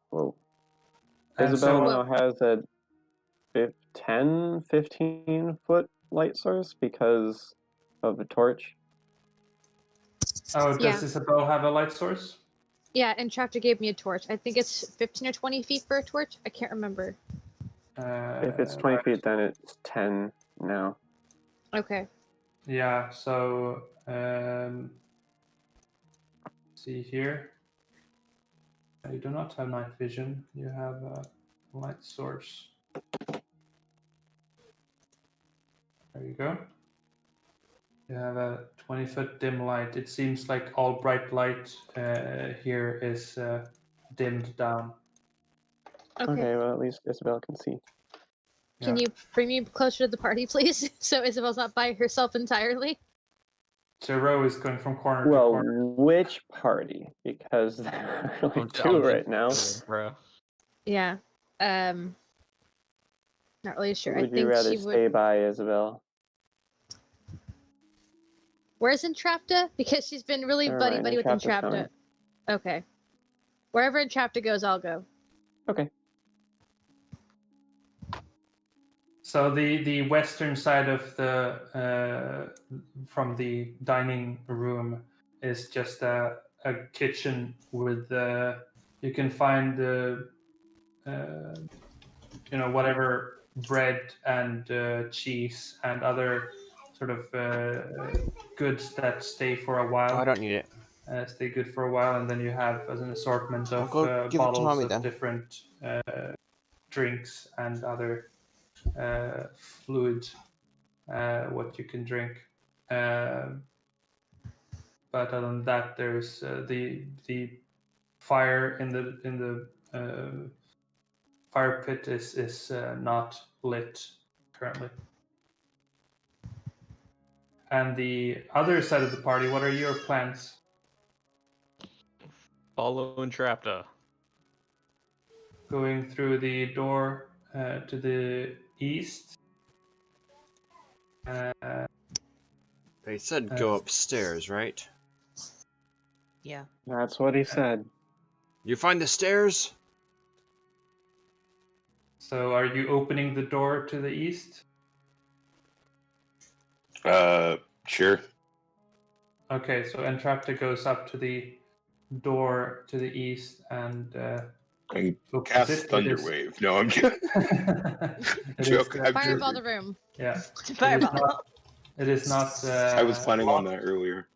And Isabel so, now has a 10, 15-foot light source because of the torch. oh, does Yeah. Isabel have a light source? Yeah, and Traptor gave me a torch. I think it's 15 or 20 feet for a torch. I can't remember. If it's 20 Right. feet, then it's 10 now. Okay. Yeah. So, see here. You do not have night vision. You have a light source. There you go. You have a 20-foot dim light. It seems like all bright light here is dimmed down. Okay. Well, at least Isabel can see. Can Yeah. you bring me closer to the party, please? So Isabel's not by herself entirely. Jero is going from corner to Well, corner. which party? Because there are only I'm two right jumping now. here, bro. Yeah. Not really sure. Would I you think rather she stay would. by Isabel? Where's Entrapta? Because she's been really Never buddy mind, buddy with Entrapta's Entrapta. coming. Okay. Wherever Entrapta goes, I'll go. Okay. So the western side of the from the dining room is just a kitchen with you can find whatever bread and cheese and other sort of goods that stay for a Oh, I while. don't need it. Stay good for a while, and then you have as an assortment I'll of go give it to bottles mommy of then. different drinks and other fluid, what you can drink. But other than that, there's the fire in the fire pit is not lit currently. And the other side of the party, what are your plans? Follow Entrapta. Going through the door to the east. They said go upstairs, right? Yeah. That's what he said. You find the stairs? So are you opening the door to the east? Sure. Okay, so Entrapta goes up to the door to the east and And opens cast it. Thunderwave. No, I'm joking. It is, Joke, I'm Fireball joking. the room. yeah. Fireball. It is not. I was planning on that earlier.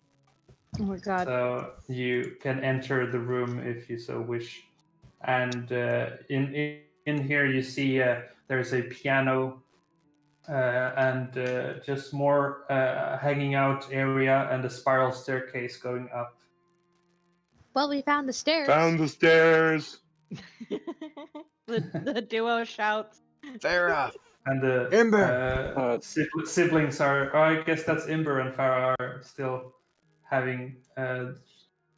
Oh my god. So you can enter the room if you so wish, and in here you see there's a piano and just more hanging out area and a spiral staircase going up. Well, we found the stairs. Found the stairs. the duo shouts. Farrah! And the Ember! siblings are. Oh, I guess that's Imber and Farah are still having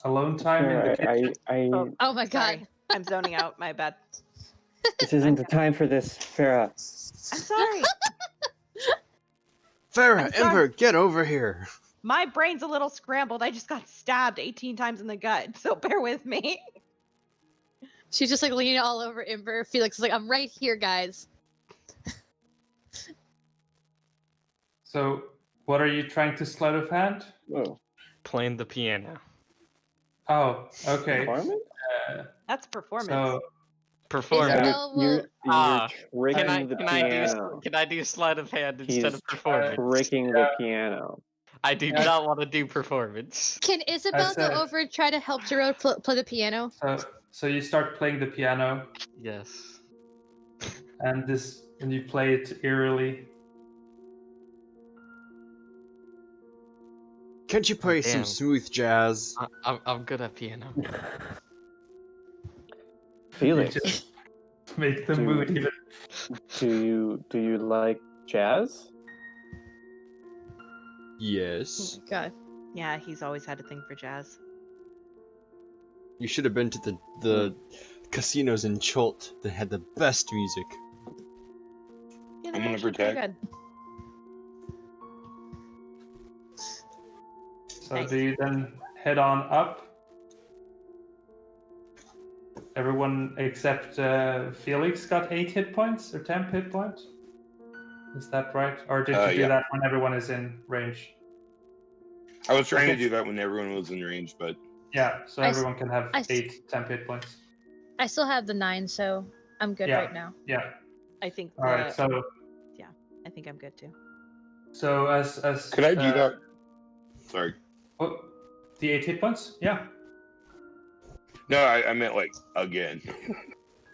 alone time in the kitchen. Oh my god. Sorry. I'm zoning out. My bad. This isn't the time for this, Farah. I'm sorry. Farrah, I'm sorry. Ember, get over here! My brain's a little scrambled. I just got stabbed 18 times in the gut, so bear with me. She's just like leaning all over Ember. Felix is like, I'm right here, guys. So, what are you trying to sleight of hand? Whoa. Playing the piano. Oh, okay. Performance? That's performance. So Performance. Isabel will. You're Ah, tricking the piano. Can I do sleight of hand instead He's of performance? tricking the piano. I do Yeah. not want to do performance. Can Isabel go said- over and try to help Jiro play the piano? so you start playing the piano, Yes. and you play it eerily. Can't you play some damn. smooth jazz? I'm good at piano. Felix, You just make the Dude. mood even. do you like jazz? Yes. God. Yeah, he's always had a thing for jazz. You should have been to the casinos in Cholt that had the best music. Yeah, I'm they're gonna actually pretty protect. good. So Nice. do you then head on up? Everyone except Felix got 8 hit points or 10 hit points. Is that right? Or did you do Yeah. that when everyone is in range? I was trying to Okay. do that when everyone was in range, but Yeah, so I s- everyone can have I s- 8 temp hit points. I still have the 9, so I'm good Yeah. right now. Yeah. I think. All right. So I think I'm good too. as could I do that? Sorry. Oh, the 8 hit points? Yeah. No, I meant like again.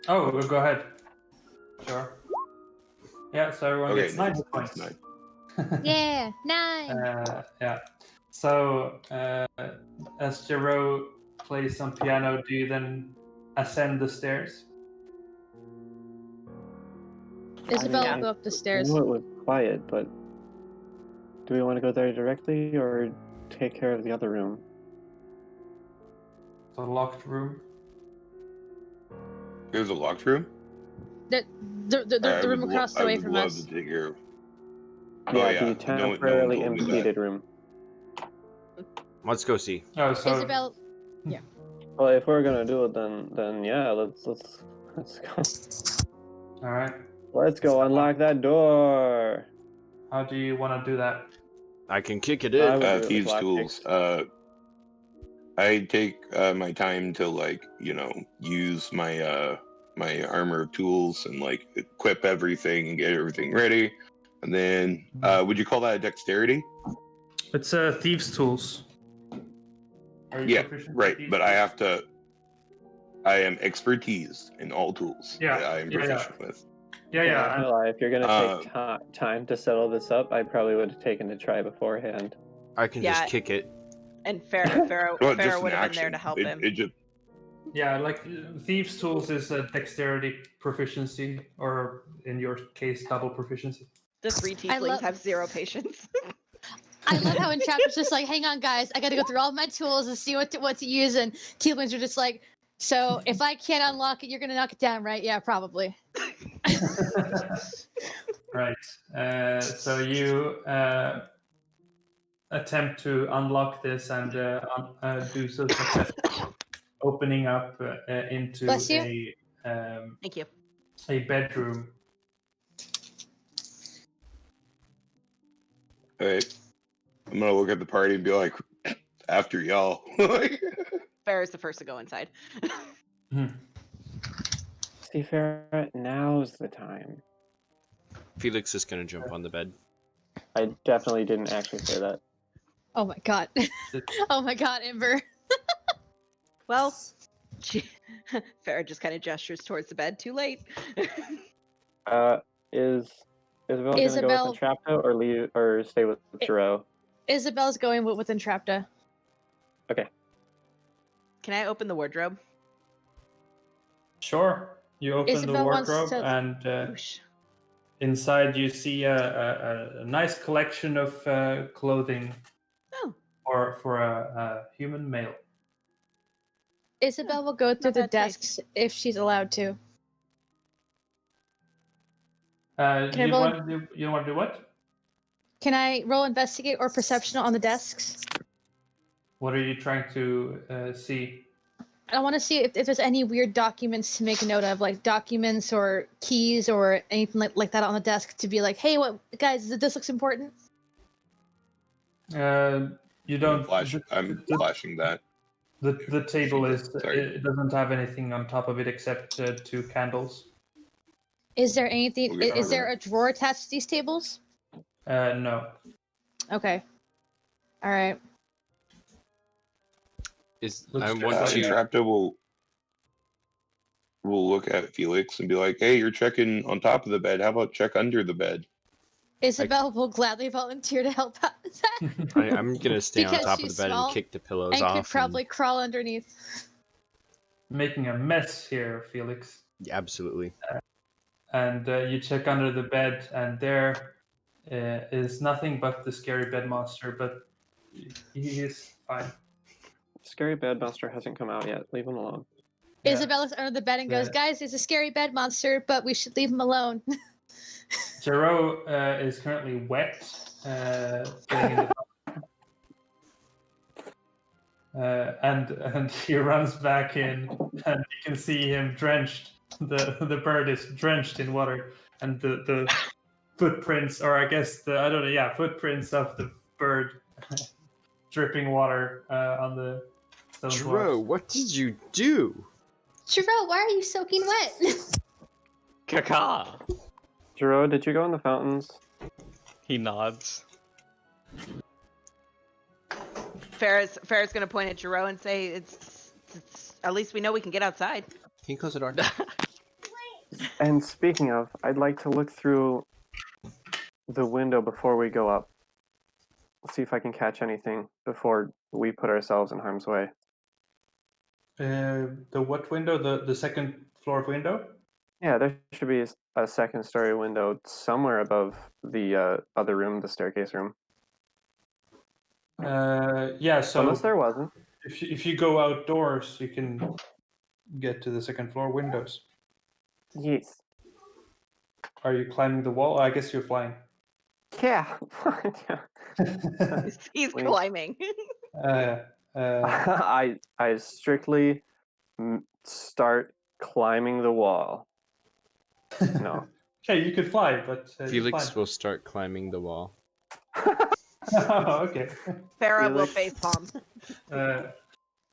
Oh, well, go ahead. Sure. Yeah, so everyone Okay, gets 9 hit that's points. 9. Yeah, 9. Yeah. So as Jiro plays some piano, do you then ascend the stairs? Isabel yeah. will go up the I stairs. know it was quiet, but do we want to go there directly or take care of the other room? The locked room. There's a locked room. The I room would across the I way would from love us. to take care of. Yeah, Oh yeah, the no one temporarily told me that. impeded room. Let's go see. Oh, so Isabel, Well, if we're gonna do it, then yeah, let's go. all right. Let's go unlock that door. How do you want to do that? I can kick it I in. would do it with Thieves' lockpicks. tools. I take my time to use my my armor of tools and equip everything and get everything ready. And then would you call that a dexterity? It's thieves' tools. Are you Yeah, proficient in right. thieves' But I tools? have to. I am expertise in all tools Yeah, that I am yeah, yeah. proficient with. Yeah, I'm yeah. not gonna lie, if you're gonna take time to settle this up, I probably would have taken a try beforehand. I can Yeah. just kick it. And Pharaoh Well, just an would have been there action. to help it, him. It just Yeah, thieves' tools is a dexterity proficiency, or in your case, double proficiency. The 3 I tieflings love- have 0 patience. I love how Entrapment's just like, hang on, guys, I gotta go through all my tools and see what to use. And Tieflings are just like, so if I can't unlock it, you're gonna knock it down, right? Yeah, probably. Right. So you attempt to unlock this and do so successfully, opening up into Bless you. Thank you. a bedroom. Alright. I'm gonna look at the party and be like, after y'all. Pharaoh's the first to go inside. See, Farrah, now's the time. Felix is gonna jump on the bed. I definitely didn't actually say that. Oh my god. Oh my god, Ember. Well, Pharaoh just kind of gestures towards the bed. Too late. Is Isabel gonna go Isabel- with Entrapta or leave or stay with Jiro? Isabel's going with Entrapta. Can I open the wardrobe? Sure. You open the Isabel wants wardrobe, to- and Whoosh. inside you see a nice collection of clothing Oh, for a human male. Isabel will go through Not the bad taste. desks if she's allowed to. You I roll- want to do what? Can I roll investigate or perception on the desks? What are you trying to see? I want to see if there's any weird documents to make a note of, like documents or keys or anything like that on the desk to be like, hey, what guys, this looks important. You don't. I'm flashing that. The table is Sorry. it doesn't have anything on top of it except 2 candles. Is there anything? Okay. Is there a drawer attached to these tables? No. Okay. All right. Let's I check want out to. Entrapta will look at Felix and be like, "Hey, you're checking on top of the bed. How about check under the bed?" Isabel will gladly volunteer to help out with that I'm gonna stay on Because top of the she's bed small and kick the pillows and off. could probably crawl underneath. Making a mess here, Felix. Yeah, absolutely. And you check under the bed, and there is nothing but the scary bed monster. But he is fine. Scary Bedbuster hasn't come out yet. Leave him alone. Yeah. Isabel is under the bed and goes, "Guys, there's a scary bed monster, but we should leave him alone." Jero is currently wet, playing in the and he runs back in, and you can see him drenched. The bird is drenched in water, and the footprints, or I guess footprints of the bird dripping water on the stone Dro, floors. what did you do? Jerome, why are you soaking wet? Caca. Jero, did you go in the fountains? He nods. Farrah's gonna point at Jero and say, it's at least we know we can get outside. Can you close the door? And speaking of, I'd like to look through the window before we go up. See if I can catch anything before we put ourselves in harm's way. The what window? The second floor window? Yeah, there should be a second story window somewhere above the other room, the staircase room. Yeah. So Unless there wasn't. if you go outdoors, you can get to the second floor windows. Yes. Are you climbing the wall? I guess you're flying. Yeah. He's Wait. climbing. I strictly start climbing the wall. No. Okay, you could fly, but Felix fine. will start climbing the wall. Oh, okay. Farrah will Felix. facepalm.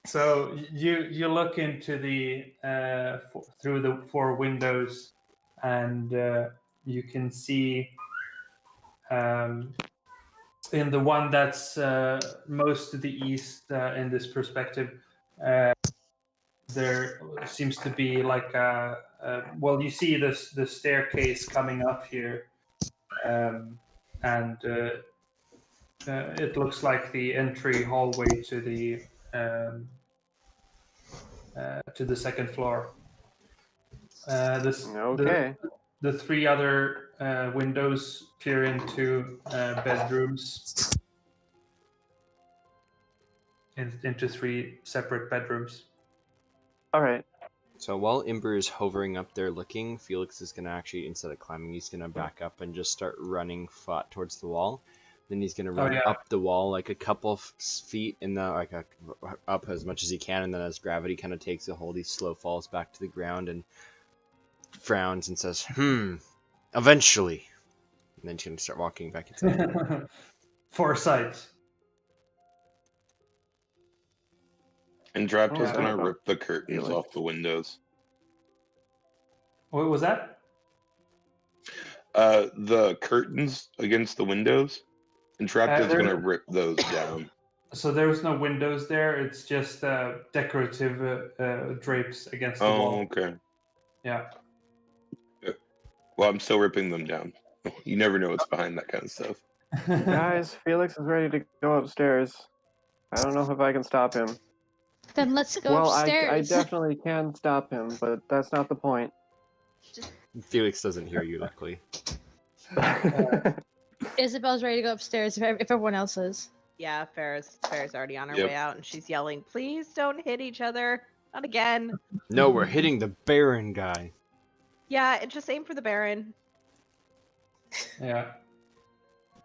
So you look into the through the 4 windows, and you can see in the one that's most to the east in this perspective, there seems to be like well, you see the staircase coming up here, and it looks like the entry hallway to the second floor. Okay. The 3 other windows peer into bedrooms, into 3 separate bedrooms. All right. So while Imber is hovering up there looking, Felix is gonna actually, instead of climbing, he's gonna back up and just start running flat towards the wall. Then he's gonna run up the wall like a couple of feet up as much as he can, and then as gravity kind of takes a hold, he slow falls back to the ground and frowns and says, eventually. And then he's gonna start walking back inside. Foresight. Entrapta's Oh, gonna wow. rip the curtains Felix. off the windows. What was that? The curtains against the windows. Entrapta's there- gonna rip those down. So there was no windows there. It's just decorative drapes against the Oh, wall. okay. Yeah. Well, I'm still ripping them down. You never know what's behind that kind of stuff. Guys, Felix is ready to go upstairs. I don't know if I can stop him. Then let's go Well, I upstairs. definitely can stop him, but that's not the point. Felix doesn't hear you, luckily. Isabel's ready to go upstairs if everyone else is. Yeah, Farrah's already on her Yep. way out, and she's yelling, "Please don't hit each other! Not again!" No, we're hitting the Baron guy. Yeah, just aim for the Baron. Yeah.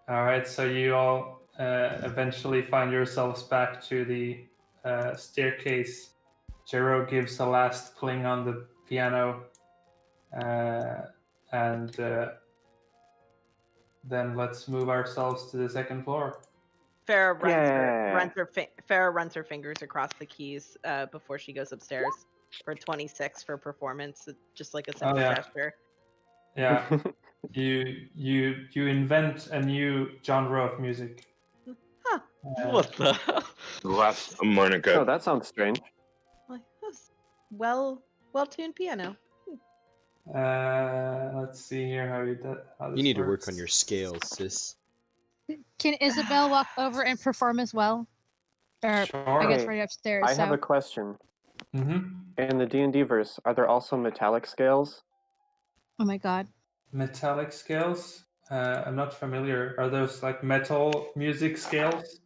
All right. So you all eventually find yourselves back to the staircase. Jero gives a last pling on the piano, and then let's move ourselves to the second floor. Farah Yeah. Farah runs her fingers across the keys before she goes upstairs for 26 for performance, just like a simple yeah. gesture. Yeah. You invent a new genre of music. Huh. What the hell? Glass harmonica. Oh, that sounds strange. Like, that's well-tuned piano. Let's see here how you do, how this You need to works. work on your scales, sis. Can Isabel walk over and perform as well? Or Sure. I guess Okay, right upstairs. I have so a question. Mm-hmm. In the D&D verse, are there also metallic scales? oh my god. Metallic scales. I'm not familiar. Are those like metal music scales?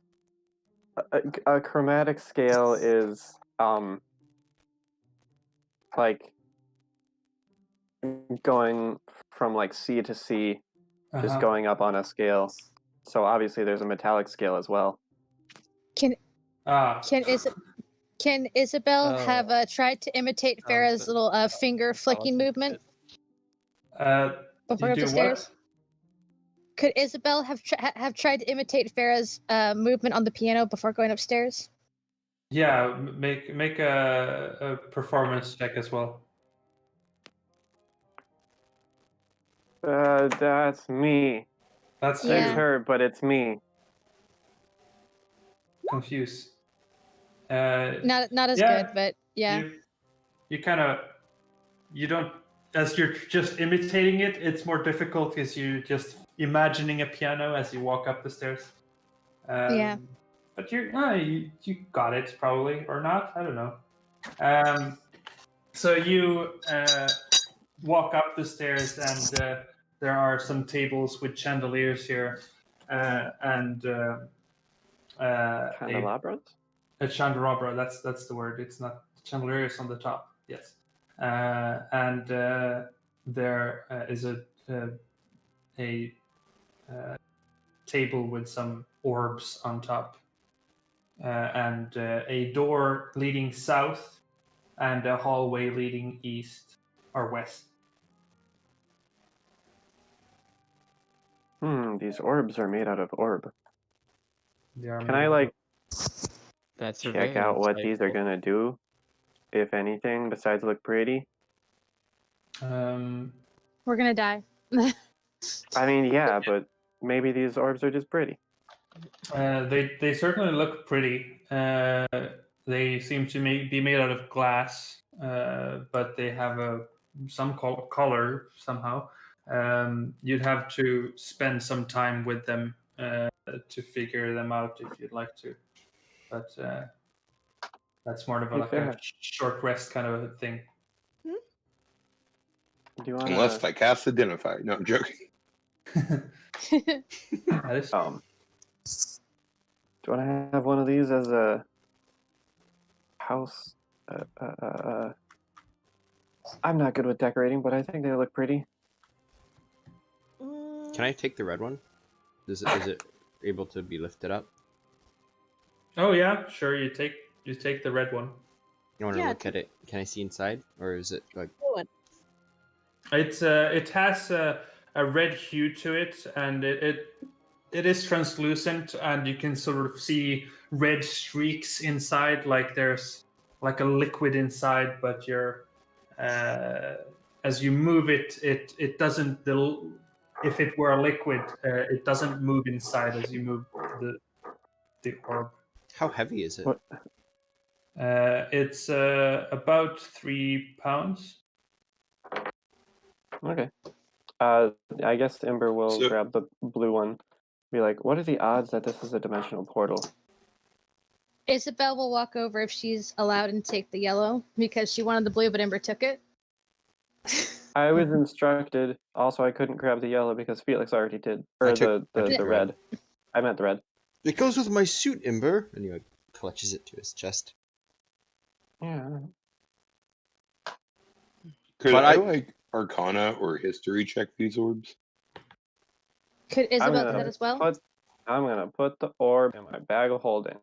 A chromatic scale is like going from like C to C, just Uh-huh. going up on a scale. So obviously there's a metallic scale as well. Can Ah. can Isabel have tried to imitate Farah's the little finger flicking movement before You up the do stairs? what? Could Isabel have tried to imitate Farah's movement on the piano before going upstairs? Yeah, make a performance check as well. That's me. That's Yeah. It's her, but it's me. confused. Not as Yeah, good, but yeah. You kind of you don't as you're just imitating it. It's more difficult because you're just imagining a piano as you walk up the stairs. Yeah. But you got it probably or not. I don't know. So you walk up the stairs and there are some tables with chandeliers here and Candelabras? a chandelabra. That's the word. It's not chandelier. It's on the top. Yes, and there is a table with some orbs on top, and a door leading south, and a hallway leading east or west. These orbs are made out of orb. They are Can made I of- like That's check very out what these are insightful. gonna do, if anything, besides look pretty? We're gonna die. I mean, yeah, but maybe these orbs are just pretty. They certainly look pretty. They seem to be made out of glass, but they have some color somehow. You'd have to spend some time with them to figure them out if you'd like to, but that's more of Hey, like a Farah, short rest kind of a thing. do you wanna Unless I cast Identify. No, I'm joking. That is do you wanna have one of these as a house? I'm not good with decorating, but I think they look pretty. Can I take the red one? Is it able to be lifted up? Oh yeah, sure. You take the red one. I want to Yeah, look at it. Can I see inside, or is it like? It has a red hue to it, and it is translucent, and you can sort of see red streaks inside, like there's like a liquid inside. But as you move it, it doesn't. If it were a liquid, it doesn't move inside as you move the orb. How heavy is it? What? It's about 3 pounds. Okay. I guess Ember will So- grab the blue one. Be like, what are the odds that this is a dimensional portal? Isabel will walk over if she's allowed and take the yellow because she wanted the blue, but Ember took it. I was instructed. Also, I couldn't grab the yellow because Felix already did. Or I took the red. I meant the red. It goes with my suit, Ember. And he like clutches it to his chest. Yeah. Could But I I- like Arcana or History check these orbs? Could Isabel do gonna that as well? I'm gonna put the orb in my bag of holding.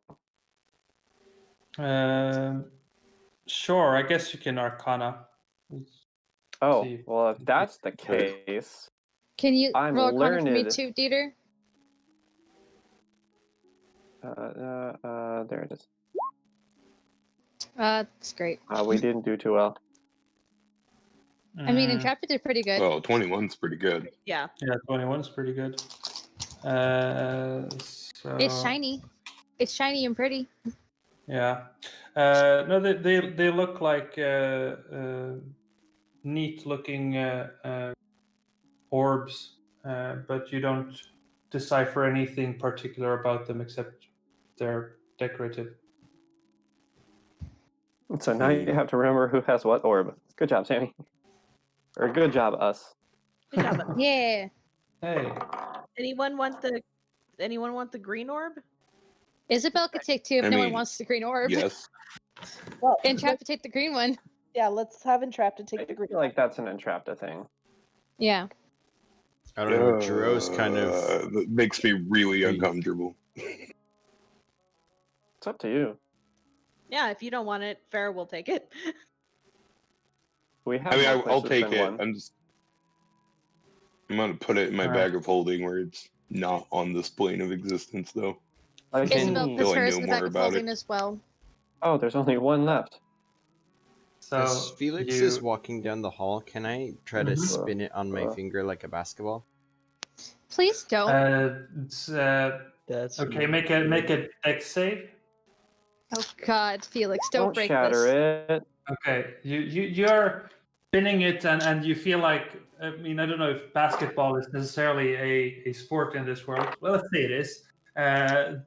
Sure. I guess you can Arcana. Oh, See. well, if that's the case, Can you I'm roll Arcana for me learned. too, Dieter? There it is. That's great. We didn't do too well. I mean, Mm, Intrepid did pretty good. Well, 21's pretty good. Yeah. yeah, 21's pretty good. So It's shiny. It's shiny and pretty. yeah, no, they look like neat looking orbs, but you don't decipher anything particular about them except they're decorative. So now you have to remember who has what orb. Good job, Sammy. Or good job, us. Good job. Yeah. Hey, Anyone want the green orb? Isabel could take two if I no one mean, wants the green orb. Yes. Well, Intrepid take the green one. yeah, let's have Entrap to I take the green. feel like that's an Entrapta thing. Yeah. I don't know. Jiro's kind of. That makes me really Hey. uncomfortable. It's up to you. Yeah, if you don't want it, Farrah will take it. We have I mean, more I'll places take than it. one. I'm gonna put it in my Alright. bag of holding where it's not on this plane of existence, though. I can- Isabel Until puts I hers know in the more bag of about holding it. as well. Oh, there's only one left. so As Felix you, is walking down the hall, can I try to Mhm. spin it on my finger like a basketball? Please don't. it's, That's okay. not Make good. a dex save. Oh God, Felix, don't break shatter this. it. Okay, you're spinning it, and you feel like, I mean, I don't know if basketball is necessarily a sport in this world. Well, let's say it is.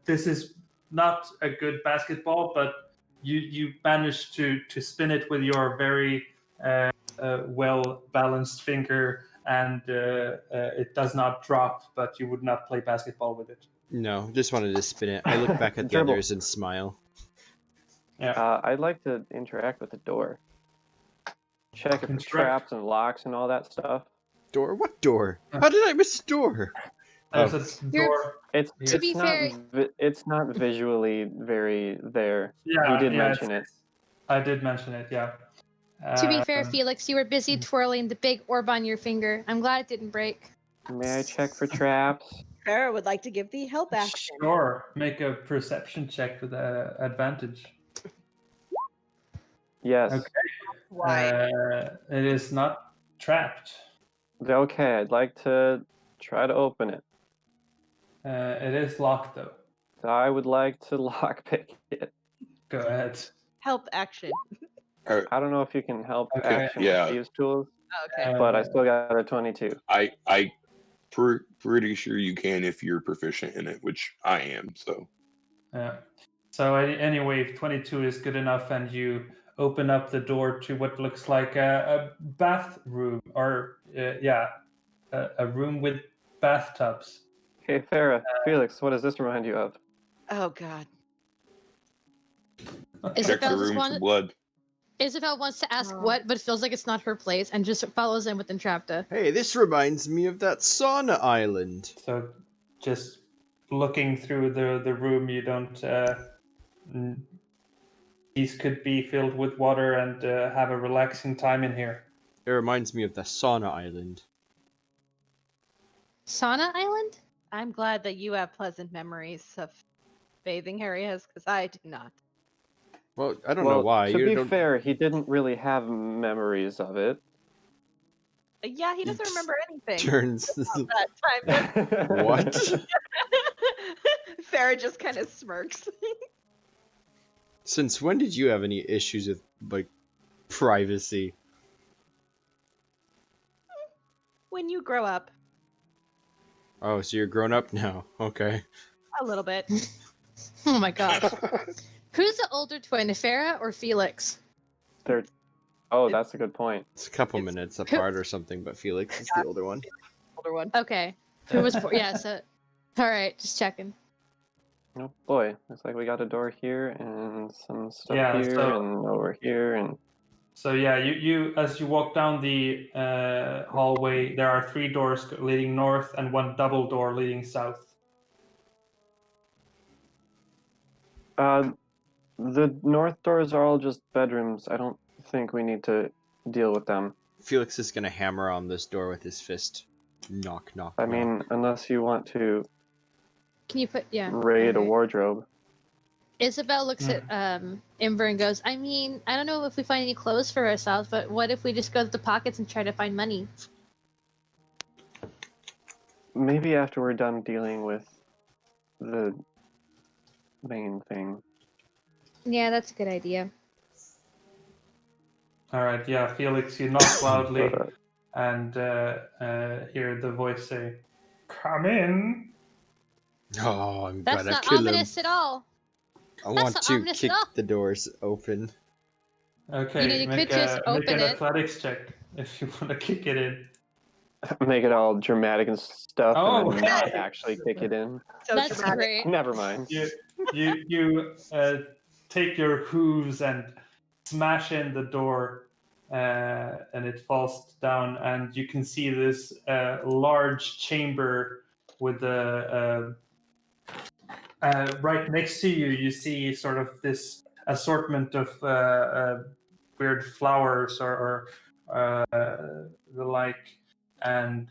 This is not a good basketball, but you managed to spin it with your very well balanced finger, and it does not drop. But you would not play basketball with it. No, just wanted to spin it. I look back at the Dribble. others and smile. Yeah. I'd like to interact with the door. Check it for Interact. traps and locks and all that stuff. Door? What door? How did I miss a door? There's Oh. a You're- door. It's To it's be not fair- it's not visually very there. Yeah, You did yeah, mention it. I did mention it. Yeah. To be fair, Um, Felix, you were busy twirling the big orb on your finger. I'm glad it didn't break. May I check for traps? Farrah would like to give the help action. Sure. Make a perception check with advantage. Yes. Okay. Why? It is not trapped. Okay, I'd like to try to open it. It is locked though. I would like to lockpick it. Go ahead. Help action. I don't know if you can help Okay, action yeah. with these tools, Okay. but I still got a 22. I pretty sure you can if you're proficient in it, which I am. So Yeah. So anyway, if 22 is good enough, and you open up the door to what looks like a bathroom, or a room with bathtubs. Hey, Farrah, Felix, what does this remind you of? Oh God. check the Isabel, just room for want, blood. Isabel wants to ask Oh. what, but feels like it's not her place, and just follows in with Entrapta. Hey, this reminds me of that sauna island. So, just looking through the room, you don't. These could be filled with water and have a relaxing time in here. It reminds me of the sauna island. Sauna Island? I'm glad that you have pleasant memories of bathing areas, because I do not. Well, I don't know why. To You be don't... fair, he didn't really have memories of it. Yeah, he doesn't remember anything. Turns. That time. What? Farrah just kind of smirks. Since when did you have any issues with, like, privacy? When you grow up, Oh, so you're grown up now. Okay. a little bit. Oh my gosh. Who's the older twin, Farrah or Felix? Oh, that's a good point. It's a couple It's- minutes apart or something, but Felix is the older one. Older one. Okay. Who was yeah, so alright, just checking. Oh boy, looks like we got a door here and some stuff Yeah, here so- and over here and So yeah, you as you walk down the hallway, there are 3 doors leading north and 1 double door leading south. the north doors are all just bedrooms. I don't think we need to deal with them. Felix is gonna hammer on this door with his fist. Knock, knock. I knock. mean, unless you want to Can you put raid a okay. wardrobe. Isabel looks at Ember and goes, I mean, I don't know if we find any clothes for ourselves, but what if we just go to the pockets and try to find money? Maybe after we're done dealing with the main thing. Yeah, that's a good idea. All right, yeah, Felix, you knock loudly But, and hear the voice say, "Come in." Oh, I'm That's gonna not kill him. ominous at all. I That's want not to ominous kick at all. the doors open. Okay, you make could just make open an it. athletics check if you want to kick it in. make it all dramatic and stuff, Oh, and then not actually kick it in. So That's dramatic. great. Never mind. you take your hooves and smash in the door, and it falls down, and you can see this large chamber with a right next to you. You see sort of this assortment of weird flowers or the like, and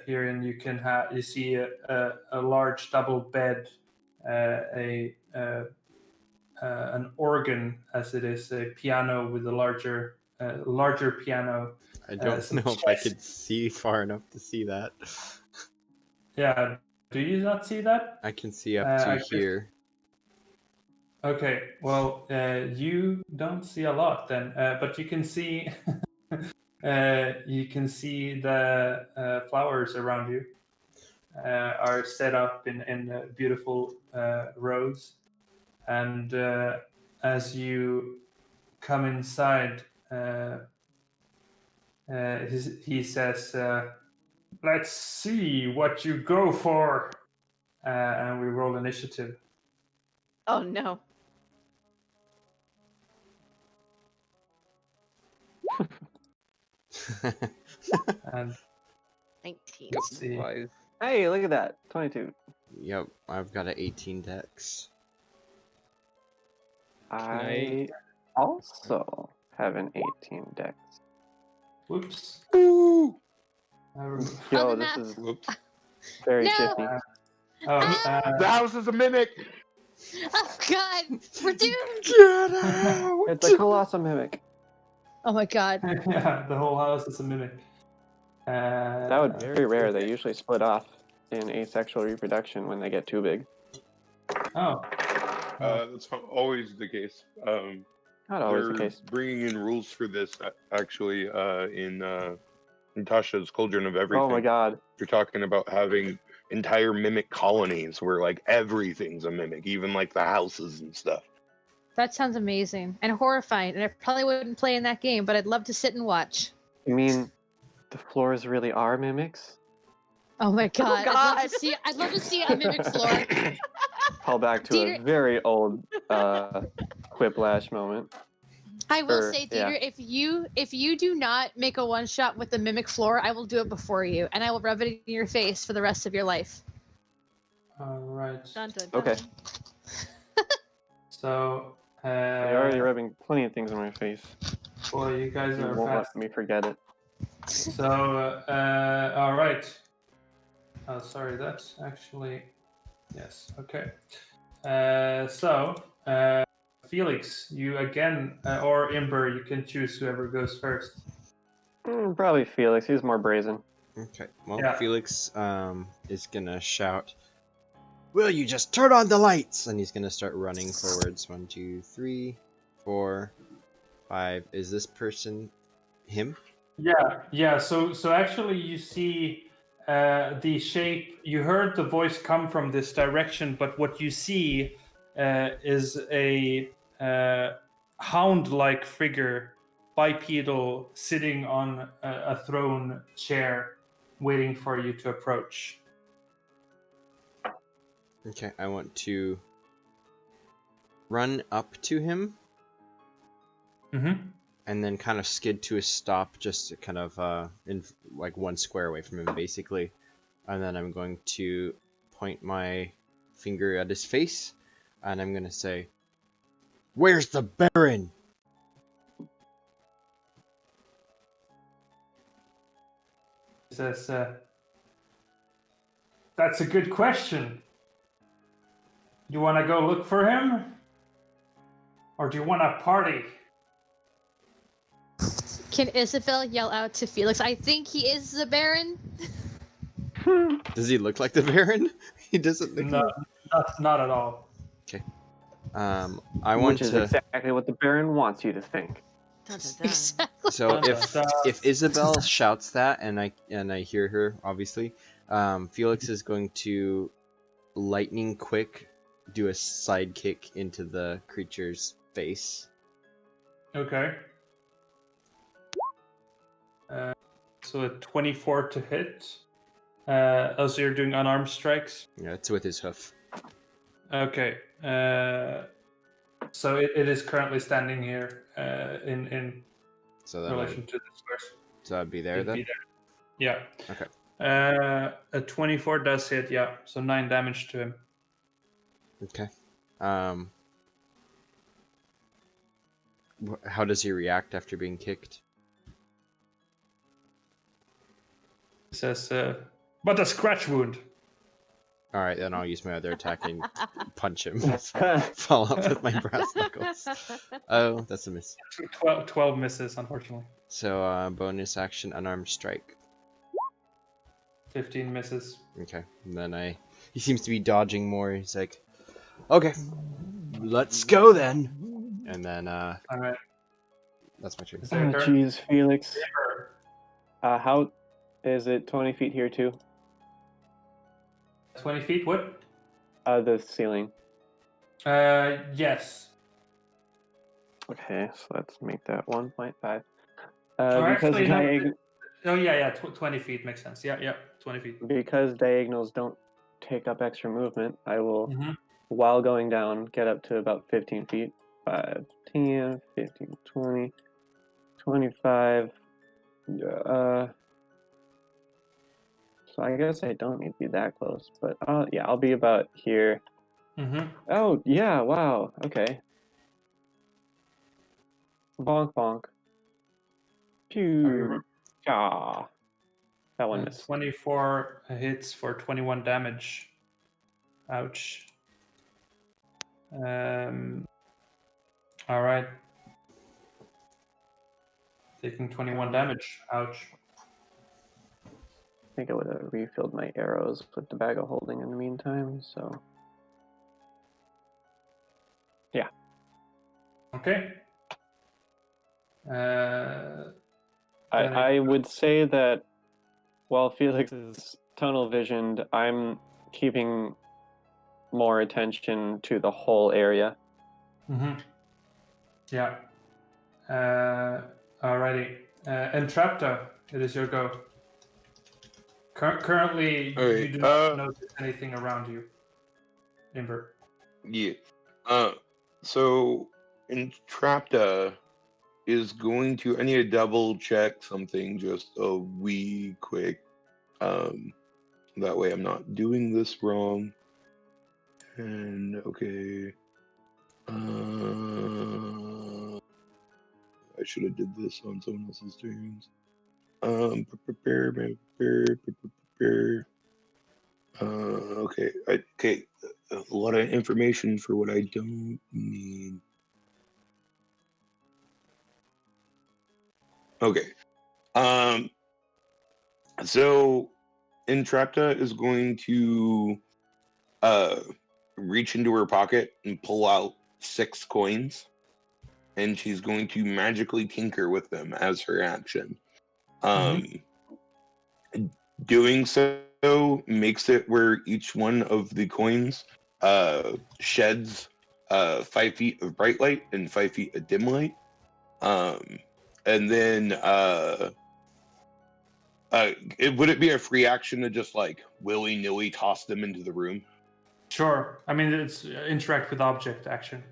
herein you see a large double bed, an organ, as it is a piano with a larger piano. I don't some know if I chess- could see far enough to see that. Yeah, do you not see that? I can see up I to guess- here. Okay, well, you don't see a lot then, but you can see the flowers around you are set up in beautiful rows, and as you come inside, he says, "Let's see what you go for," and we roll initiative. Oh no. And 19. let's see. Hey, look at that. 22. Yep, I've got an 18 dex. I also have an 18 dex. Whoops. Ooh. Uh, Yo, the this map. is Whoops. very No. shifty. The house is a mimic. Oh god, we're doomed! Get out! It's a colossal mimic. Oh my god. yeah, the whole house is a mimic. That would be very rare. They usually split off in asexual reproduction when they get too big. Oh. That's always the case. Not always the They're case. bringing in rules for this actually in Natasha's Cauldron of Everything. Oh my god. You're talking about having entire mimic colonies where like everything's a mimic, even like the houses and stuff. That sounds amazing and horrifying, and I probably wouldn't play in that game, but I'd love to sit and watch. You mean the floors really are mimics? Oh my god. God. I'd love to see a mimic floor. Call back to Dieter- a very old Quiplash moment. I will Or- say, yeah. Dieter, if you do not make a one shot with the mimic floor, I will do it before you, and I will rub it in your face for the rest of your life. All right. Dun, dun, Okay. dun. So, You're already rubbing plenty of things on my face. boy, you guys You are won't fast. let me forget it. So, all right. Oh, sorry, that's actually yes. Okay. Felix, you again, or Ember, you can choose whoever goes first. Probably Felix. He's more brazen. Okay, well, Yeah. Felix is gonna shout, "Will you just turn on the lights?" And he's gonna start running forwards. 1, 2, 3, 4, 5. Is this person him? Yeah. So actually, you see the shape. You heard the voice come from this direction, but what you see is a hound-like figure, bipedal, sitting on a throne chair, waiting for you to approach. Okay, I want to run up to him Mm-hmm. and then kind of skid to a stop, just kind of in like 1 square away from him, basically. And then I'm going to point my finger at his face, and I'm gonna say, "Where's the Baron?" He says, "That's a good question. You want to go look for him? Or do you want to party? Can Isabel yell out to Felix, I think he is the Baron? Does he look like the Baron? He doesn't look No, not at all. I want Which is to. exactly what the Baron wants you to think. Dun, dun, dun. Exactly. So if Isabel shouts that and I hear her, obviously, Felix is going to lightning quick do a side kick into the creature's face. Okay. So a 24 to hit. Also, you're doing unarmed strikes. Yeah, it's with his hoof. Okay. So it is currently standing here in So that relation to the squares. so that'd be there It'd then. be there. Yeah. Okay. A 24 does hit. Yeah. So 9 damage to him. Okay. How does he react after being kicked? It says, but a scratch wound. All right, then I'll use my other attack and punch him. Fall off with my brass knuckles. Oh, that's a miss. 12 misses, unfortunately. So bonus action, unarmed strike. 15 misses. Okay, and then he seems to be dodging more. He's like, okay, let's go then. And then All right. that's my turn. Is there a turn? Jeez, Felix. Sure. How is it 20 feet here too? 20 feet, what? The ceiling. Yes. Okay, so let's make that 1.5. Or Because actually, no, yeah, 20 feet makes sense. Yeah, 20 feet. because diagonals don't take up extra movement, I will, Mhm. while going down, get up to about 15 feet. 5, 10, 15, 20, 25. So I guess I don't need to be that close, but yeah, I'll be about here. Mm-hmm. Oh, yeah, wow, okay. Bonk, bonk. Pew. Ah. That one missed. 24 hits for 21 damage. Ouch. All right. Taking 21 damage. Ouch. I think I would have refilled my arrows with the bag of holding in the meantime, so. Yeah. Okay. I would say that while Felix is tunnel visioned, I'm keeping more attention to the whole area. Mm-hmm. Yeah. Alrighty. Entrapta, it is your go. Currently, Alright, you do not notice anything around you. Imber. Yeah. So Entrapta is going to. I need to double check something just a wee quick. That way I'm not doing this wrong. And okay. I should have did this on someone else's turns. Prepare. Okay. Okay. A lot of information for what I don't need. Okay. So Entrapta is going to reach into her pocket and pull out 6 coins, and she's going to magically tinker with them as her action. Doing so makes it where each one of the coins sheds 5 feet of bright light and 5 feet of dim light. And then would it be a free action to just like willy-nilly toss them into the room? Sure. I mean, it's interact with object action.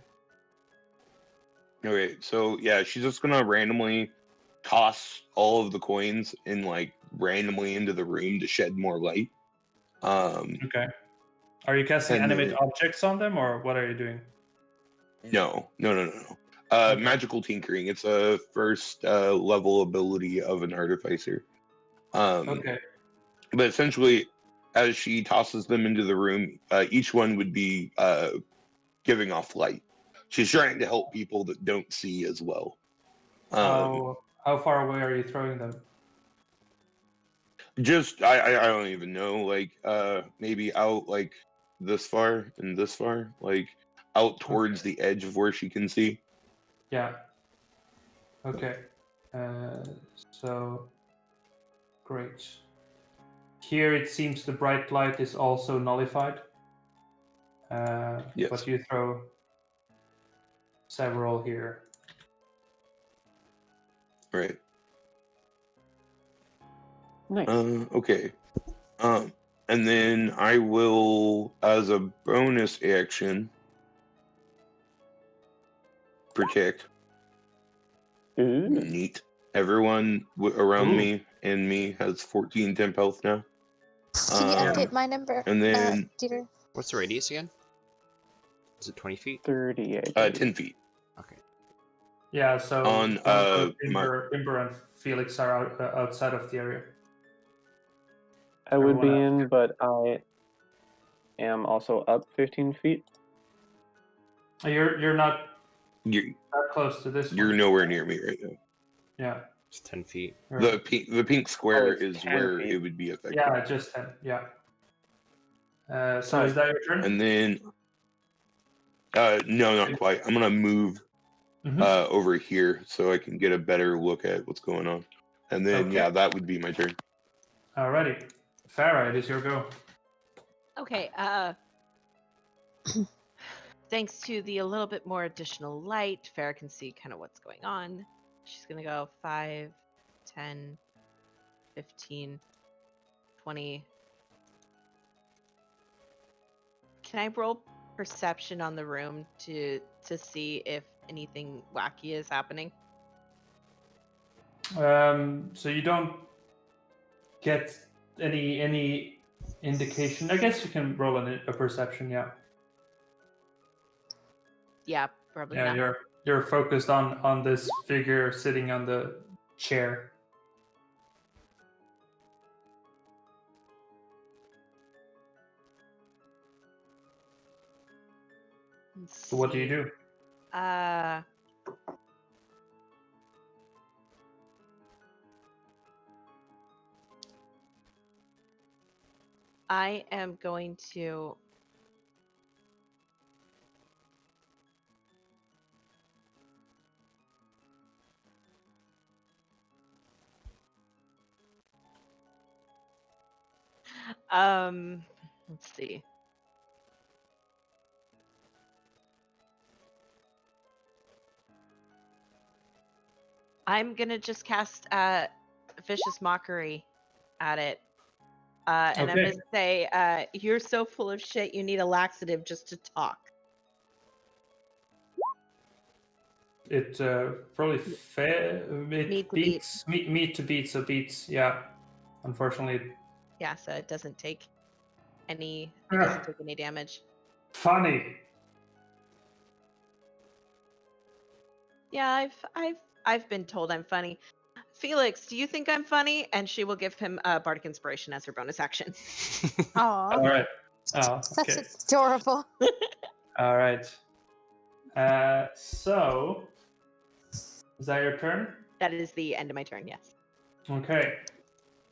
Okay, so yeah, she's just gonna randomly toss all of the coins and like randomly into the room to shed more light. Okay. Are you casting animate objects on them, or what are you doing? No. Magical tinkering. It's a first level ability of an artificer. Okay. But essentially, as she tosses them into the room, each one would be giving off light. She's trying to help people that don't see as well. How far away are you throwing them? Just I don't even know, like maybe out like this far and this far, like out towards the edge of where she can see. Yeah. Okay. So great. Here it seems the bright light is also nullified. Yes. But you throw several here. Right. Nice. Okay. And then I will, as a bonus action, protect. Ooh. Neat. Everyone around Ooh. me and me has 14 temp health now. Can you Um, update my number, And then Dieter? What's the radius again? Is it 20 feet? 30, I believe. 10 feet. Okay. Yeah. So On, both my- Imber and Felix are outside of the area. I would be everyone in, but I am also up 15 feet. You're not You're, that close to this you're one. nowhere near me right now. Yeah. It's 10 feet. Right. The pink square it's is 10 where feet. it would be affected. Yeah, just 10. Yeah. So Nice. is that your turn? And then, no, not quite. I'm gonna move Mhm. over here so I can get a better look at what's going on. And then, Okay. yeah, that would be my turn. Alrighty. Farah, it is your go. Okay, thanks to the a little bit more additional light, Farah can see kind of what's going on. She's gonna go 5, 10, 15, 20. Can I roll perception on the room to see if anything wacky is happening? So you don't get any indication. I guess you can roll a perception. Yeah. Yeah, probably Yeah. not. You're focused on this figure sitting on the chair. Let's So what do you see. do? I am going to let's see. I'm gonna just cast vicious mockery at it. And I'm Okay. gonna say, you're so full of shit you need a laxative just to talk. It probably Meat to beats meat to beat, so beats. Yeah. Unfortunately, Yeah, so it doesn't take any damage. funny. Yeah, I've been told I'm funny. Felix, do you think I'm funny? And she will give him bardic inspiration as her bonus action. Aw, All right. Oh, okay. that's adorable. All right. So, is that your turn? That is the end of my turn. Yes. Okay.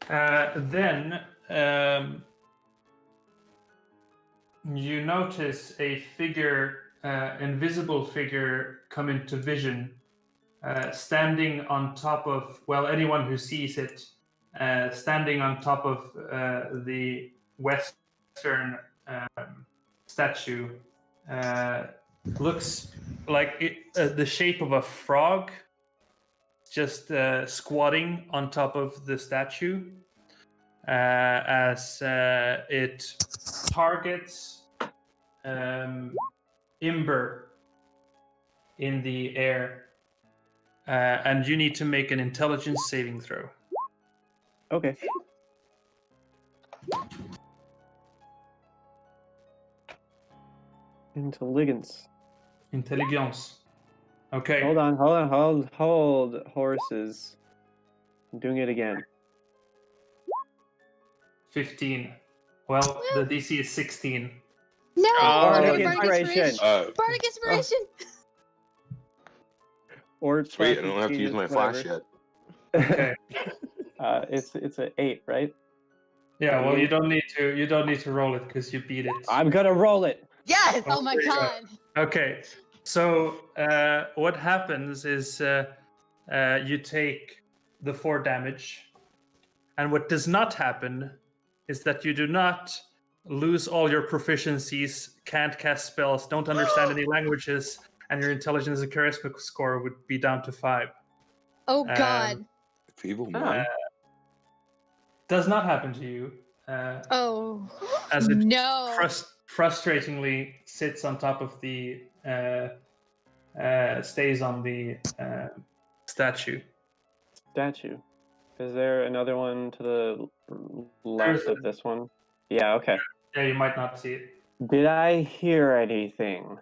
Then you notice a figure, invisible figure, come into vision, standing on top of, well, anyone who sees it, standing on top of the western statue. Looks like the shape of a frog, just squatting on top of the statue as it targets Imber in the air. And you need to make an intelligence saving throw. Okay. Intelligence. Intelligence. Okay. Hold on, hold horses. I'm doing it again. 15. Well, the DC is 16. No, Bardic Bardic Inspiration. Bardic Inspiration. Or Sweet, I slash don't have to use genius, my flash whatever. yet. Okay. It's an 8, right? Yeah. Well, you 28? don't need to. You don't need to roll it because you beat it. I'm gonna roll it. Yes. Oh my There you go. god. Okay. So what happens is you take the 4 damage, and what does not happen is that you do not lose all your proficiencies, can't cast spells, don't understand any languages, and your intelligence and charisma score would be down to 5. Oh god. Feeble Oh. man. Does not happen to you. Oh As it no. frustratingly sits on top of the stays on the statue. Statue. Is there another one to the There's left of this one? Yeah, okay. Yeah, you might not see it. Did I hear anything?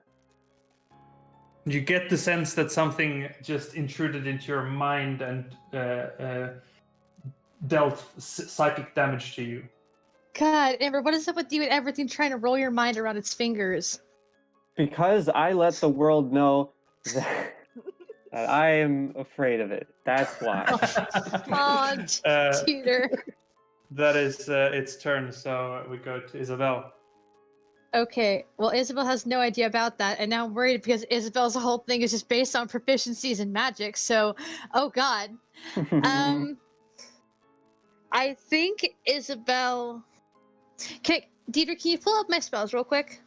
You get the sense that something just intruded into your mind and dealt psychic damage to you. God, Amber, what is up with you and everything trying to roll your mind around its fingers? Because I let the world know that I am afraid of it. That's why. Oh, Peter. That is its turn, so we go to Isabel. Okay, well, Isabel has no idea about that, and now I'm worried because Isabel's whole thing is just based on proficiencies in magic, so, oh god. I think Isabel... Dieter, can you pull up my spells real quick?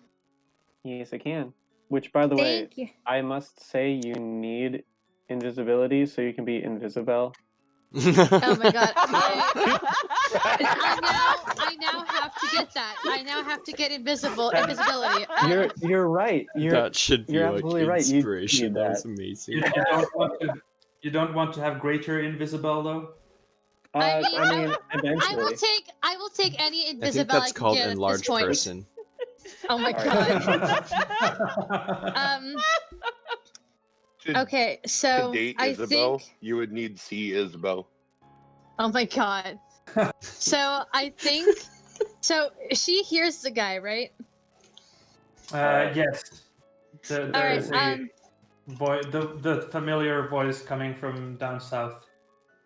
Yes, I can. Which, by the way, Thank you. I must say you need invisibility so you can be invisible. Oh my god. I now have to get that. I now have to get invisibility. You're right. That should be you're like absolutely right. You inspiration. need That was that. amazing. You don't want to have greater invisible though? I Eventually. I will take any I think invisibility that's I can called get at this enlarged point. person. Oh my Alright. god. To, Okay, so to date I Isabel, think. you would need C Isabel. Oh my god. So I think. So she hears the guy, right? Yes. There Alright. is a the familiar voice coming from down south.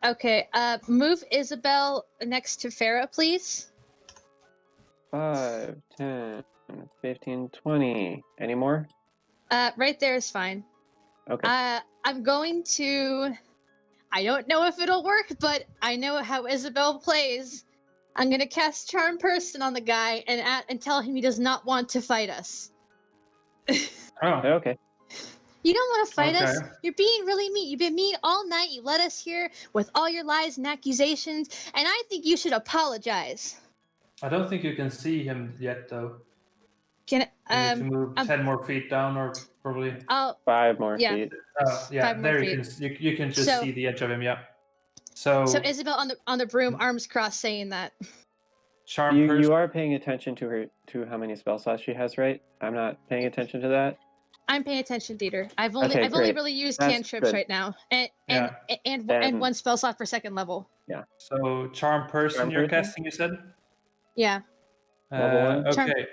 Okay. Move Isabel next to Farah, please. 5, 10, 15, 20. Any more? Right there is fine. Okay. I'm going to. I don't know if it'll work, but I know how Isabel plays. I'm gonna cast Charm Person on the guy and tell him he does not want to fight us. Oh, Okay. You don't want to fight us. Okay. You're being really mean. You've been mean all night. You let us here with all your lies and accusations, and I think you should apologize. I don't think you can see him yet though. Can You need to move 10 more feet down, or probably. I'll 5 more Yeah. feet. Yeah, 5 more there you feet. can you can just So- see the edge of him. Yeah. So Isabel on the broom, arms crossed, saying that. charm You person. are paying attention to how many spell slots she has, right? I'm not paying attention to that. I'm paying attention, Dieter. I've Okay, only great. really used That's cantrips good. right now, and Then- one spell slot for second level. So charm person Charm you're person? casting, you said? Yeah. Level one? Charm- Okay.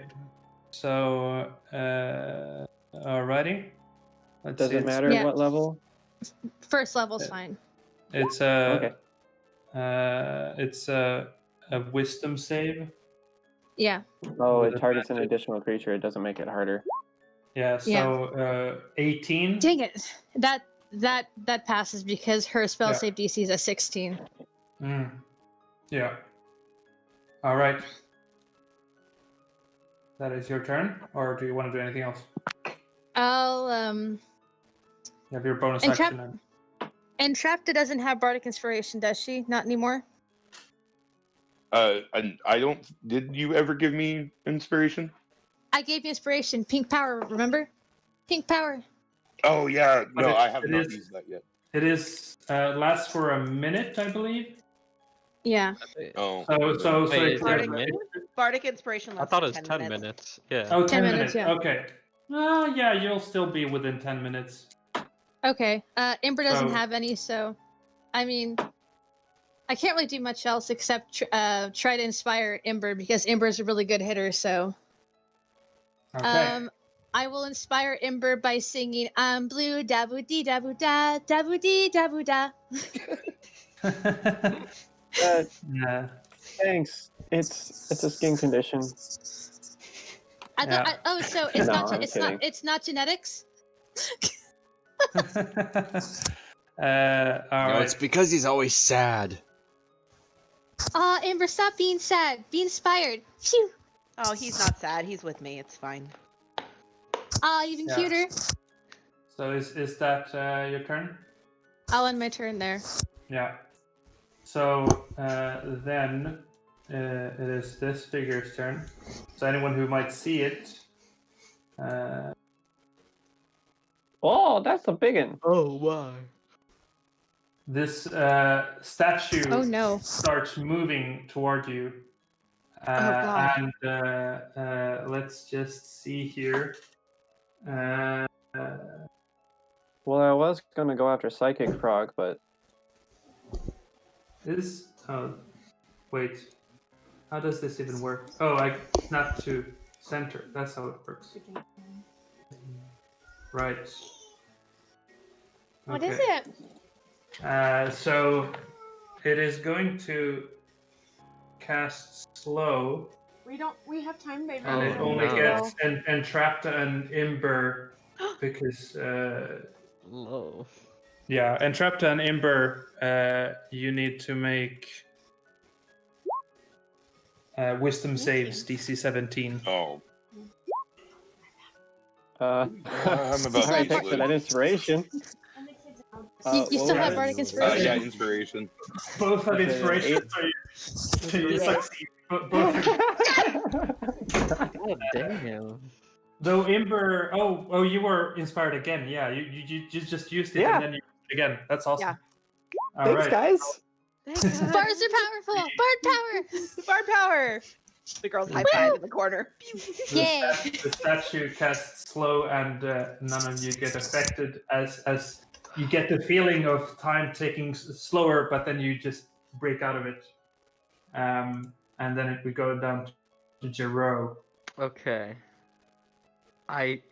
So alrighty. Let's Does see. it matter Yeah. what level? First level's fine. It's Okay. it's a wisdom save. Yeah. Oh, With it targets an advantage. additional creature. It doesn't make it harder. Yeah. So 18. Dang it. That passes because her spell Yeah. save DC is a 16. Yeah. All right. That is your turn, or do you want to do anything else? I'll You have your bonus And action. trap- Then. Entrapta doesn't have bardic inspiration, does she? Not anymore. And I don't. Did you ever give me inspiration? I gave you inspiration, pink power. Remember? Pink power. Oh yeah, But no, I have it not is- used that yet. It is lasts for a minute, I believe. Yeah. Oh, So Wait, is it's it a Bardic- minute? Bardic inspiration. I lasts thought for it was 10 10 minutes. minutes. Yeah. Oh, 10 10 minutes, minutes. yeah. Okay. Yeah, you'll still be within 10 minutes. Okay. Ember doesn't So- have any, so I mean, I can't really do much else except try to inspire Ember because Ember is a really good hitter. So Okay. I will inspire Ember by singing "I'm blue, dabu dee dabu da, dabu dee dabu da." Yeah. Thanks. It's a skin condition. I thought. Yeah. Oh, so it's No, not. I'm It's kidding. not. It's not genetics. All No, right. it's because he's always sad. Aw, Ember, stop being sad. Be inspired. Phew. Oh, he's not sad. He's with me. It's fine. Aw, even Yeah. cuter. So is that your turn? I'll end my turn there. Yeah. So then it is this figure's turn. So anyone who might see it. Oh, that's a big one. Oh, why? This statue Oh no. starts moving toward you. God. And let's just see here. Well, I was gonna go after Psychic Frog, but Wait. How does this even work? Oh, I snap to center. That's how it works. Right. What is Okay. it? So it is going to cast slow, We have time, baby. and it Oh, only no. gets entrapped an ember because Low. yeah, entrapped an ember. You need to make wisdom saves DC 17. Oh, I'm about All right, to thanks for that inspiration. You still have Bardic Inspiration? yeah, inspiration. Both have Okay, inspiration, so you succeed. Both. Oh, damn. Though Ember, oh, you were inspired again. Yeah, you just used it Yeah. and then you again. That's awesome. Yeah. All Thanks, right. guys. Thank God. Bards are powerful. Bard power. Bard power. The girls high five in the corner. Yeah. The statue casts slow, and none of you get affected as you get the feeling of time taking slower, but then you just break out of it. And then we go down to Jero. Okay. I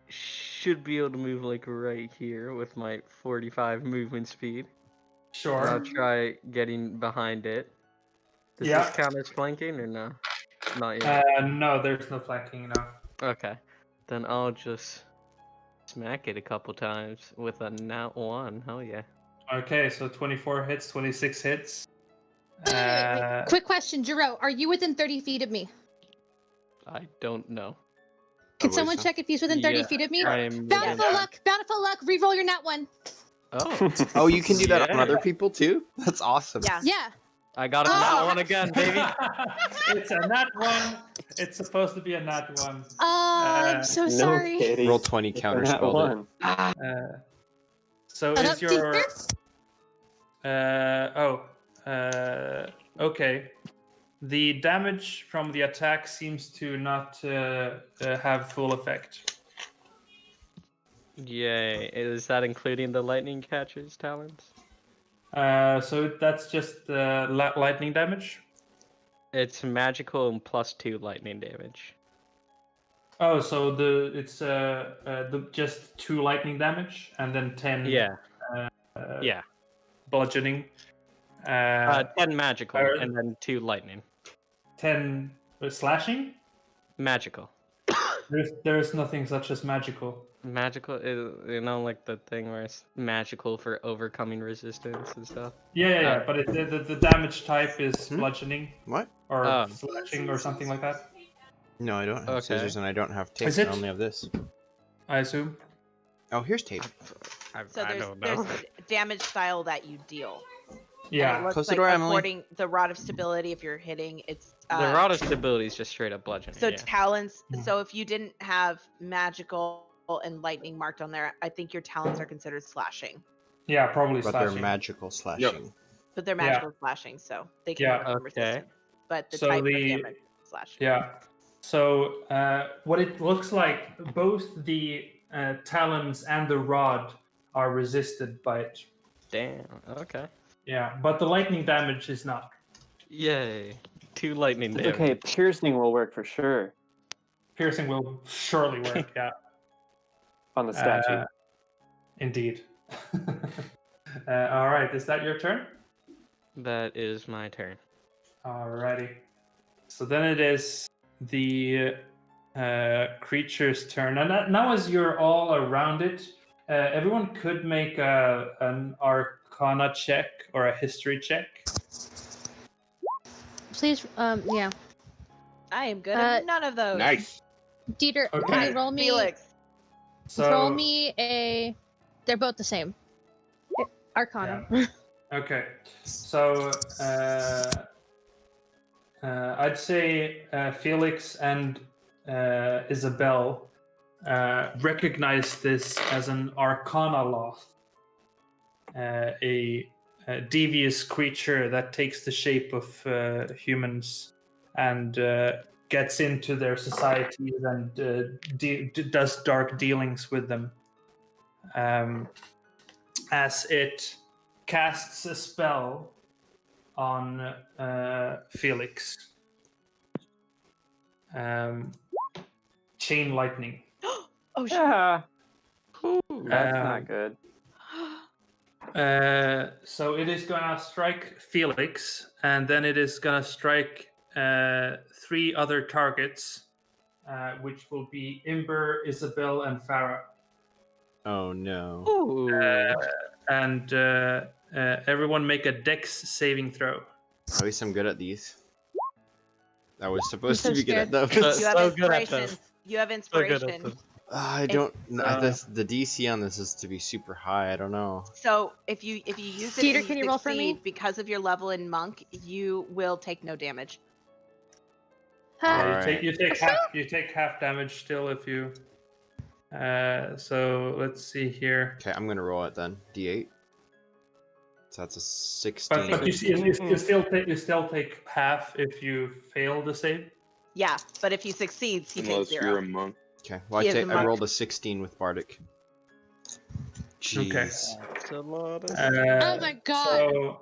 should be able to move like right here with my 45 movement speed. Sure. I'll try getting behind it. Does Yeah. this count as flanking or no? Not yet. No, there's no flanking now. Okay. Then I'll just smack it a couple times with a nat 1. Hell yeah. Okay, so 24 hits, 26 hits. Wait. Quick question, Jero. Are you within 30 feet of me? I don't know. Can wait, someone so- check if he's within 30 Yeah, feet of me? I am Bountiful within- luck. Bountiful luck. Reroll your nat 1. Oh, Oh, you can do that on Yeah. other people too? That's awesome. Yeah. Yeah. I got a Oh. nat 1 again, baby. It's a nat 1. It's supposed to be a nat 1. I'm so No sorry. kidding. Roll 20, It's a counter nat spelled it. one. So is your okay. The damage from the attack seems to not have full effect. Yay. Is that including the lightning catcher's talents? So that's just lightning damage. It's magical and +2 lightning damage. Oh, so it's just 2 lightning damage and then 10 Yeah. uh, Yeah. bludgeoning. 10 magical or- and then 2 lightning. 10 slashing. Magical. There's nothing such as magical. Magical is, like the thing where it's magical for overcoming resistance and stuff. Yeah, but the damage type is Hmm? bludgeoning What? or Oh. slashing or something like that. No, I don't have Okay. scissors and I don't have tape. Is I it? only have this. I assume. Oh, here's tape. So I there's don't know. a damage style that you deal. Yeah. And it looks Close the like door, Emily. according the rod of stability, if you're hitting, it's The rod of stability is just straight up bludgeoning. so yeah. talents. Mhm. So if you didn't have magical and lightning marked on there, I think your talents are considered slashing. Yeah, probably But slashing. they're magical slashing. But they're Yeah. magical slashing, so they can Yeah. overcome Okay. resistance. But the So type the- of damage is slashing. Yeah. So what it looks like, both the talons and the rod are resisted by it. Damn. Okay. Yeah, but the lightning damage is not. Yay! 2 lightning It's damage. okay. Piercing will work for sure Piercing will surely work. Yeah, on the statue. indeed. All right, is that your turn? That is my turn. Alrighty. So then it is the creature's turn, and now as you're all around it, everyone could make an Arcana check or a History check. Please, yeah. I am good at none of those. Nice. Dieter, can Okay. you roll me? Felix. Roll So me a. They're both the same. Arcana. okay, so I'd say Felix and Isabel recognize this as an Arcana loth, a devious creature that takes the shape of humans and gets into their societies and does dark dealings with them. As it casts a spell on Felix. Chain lightning. Oh shit. Yeah, Ooh. that's Um, not good. So it is gonna strike Felix, and then it is gonna strike 3 other targets, which will be Imber, Isabel, and Farah. Oh no. Ooh. And everyone make a Dex saving throw. At least I'm good at these. I was supposed so to be good at scared. those. You have So good at inspiration. them. You have So good at inspiration. them. I don't. The DC on this is to be super high. I don't know. So if you use it Dieter, and can you you roll for me? succeed, because of your level in monk, you will take no damage. Alright. You take half damage still if you. So let's see here. Okay, I'm gonna roll it then. D8. So that's a 16. But you still take half if you fail the save. Yeah, but if he succeeds, he Unless takes you're 0. a monk. Okay, well He is a I monk. rolled a 16 with Bardic. Jeez. That's a lot of. Oh my god. So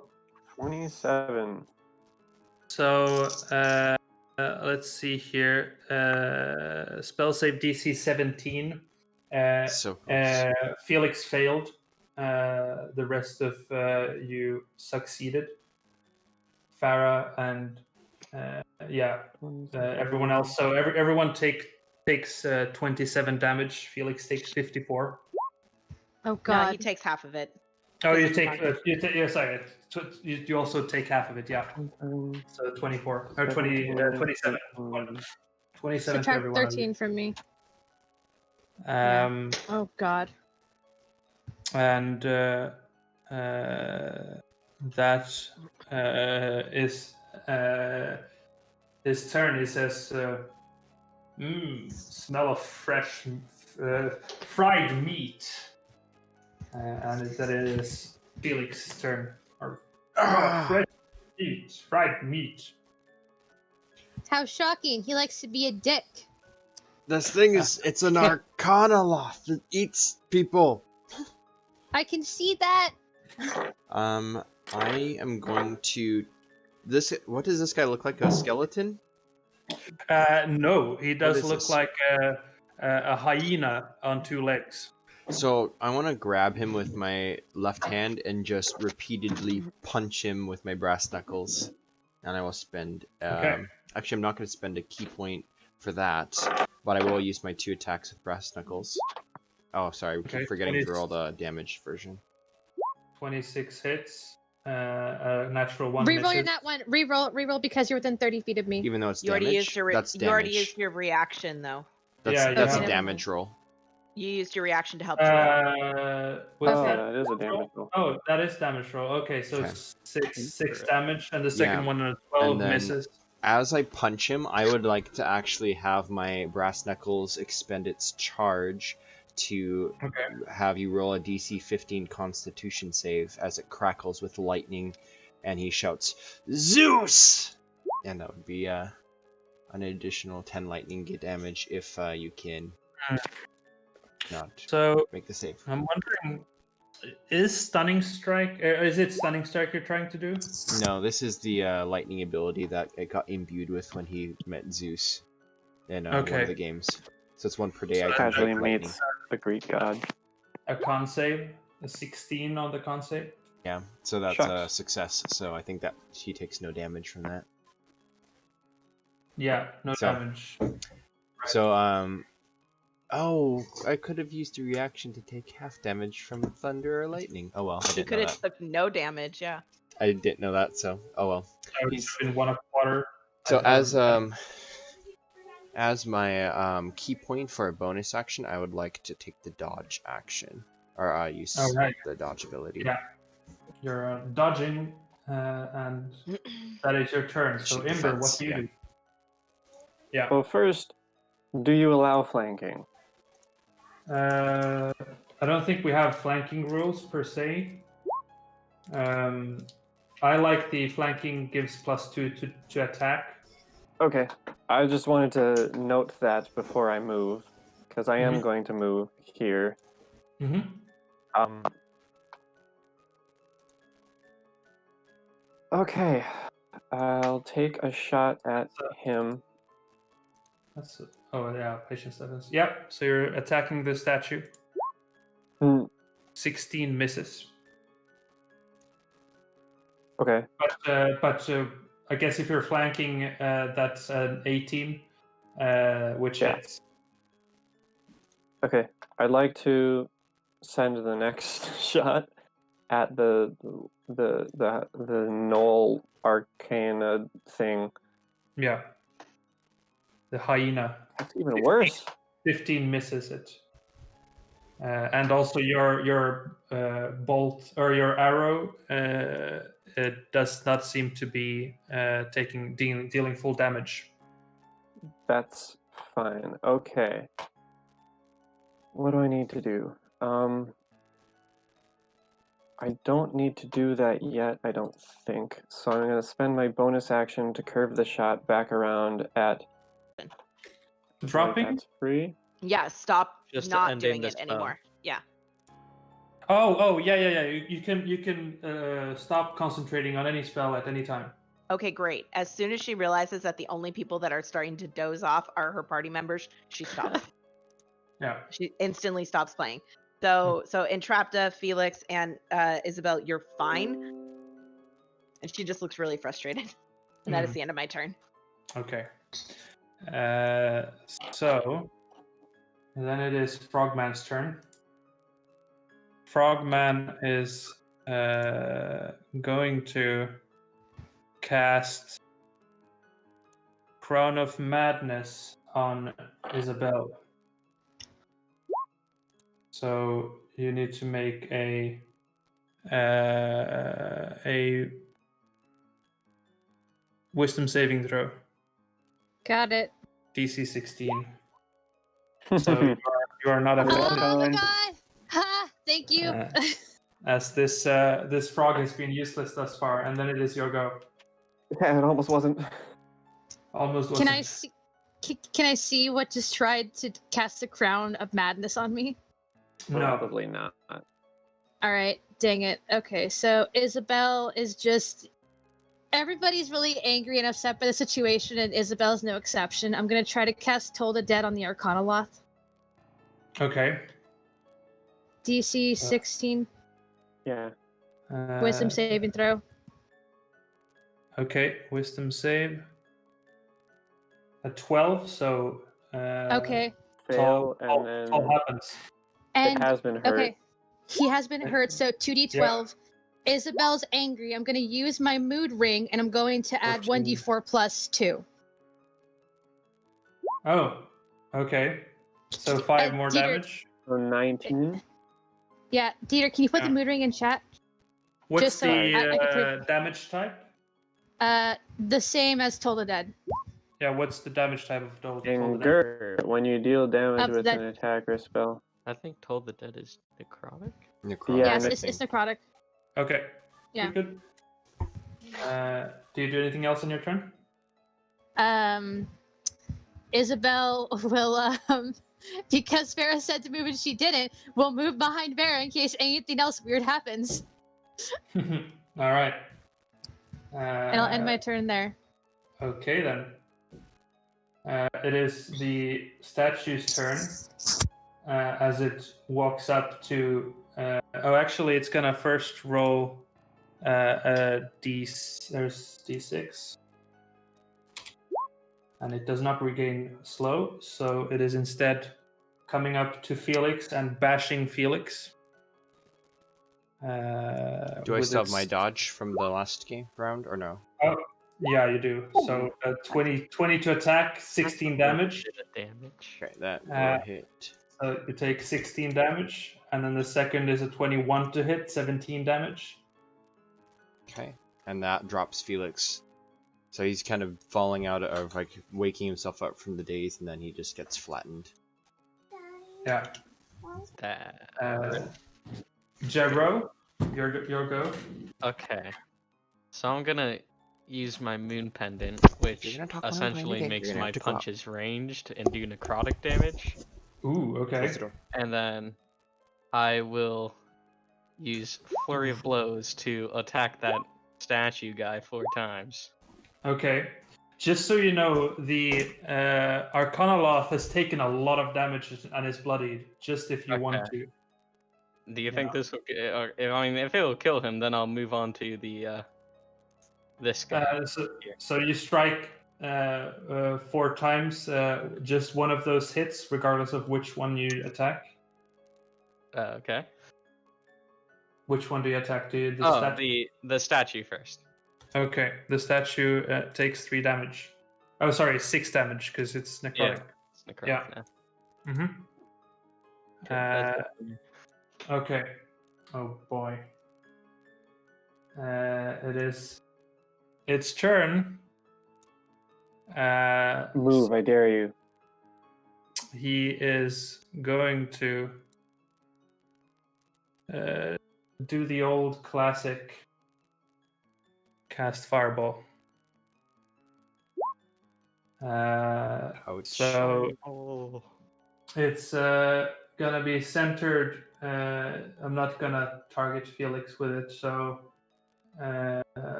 27. let's see here. Spell save DC 17. So close. Felix failed. The rest of you succeeded. Farah and everyone else. So everyone takes 27 damage. Felix takes 54. Oh No, god. he takes half of it. Oh, you Because take it's yeah, sorry. You also take half of it. Yeah. So 24 or 27. 27 to Subtract everyone. 13 from me. Um, Oh god. and that is his turn. He says, smell of fresh fried meat. And that is Felix's turn. Fresh meat, fried meat. How shocking. He likes to be a dick. This thing it's an Arcana loth that eats people. I can see that. I am going to what does this guy look like? A skeleton? No, he does is look this? like a hyena on 2 legs. So I want to grab him with my left hand and just repeatedly punch him with my brass knuckles. And I will spend Okay. actually I'm not going to spend a key point for that, but I will use my 2 attacks with brass knuckles. Oh, sorry, we Okay, keep forgetting 20 through all the damage version. 26 hits. A natural 1 Reroll misses. your nat one. Reroll because you're within 30 feet of me. Even though it's You already damage, used your that's you already damage. used your reaction though. That's Yeah, that's yeah. a damage roll. You used your reaction to help Joel. What's Oh, that? that is a damage roll. Oh, that is damage roll. Okay, so Okay. six damage, and the second Yeah. one on a 12 And then- misses. As I punch him, I would like to actually have my brass knuckles expend its charge to Okay. have you roll a DC 15 Constitution save as it crackles with lightning, and he shouts, "Zeus!" And that would be an additional 10 lightning damage if you can not So make the save. I'm wondering is stunning strike? Is it stunning strike you're trying to do? No, this is the lightning ability that it got imbued with when he met Zeus in one Okay. of the games. So it's 1 per day. So I that- can Casually take lightning. meets the Greek god. A con save, a 16 on the con save. Yeah, so that's a Shucks. success. So I think that he takes no damage from that. Yeah, no So- damage. So oh, I could have used a reaction to take half damage from thunder or lightning. Oh well, I You didn't could know have that. took no damage, yeah. I didn't know that. So oh well. I would have been 1 1/4. So I as my key point for a bonus action, I would like to take the dodge action or use Alright. the dodge ability. Yeah. You're dodging, and that is your turn. So Shoot Imber, defense, what do you yeah. do? Yeah. Well, first, do you allow flanking? I don't think we have flanking rules per se. I like the flanking gives +2 to attack. Okay, I just wanted to note that before I move, because I am going to move here. Mm-hmm. Okay, I'll take a shot at him. That's oh yeah, patience sevens. Yep. So you're attacking the statue. Hmm, 16 misses. Okay, But I guess if you're flanking, that's an 18, which Yeah. hits. okay. I'd like to send the next shot at the null arcana thing. Yeah. The hyena. That's even worse. 15 misses it. And also your bolt or your arrow it does not seem to be dealing full damage. That's fine. Okay. What do I need to do? I don't need to do that yet, I don't think. So I'm going to spend my bonus action to curve the shot back around at... Dropping? That's free. Yeah, stop Just not ending doing the it spell. anymore. Yeah. Oh yeah. You can stop concentrating on any spell at any time. Okay, great. As soon as she realizes that the only people that are starting to doze off are her party members, she stops. Yeah. She instantly stops playing. So Entrapta, Felix, and Isabel, you're fine. And she just looks really frustrated. And that is the end of my turn. Okay. So then it is Frogman's turn. Frogman is going to cast Crown of Madness on Isabel. So you need to make a Wisdom saving throw. Got it. DC 16. So you are not Oh affected. my Kind. god! Ha! Thank you. As this frog has been useless thus far, and then it is your go. Yeah, it almost wasn't. Almost Can wasn't. I see? Can I see what just tried to cast the crown of madness on me? No. Probably not. All right, dang it. Okay, so Isabel is just. Everybody's really angry and upset by the situation, and Isabel's no exception. I'm gonna try to cast Toll the Dead on the Arcanoloth. Okay. DC 16, Yeah. Wisdom saving throw. Okay, Wisdom save. A 12, so. Okay, Fail, and then All happens. and it has been hurt. okay, he has been hurt. So 2d12. Isabel's angry. I'm gonna use my mood ring, and I'm going to add 14. 1d4 plus 2. Oh, okay. So 5 more Dieter- damage. So 19. Yeah, Dieter, can you put the Yeah. mood ring in chat? What's Just so the I can take- damage type? The same as Toll the Dead. Yeah, what's the damage type of Toll the Dead? Anger. When you deal damage with that- an attack or spell. I think Toll the Dead is necrotic. Necrotic. Yeah, Yes, and it's necrotic. Okay. Yeah. Good. Do you do anything else on your turn? Isabel will because Vera said to move and she didn't, we'll move behind Vera in case anything else weird happens. All right. And I'll end my turn there. Okay then. It is the statue's turn as it walks up to. Actually, it's gonna first roll a there's d6, and it does not regain slow, so it is instead coming up to Felix and bashing Felix. Do I with still have its- my dodge from the last game round, or no? Oh, yeah, you do. So 20 to attack, 16 damage. Damage. Okay, that will Uh, hit. So you take 16 damage, and then the second is a 21 to hit, 17 damage. Okay, and that drops Felix. So he's kind of falling out of, like, waking himself up from the daze, and then he just gets flattened. Yeah. That. Jero, your go. Okay. So I'm gonna use my moon pendant, which You're gonna talk when I'm playing essentially the game. makes You're gonna my have to go out. punches ranged and do necrotic damage. Ooh, okay. Close the door. And then I will use Flurry of Blows to attack that statue guy 4 times. Okay. Just so you know, the Arcanoloth has taken a lot of damage and is bloodied, just if you want to. Do you think this will? I mean, if it will kill him, then I'll move on to the this guy. So you strike 4 times, just one of those hits, regardless of which one you attack. Okay. Which one do you attack? The The statue first. Okay, the statue takes 3 damage. Oh, sorry, 6 damage because it's necrotic. It's necrotic Yeah. now. Mm-hmm. That's it. Okay. Oh boy. It is its turn. Move, I dare you. He is going to do the old classic cast Fireball. Ouch. So Oh. it's gonna be centered. I'm not gonna target Felix with it, so.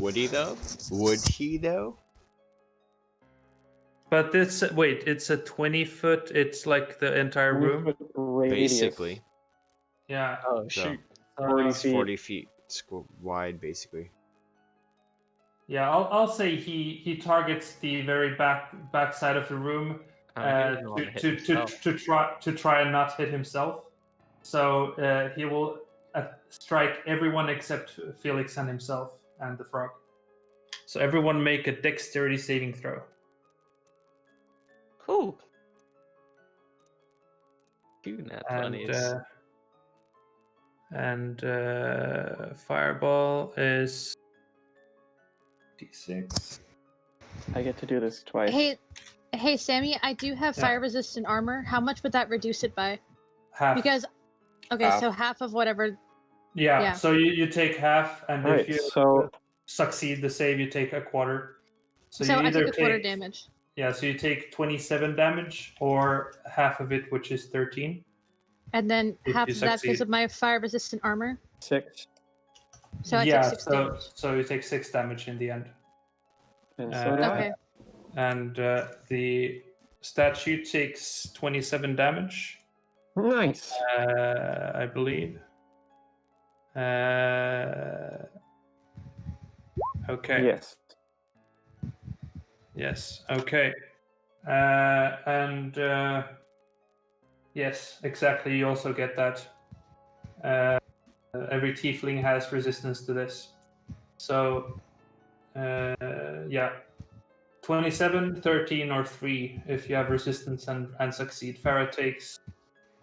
Would he though? Would he though? But it's wait, it's a 20-foot. It's like the entire room. 20-foot radius. Basically. Yeah. Oh So, shoot. 40 it's feet. 40 feet wide, basically. Yeah, I'll say he targets the very back side of the room He doesn't wanna hit himself. to try and not hit himself. So he will strike everyone except Felix and himself and the frog. So everyone make a dexterity saving throw. Cool. 2 nat 20s. And fireball is d6. I get to do this twice. Hey, Sammy, I do have Yeah. fire resistant armor. How much would that reduce it by? Half. Because, okay, Half. so half of whatever. Yeah. Yeah. So you take half, and All if right, you so succeed the save, you take a quarter. So you I either take a quarter damage. Yeah, so you take 27 damage, or half of it, which is 13. And then If half you of that because succeed. of my fire resistant armor. 6. So I yeah, take 6 damage. so you take 6 damage in the end. And so do I. Okay. And the statue takes 27 damage, Nice. I believe. Okay. Yes. Yes. Okay. Yes, exactly. You also get that. Every tiefling has resistance to this. So, yeah. 27, 13, or 3 if you have resistance and succeed. Farah takes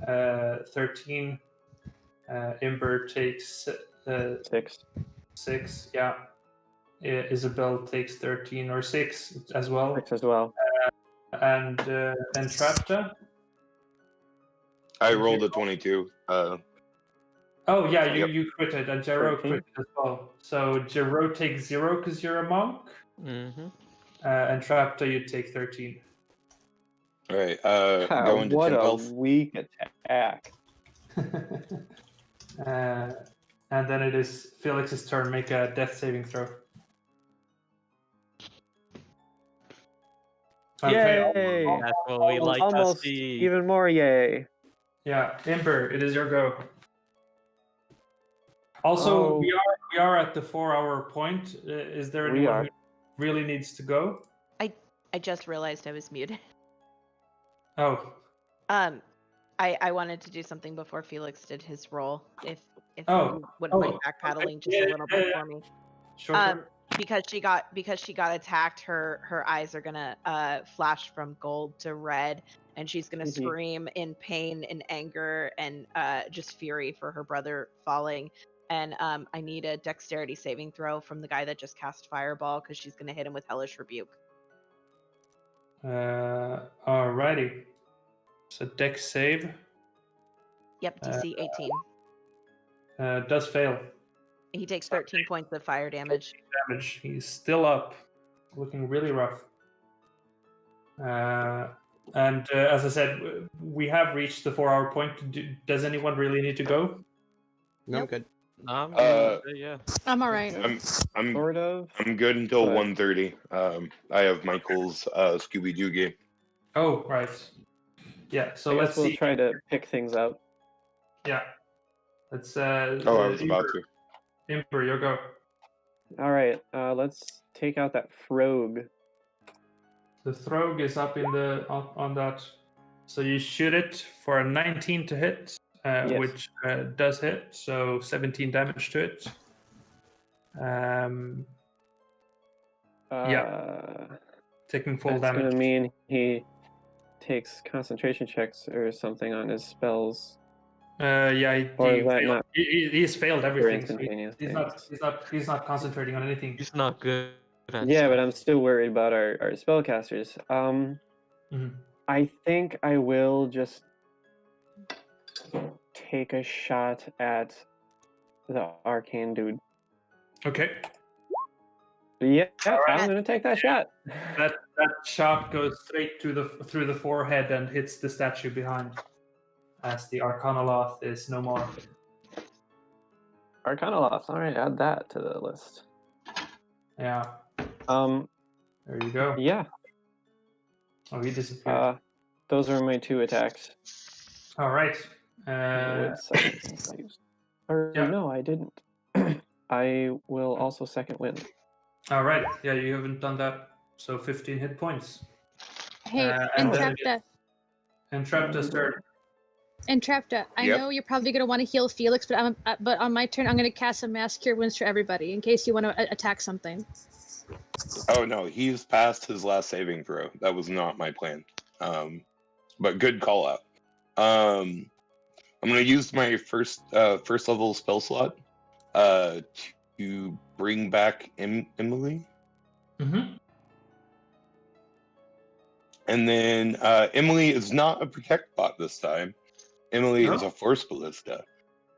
13. Imber takes 6. 6. Yeah. Isabel takes 13 or 6 as well. 6 as well. And Trapta? I rolled a 22. Oh yeah, Yep. you critted, and Jero 13. critted as well. So Jero takes 0 because you're a monk, Mm-hmm. and Trapta you take 13. All right. God, Go into what temp a health. weak attack. And then it is Felix's turn. Make a death saving throw. Yay! That's what we like to Almost see. even more yay. Yeah, Imber, it is your go. Also, Oh. we are at the 4-hour point. Is there We anyone are. who really needs to go? I just realized I was muted. Oh, I wanted to do something before Felix did his roll. If Oh, you wouldn't mind oh, backpedaling just yeah, a little bit yeah. for me. sure. Because she got attacked, her eyes are gonna flash from gold to red, and she's gonna Mhm. scream in pain and anger and just fury for her brother falling. And I need a dexterity saving throw from the guy that just cast fireball because she's gonna hit him with hellish rebuke. Alrighty. So dex save Yep, DC 18. does fail. He takes 13 points of fire damage. Damage. He's still up, looking really rough. And as I said, we have reached the 4-hour point. Does anyone really need to go? No, I'm Nope. good. Yeah. I'm all right. I'm Sort of. I'm good until But- 1:30. I have Michael's Scooby Doo game. Oh, right. Yeah. So I let's guess we'll see. try to pick things up. Yeah. Let's. Oh, I was about to. Imper, your go. All right, let's take out that frog. The Throg is up in the on that. So you shoot it for a 19 to hit, Yes. which does hit. So 17 damage to it. Taking full That's damage. gonna mean he takes concentration checks or something on his spells. Yeah, Or is that not he's failed for everything. So instantaneous he's things? he's not concentrating on anything. He's not good at Yeah, but stuff. I'm still worried about our spellcasters. Mhm. I think I will just take a shot at the arcane dude. Okay. Yeah, All right. I'm gonna take that shot. That shot goes straight through the forehead and hits the statue behind, as the Arcanoloth is no more. Arcanoloth. All right, add that to the list. Yeah. Um, There you go. yeah. Oh, he disappeared. Those are my 2 attacks. All right. With second wind I used. Or yeah. no, I didn't. I will also second wind. All right. Yeah, you haven't done that. So 15 hit points. Hey, and then Entrapta. Entrapta's turn. Entrapta, I Yep. know you're probably going to want to heal Felix, but on my turn, I'm going to cast a Mass Cure Wounds for everybody in case you want to attack something. Oh no, he's passed his last saving throw. That was not my plan. But good call out. I'm gonna use my first level spell slot to bring back Emily. Mm-hmm. And then Emily is not a protect bot this time. Emily is a force ballista.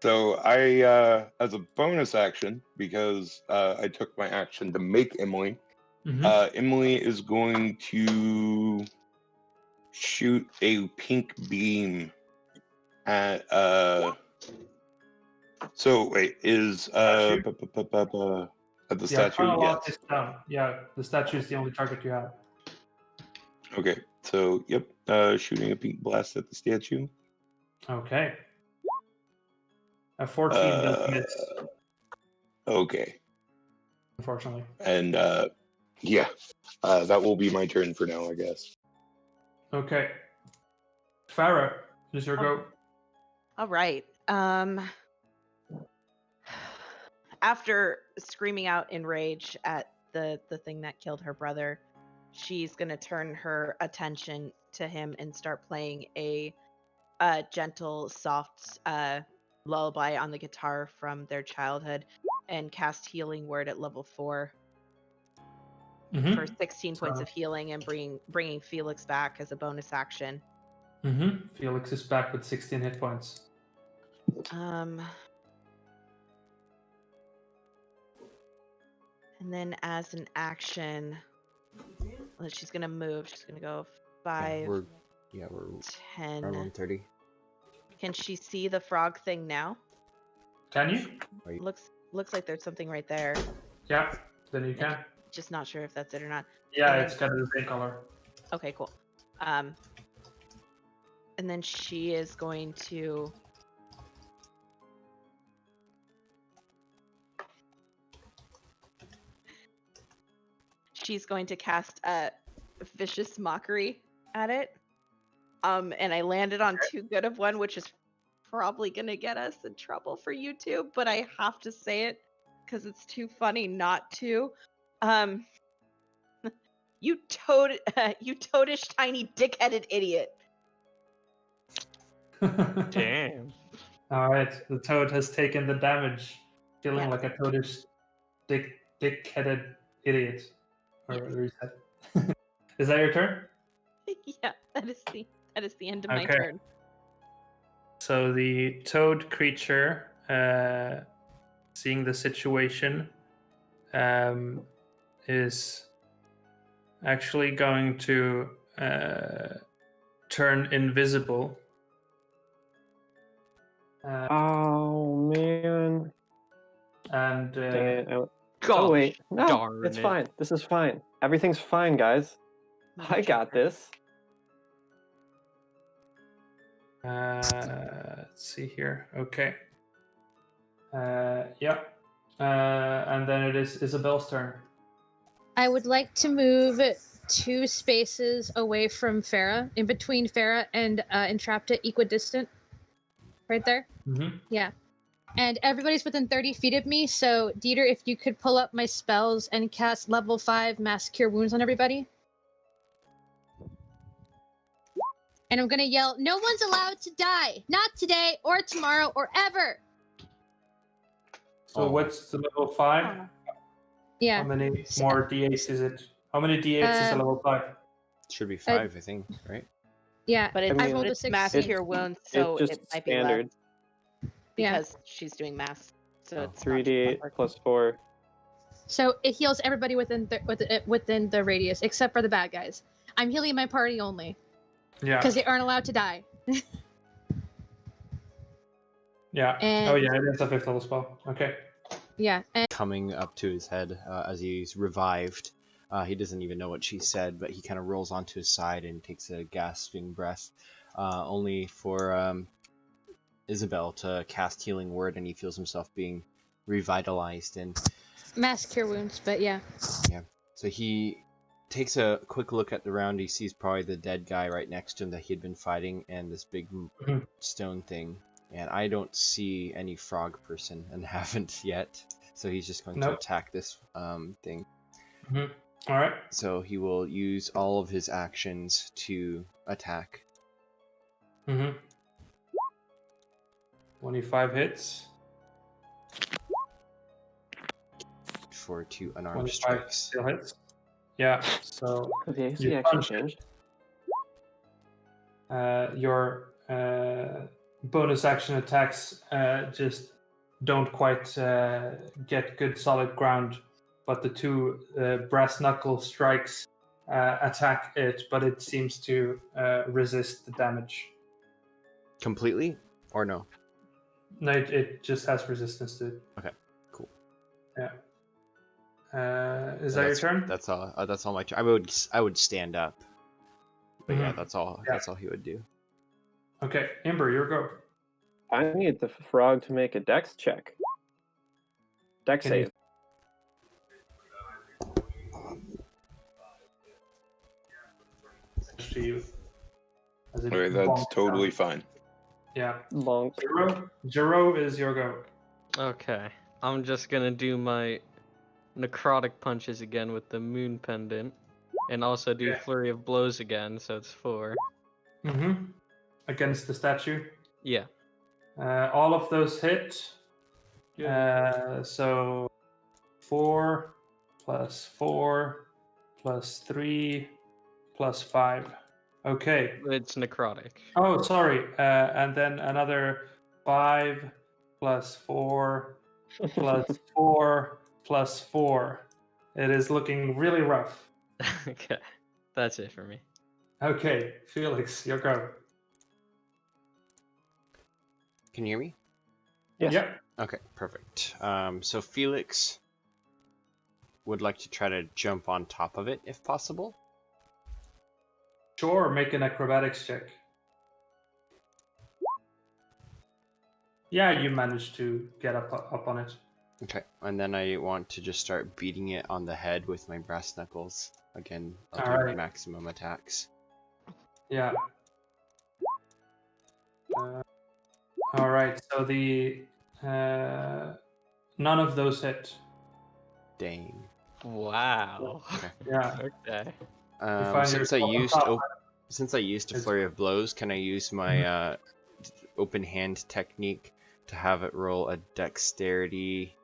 So I, as a bonus action, because I took my action to make Emily, Emily is going to shoot a pink beam at. So wait, is at the statue? Arcanoloth Yes. is down. Yeah, the statue is the only target you have. Okay. So yep, shooting a pink blast at the statue. Okay. A 14 does miss, Okay. unfortunately. And yeah, that will be my turn for now, I guess. Okay. Farah, is your go. All right. After screaming out in rage at the thing that killed her brother, she's gonna turn her attention to him and start playing a gentle, soft lullaby on the guitar from their childhood, and cast Healing Word at level 4 for 16 points of healing and bringing Felix back as a bonus action. Felix is back with 16 hit points. And then as an action, she's gonna move. She's gonna go 5, Yeah, we're 10. around 130. Can she see the frog thing now? Can you? Looks like there's something right there. Yeah, then you can. Just not sure if that's it or not. Yeah, And it's got the same color. Okay, cool. And then she is going to cast a vicious mockery at it. And I landed on too good of one, which is probably gonna get us in trouble for YouTube, but I have to say it because it's too funny not to. You toadish tiny dick-headed idiot. Damn. All right, the toad has taken the damage, feeling Yeah. like a toadish, dick-headed idiot. Or Yes. whatever you said. Is that your turn? Yeah, that is the end of my Okay. turn. So the toad creature, seeing the situation, is actually going to turn invisible. Oh man. And Dang it. Oh Gosh wait. No, darn it's it. fine. This is fine. Everything's fine, guys. I got this. let's see here. Okay. Yeah. And then it is Isabel's turn. I would like to move 2 spaces away from Farah, in between Farah and Entrapta, equidistant. Right there? Mm-hmm. Yeah. And everybody's within 30 feet of me, so Dieter, if you could pull up my spells and cast level 5 Mass Cure Wounds on everybody. And I'm gonna yell, no one's allowed to die! Not today, or tomorrow, or ever! So Oh. what's the level 5? Yeah. How many more d8s is it? How many d8s is a level 5? Should be 5, I think, right? Yeah. But I I mean, rolled a it's mass 16. cure wounds, so it's it just might be standard. less Yeah. because she's doing mass. So Oh. it's not 3d8 plus 4. So it heals everybody within the radius, except for the bad guys. I'm healing my party only, Yeah. because they aren't allowed to die. Yeah. And- Oh yeah, it is a 5th level spell. Okay. Yeah, and Coming up to his head as he's revived. He doesn't even know what she said, but he kind of rolls onto his side and takes a gasping breath, only for Isabel to cast Healing Word, and he feels himself being revitalized. And Mass Cure Wounds, but yeah. so he takes a quick look at the round. He sees probably the dead guy right next to him that he had been fighting, and this big Mhm. stone thing. And I don't see any frog person, and haven't yet. So he's just going to Nope. attack this thing. All right. So he will use all of his actions to attack. Mm-hmm. 25 hits. For 2 unarmed 25 strikes. still hits. Yeah. So Oh, the AC You actually punched. changed. your bonus action attacks just don't quite get good solid ground, but the 2 brass knuckle strikes attack it, but it seems to resist the damage. Completely? Or no? No, it just has resistance to it. Okay, cool. Yeah. Is that your turn? That's all. That's all my turn. I would stand up. But yeah, Mhm. that's all. Yeah. That's all he would do. Okay, Ember, your go. I need the frog to make a dex check. Dex Can you- save. To you. As it Okay, that's bonks totally down. fine. Yeah. Bonk. Jiro is your go. Okay, I'm just gonna do my necrotic punches again with the moon pendant, and also do Okay. flurry of blows again, so it's 4. Mm-hmm. Against the statue. Yeah. All of those hit. So 4 plus 4 plus 3 plus 5. Okay. It's necrotic. Oh, sorry. And then another 5 plus 4 plus 4 plus 4. It is looking really rough. Okay, that's it for me. Okay, Felix, your go. Can you hear me? Yes. Yep. Okay, perfect. So Felix would like to try to jump on top of it if possible. Sure, make an acrobatics check. Yeah, you managed to get up on it. Okay, and then I want to just start beating it on the head with my brass knuckles. Again, I'll do Alright. maximum attacks. Yeah. All right. So the none of those hit. Dang. Wow. Okay. Yeah. Okay. find Since I yourself on used top. since I used a It's- flurry of blows, can I use my open hand technique to have it roll a dexterity?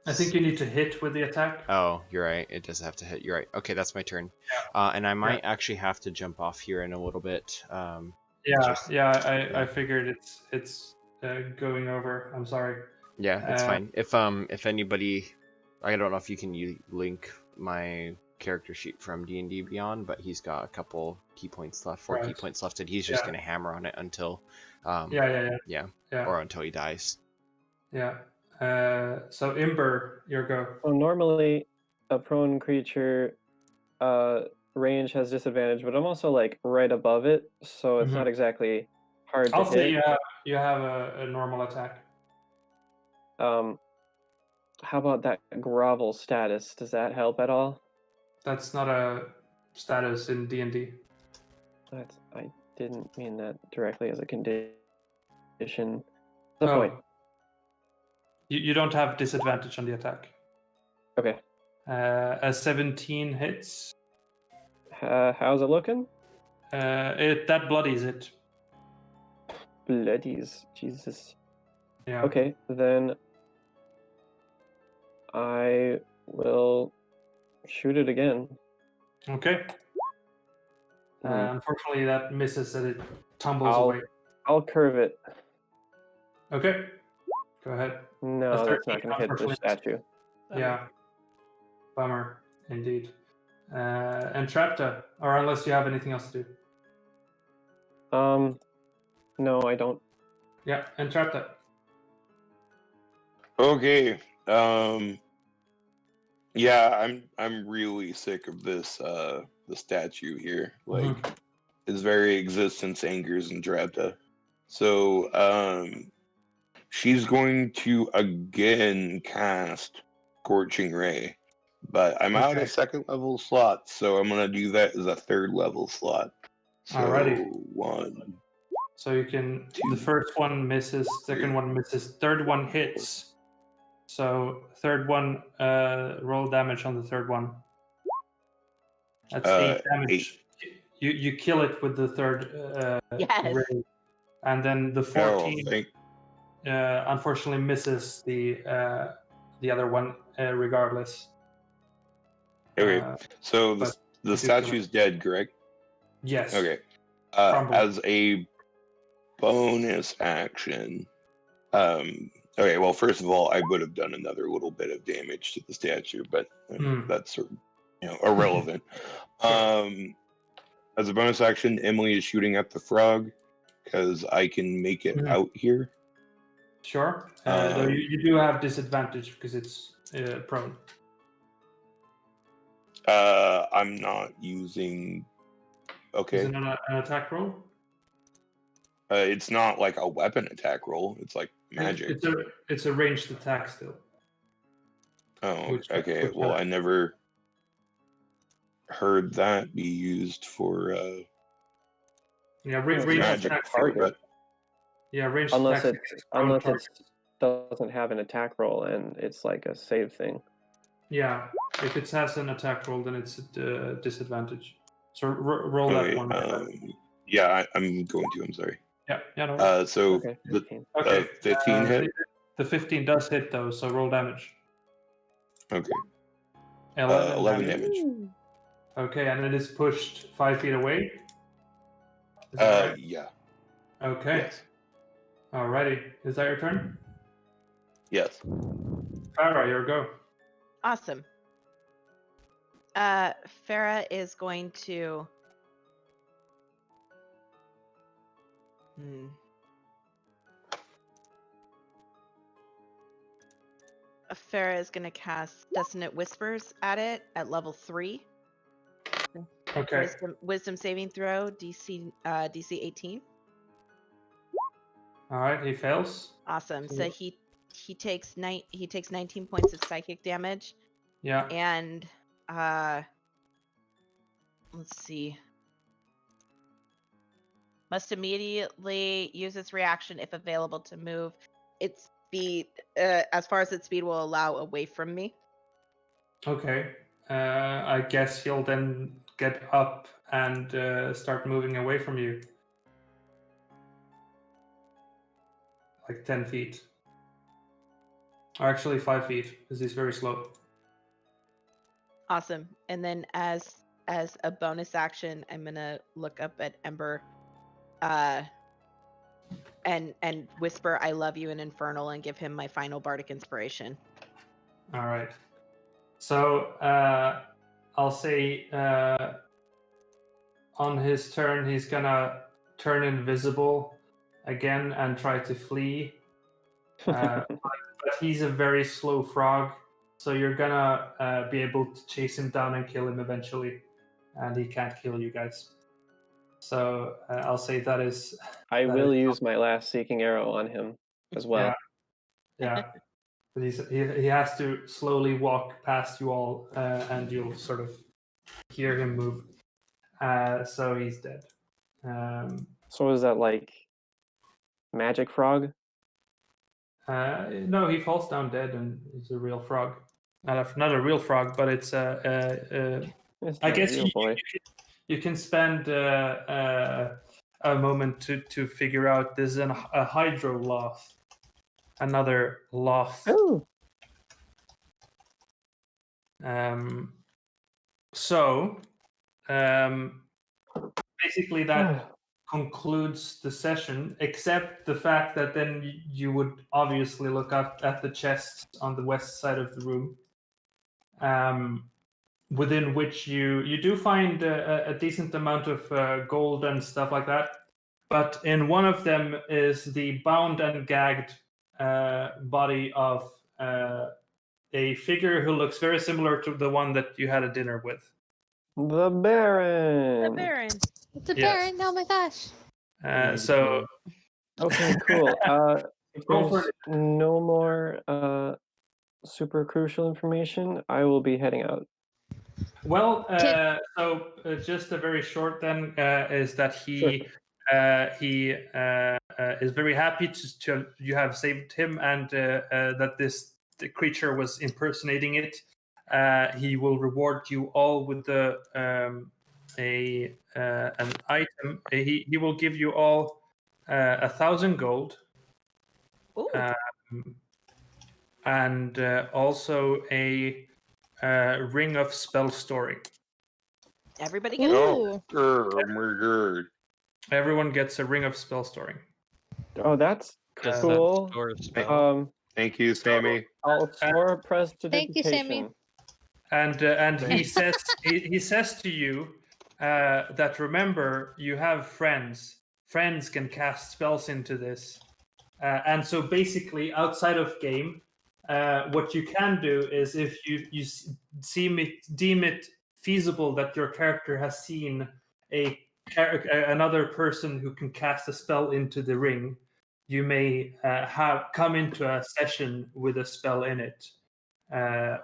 I think you need to hit with the attack. Oh, you're right. It does have to hit. You're right. Okay, that's my turn. And I might actually have to jump off here in a little bit. I figured it's going over. I'm sorry. Yeah, it's fine. If anybody, I don't know if you can link my character sheet from D&D Beyond, but he's got a couple key points left, 4 key Right. points left, and he's just Yeah. gonna hammer on it until, Yeah. or until he dies. Yeah. So Imber, your go. So normally, a prone creature range has disadvantage, but I'm also like right above it, so it's Mhm. not exactly hard to I'll say hit. you have a normal attack. How about that grovel status? Does that help at all? That's not a status in D&D. I didn't mean that directly as a condition. The point. You don't have disadvantage on the attack. Okay. A 17 hits. How's it looking? That bloodies it. Bloodies. Jesus. Yeah. Okay, then I will shoot it again. Okay. Hmm. Unfortunately, that misses and it tumbles away. I'll curve it. Okay. Go ahead. No, A that's 13, not going to hit the unfortunately. statue. Yeah. Bummer, indeed. And Trapta, or unless you have anything else to do. No, I don't. Yeah, and Trapta. Okay. Yeah, I'm really sick of this the statue here. Like its very existence angers and Drapta. So she's going to again cast Scorching Ray. But I'm out of second level slots, so I'm gonna do that as a third level slot. So Alrighty. 1. So you can. The first one misses, second one misses, third one hits. So third one, roll damage on the third one. That's 8 damage. 8. You kill it with the third Yes. ray, and then the 14 Oh, unfortunately misses the other one regardless. okay. So but the you do kill statue's dead, correct? Yes. Okay. Crumble. As a bonus action, okay. Well, first of all, I would have done another little bit of damage to the statue, but that's sort of, irrelevant. As a bonus action, Emily is shooting at the frog because I can make it out here. Sure. Though you do have disadvantage because it's prone. I'm not using. Okay. Is it an attack roll? It's not like a weapon attack roll. It's like magic. It's a ranged attack still. Oh, okay. Well, I never heard that be used for ranged magic attack. target. Yeah, ranged Unless attack. it doesn't have an attack roll and it's like a save thing. Yeah, if it has an attack roll, then it's a disadvantage. So roll that one. Yeah, I'm going to. I'm sorry. Yeah, no. So Okay, 15. the 15 hit. The 15 does hit though, so roll damage. Okay. 11 damage. Okay, and it is pushed 5 feet away. Is that right? Yeah. Okay. Yes. Alrighty. Is that your turn? Yes. Farah, your go. Awesome. Farah is going to Hmm. Farah is going to cast Dissonant Whispers at it at level 3. Okay. Wisdom saving throw, DC 18. All right. He fails. Awesome. So- So he takes 19 points of psychic damage, Yeah. and let's see. Must immediately use its reaction if available to move its speed as far as its speed will allow away from me. Okay. I guess he'll then get up and start moving away from you. Like 10 feet. Or actually 5 feet, because he's very slow. Awesome. And then as a bonus action, I'm gonna look up at Ember, and whisper "I love you" in Infernal and give him my final bardic inspiration. All right. So I'll say on his turn, he's gonna turn invisible again and try to flee. But he's a very slow frog, so you're gonna be able to chase him down and kill him eventually, and he can't kill you guys. So I'll say that is. I That will is- use my last seeking arrow on him as well. Yeah. But he has to slowly walk past you all, and you'll sort of hear him move. So he's dead. So is that like magic frog? No, he falls down dead, and he's a real frog. Not a real frog, but it's It's I not guess real, boy. you can spend a moment to figure out this is a hydroloth, another loth. Oh, So basically that concludes the session, except the fact that then you would obviously look up at the chests on the west side of the room, within which you do find a decent amount of gold and stuff like that. But in one of them is the bound and gagged body of a figure who looks very similar to the one that you had a dinner with. the Baron. The Baron. It's a Yes. Baron. Oh my gosh. So Okay, cool. If Roll for there's no more super crucial information, I will be heading out. well, Kid- just a very short then is that he is very happy to you have saved him, and that the creature was impersonating it. He will reward you all with an item. He will give you all 1,000 gold. Ooh. And also a ring of spell storing. Everybody gets Oh. Ooh. My god. Everyone gets a ring of spell storing. Oh, that's Does cool. that store a spell? Thank you, Sammy. I'll store prestidigitation. Thank you, Sammy. And he says he says to you that remember you have friends. Friends can cast spells into this, and so basically outside of game, what you can do is if you deem it feasible that your character has seen another person who can cast a spell into the ring, you may come into a session with a spell in it,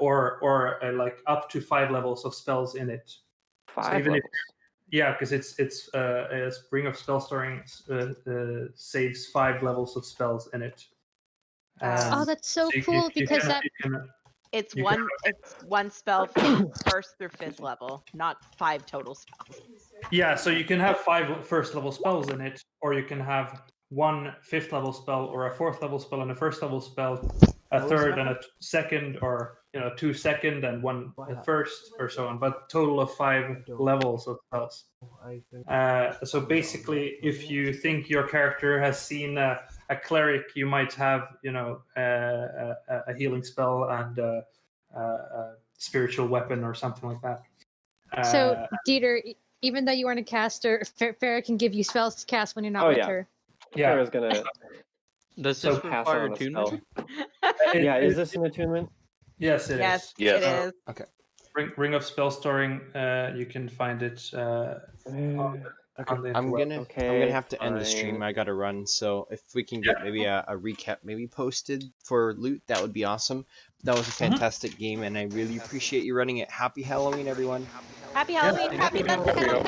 or like up to 5 levels of spells in it. 5 even if- levels. Yeah, because it's a ring of spell storing saves 5 levels of spells in it. Oh, that's so So you- cool you because can- that you can- It's You one spell from first through 5th level, not 5 total spells. Yeah, so you can have 5 first level spells in it, or you can have 1 5th level spell, or a 4th level spell and a 1st level spell, a 3rd and a 2nd, or 2 second and 1 first, or so on. But total of 5 levels of spells. So basically, if you think your character has seen a cleric, you might have a healing spell and a spiritual weapon or something like that. so Dieter, even though you aren't a caster, Farah can give you spells to cast when you're not Oh, with yeah. her. Yeah. Farrah's gonna Does So this pass require on a spell. It- Yeah, is it- this an attunement? yes, it is. Yes, Yes. it is. Ring of Spell Storing. You can find it Okay. on the I'm interweb. gonna Okay, have to end the stream. fine. I gotta run. So if we can get maybe a recap maybe posted for loot, that would be awesome. That was a fantastic game, and I really appreciate you running it. Happy Halloween, everyone. Happy Halloween. thank Happy you. Thundercats.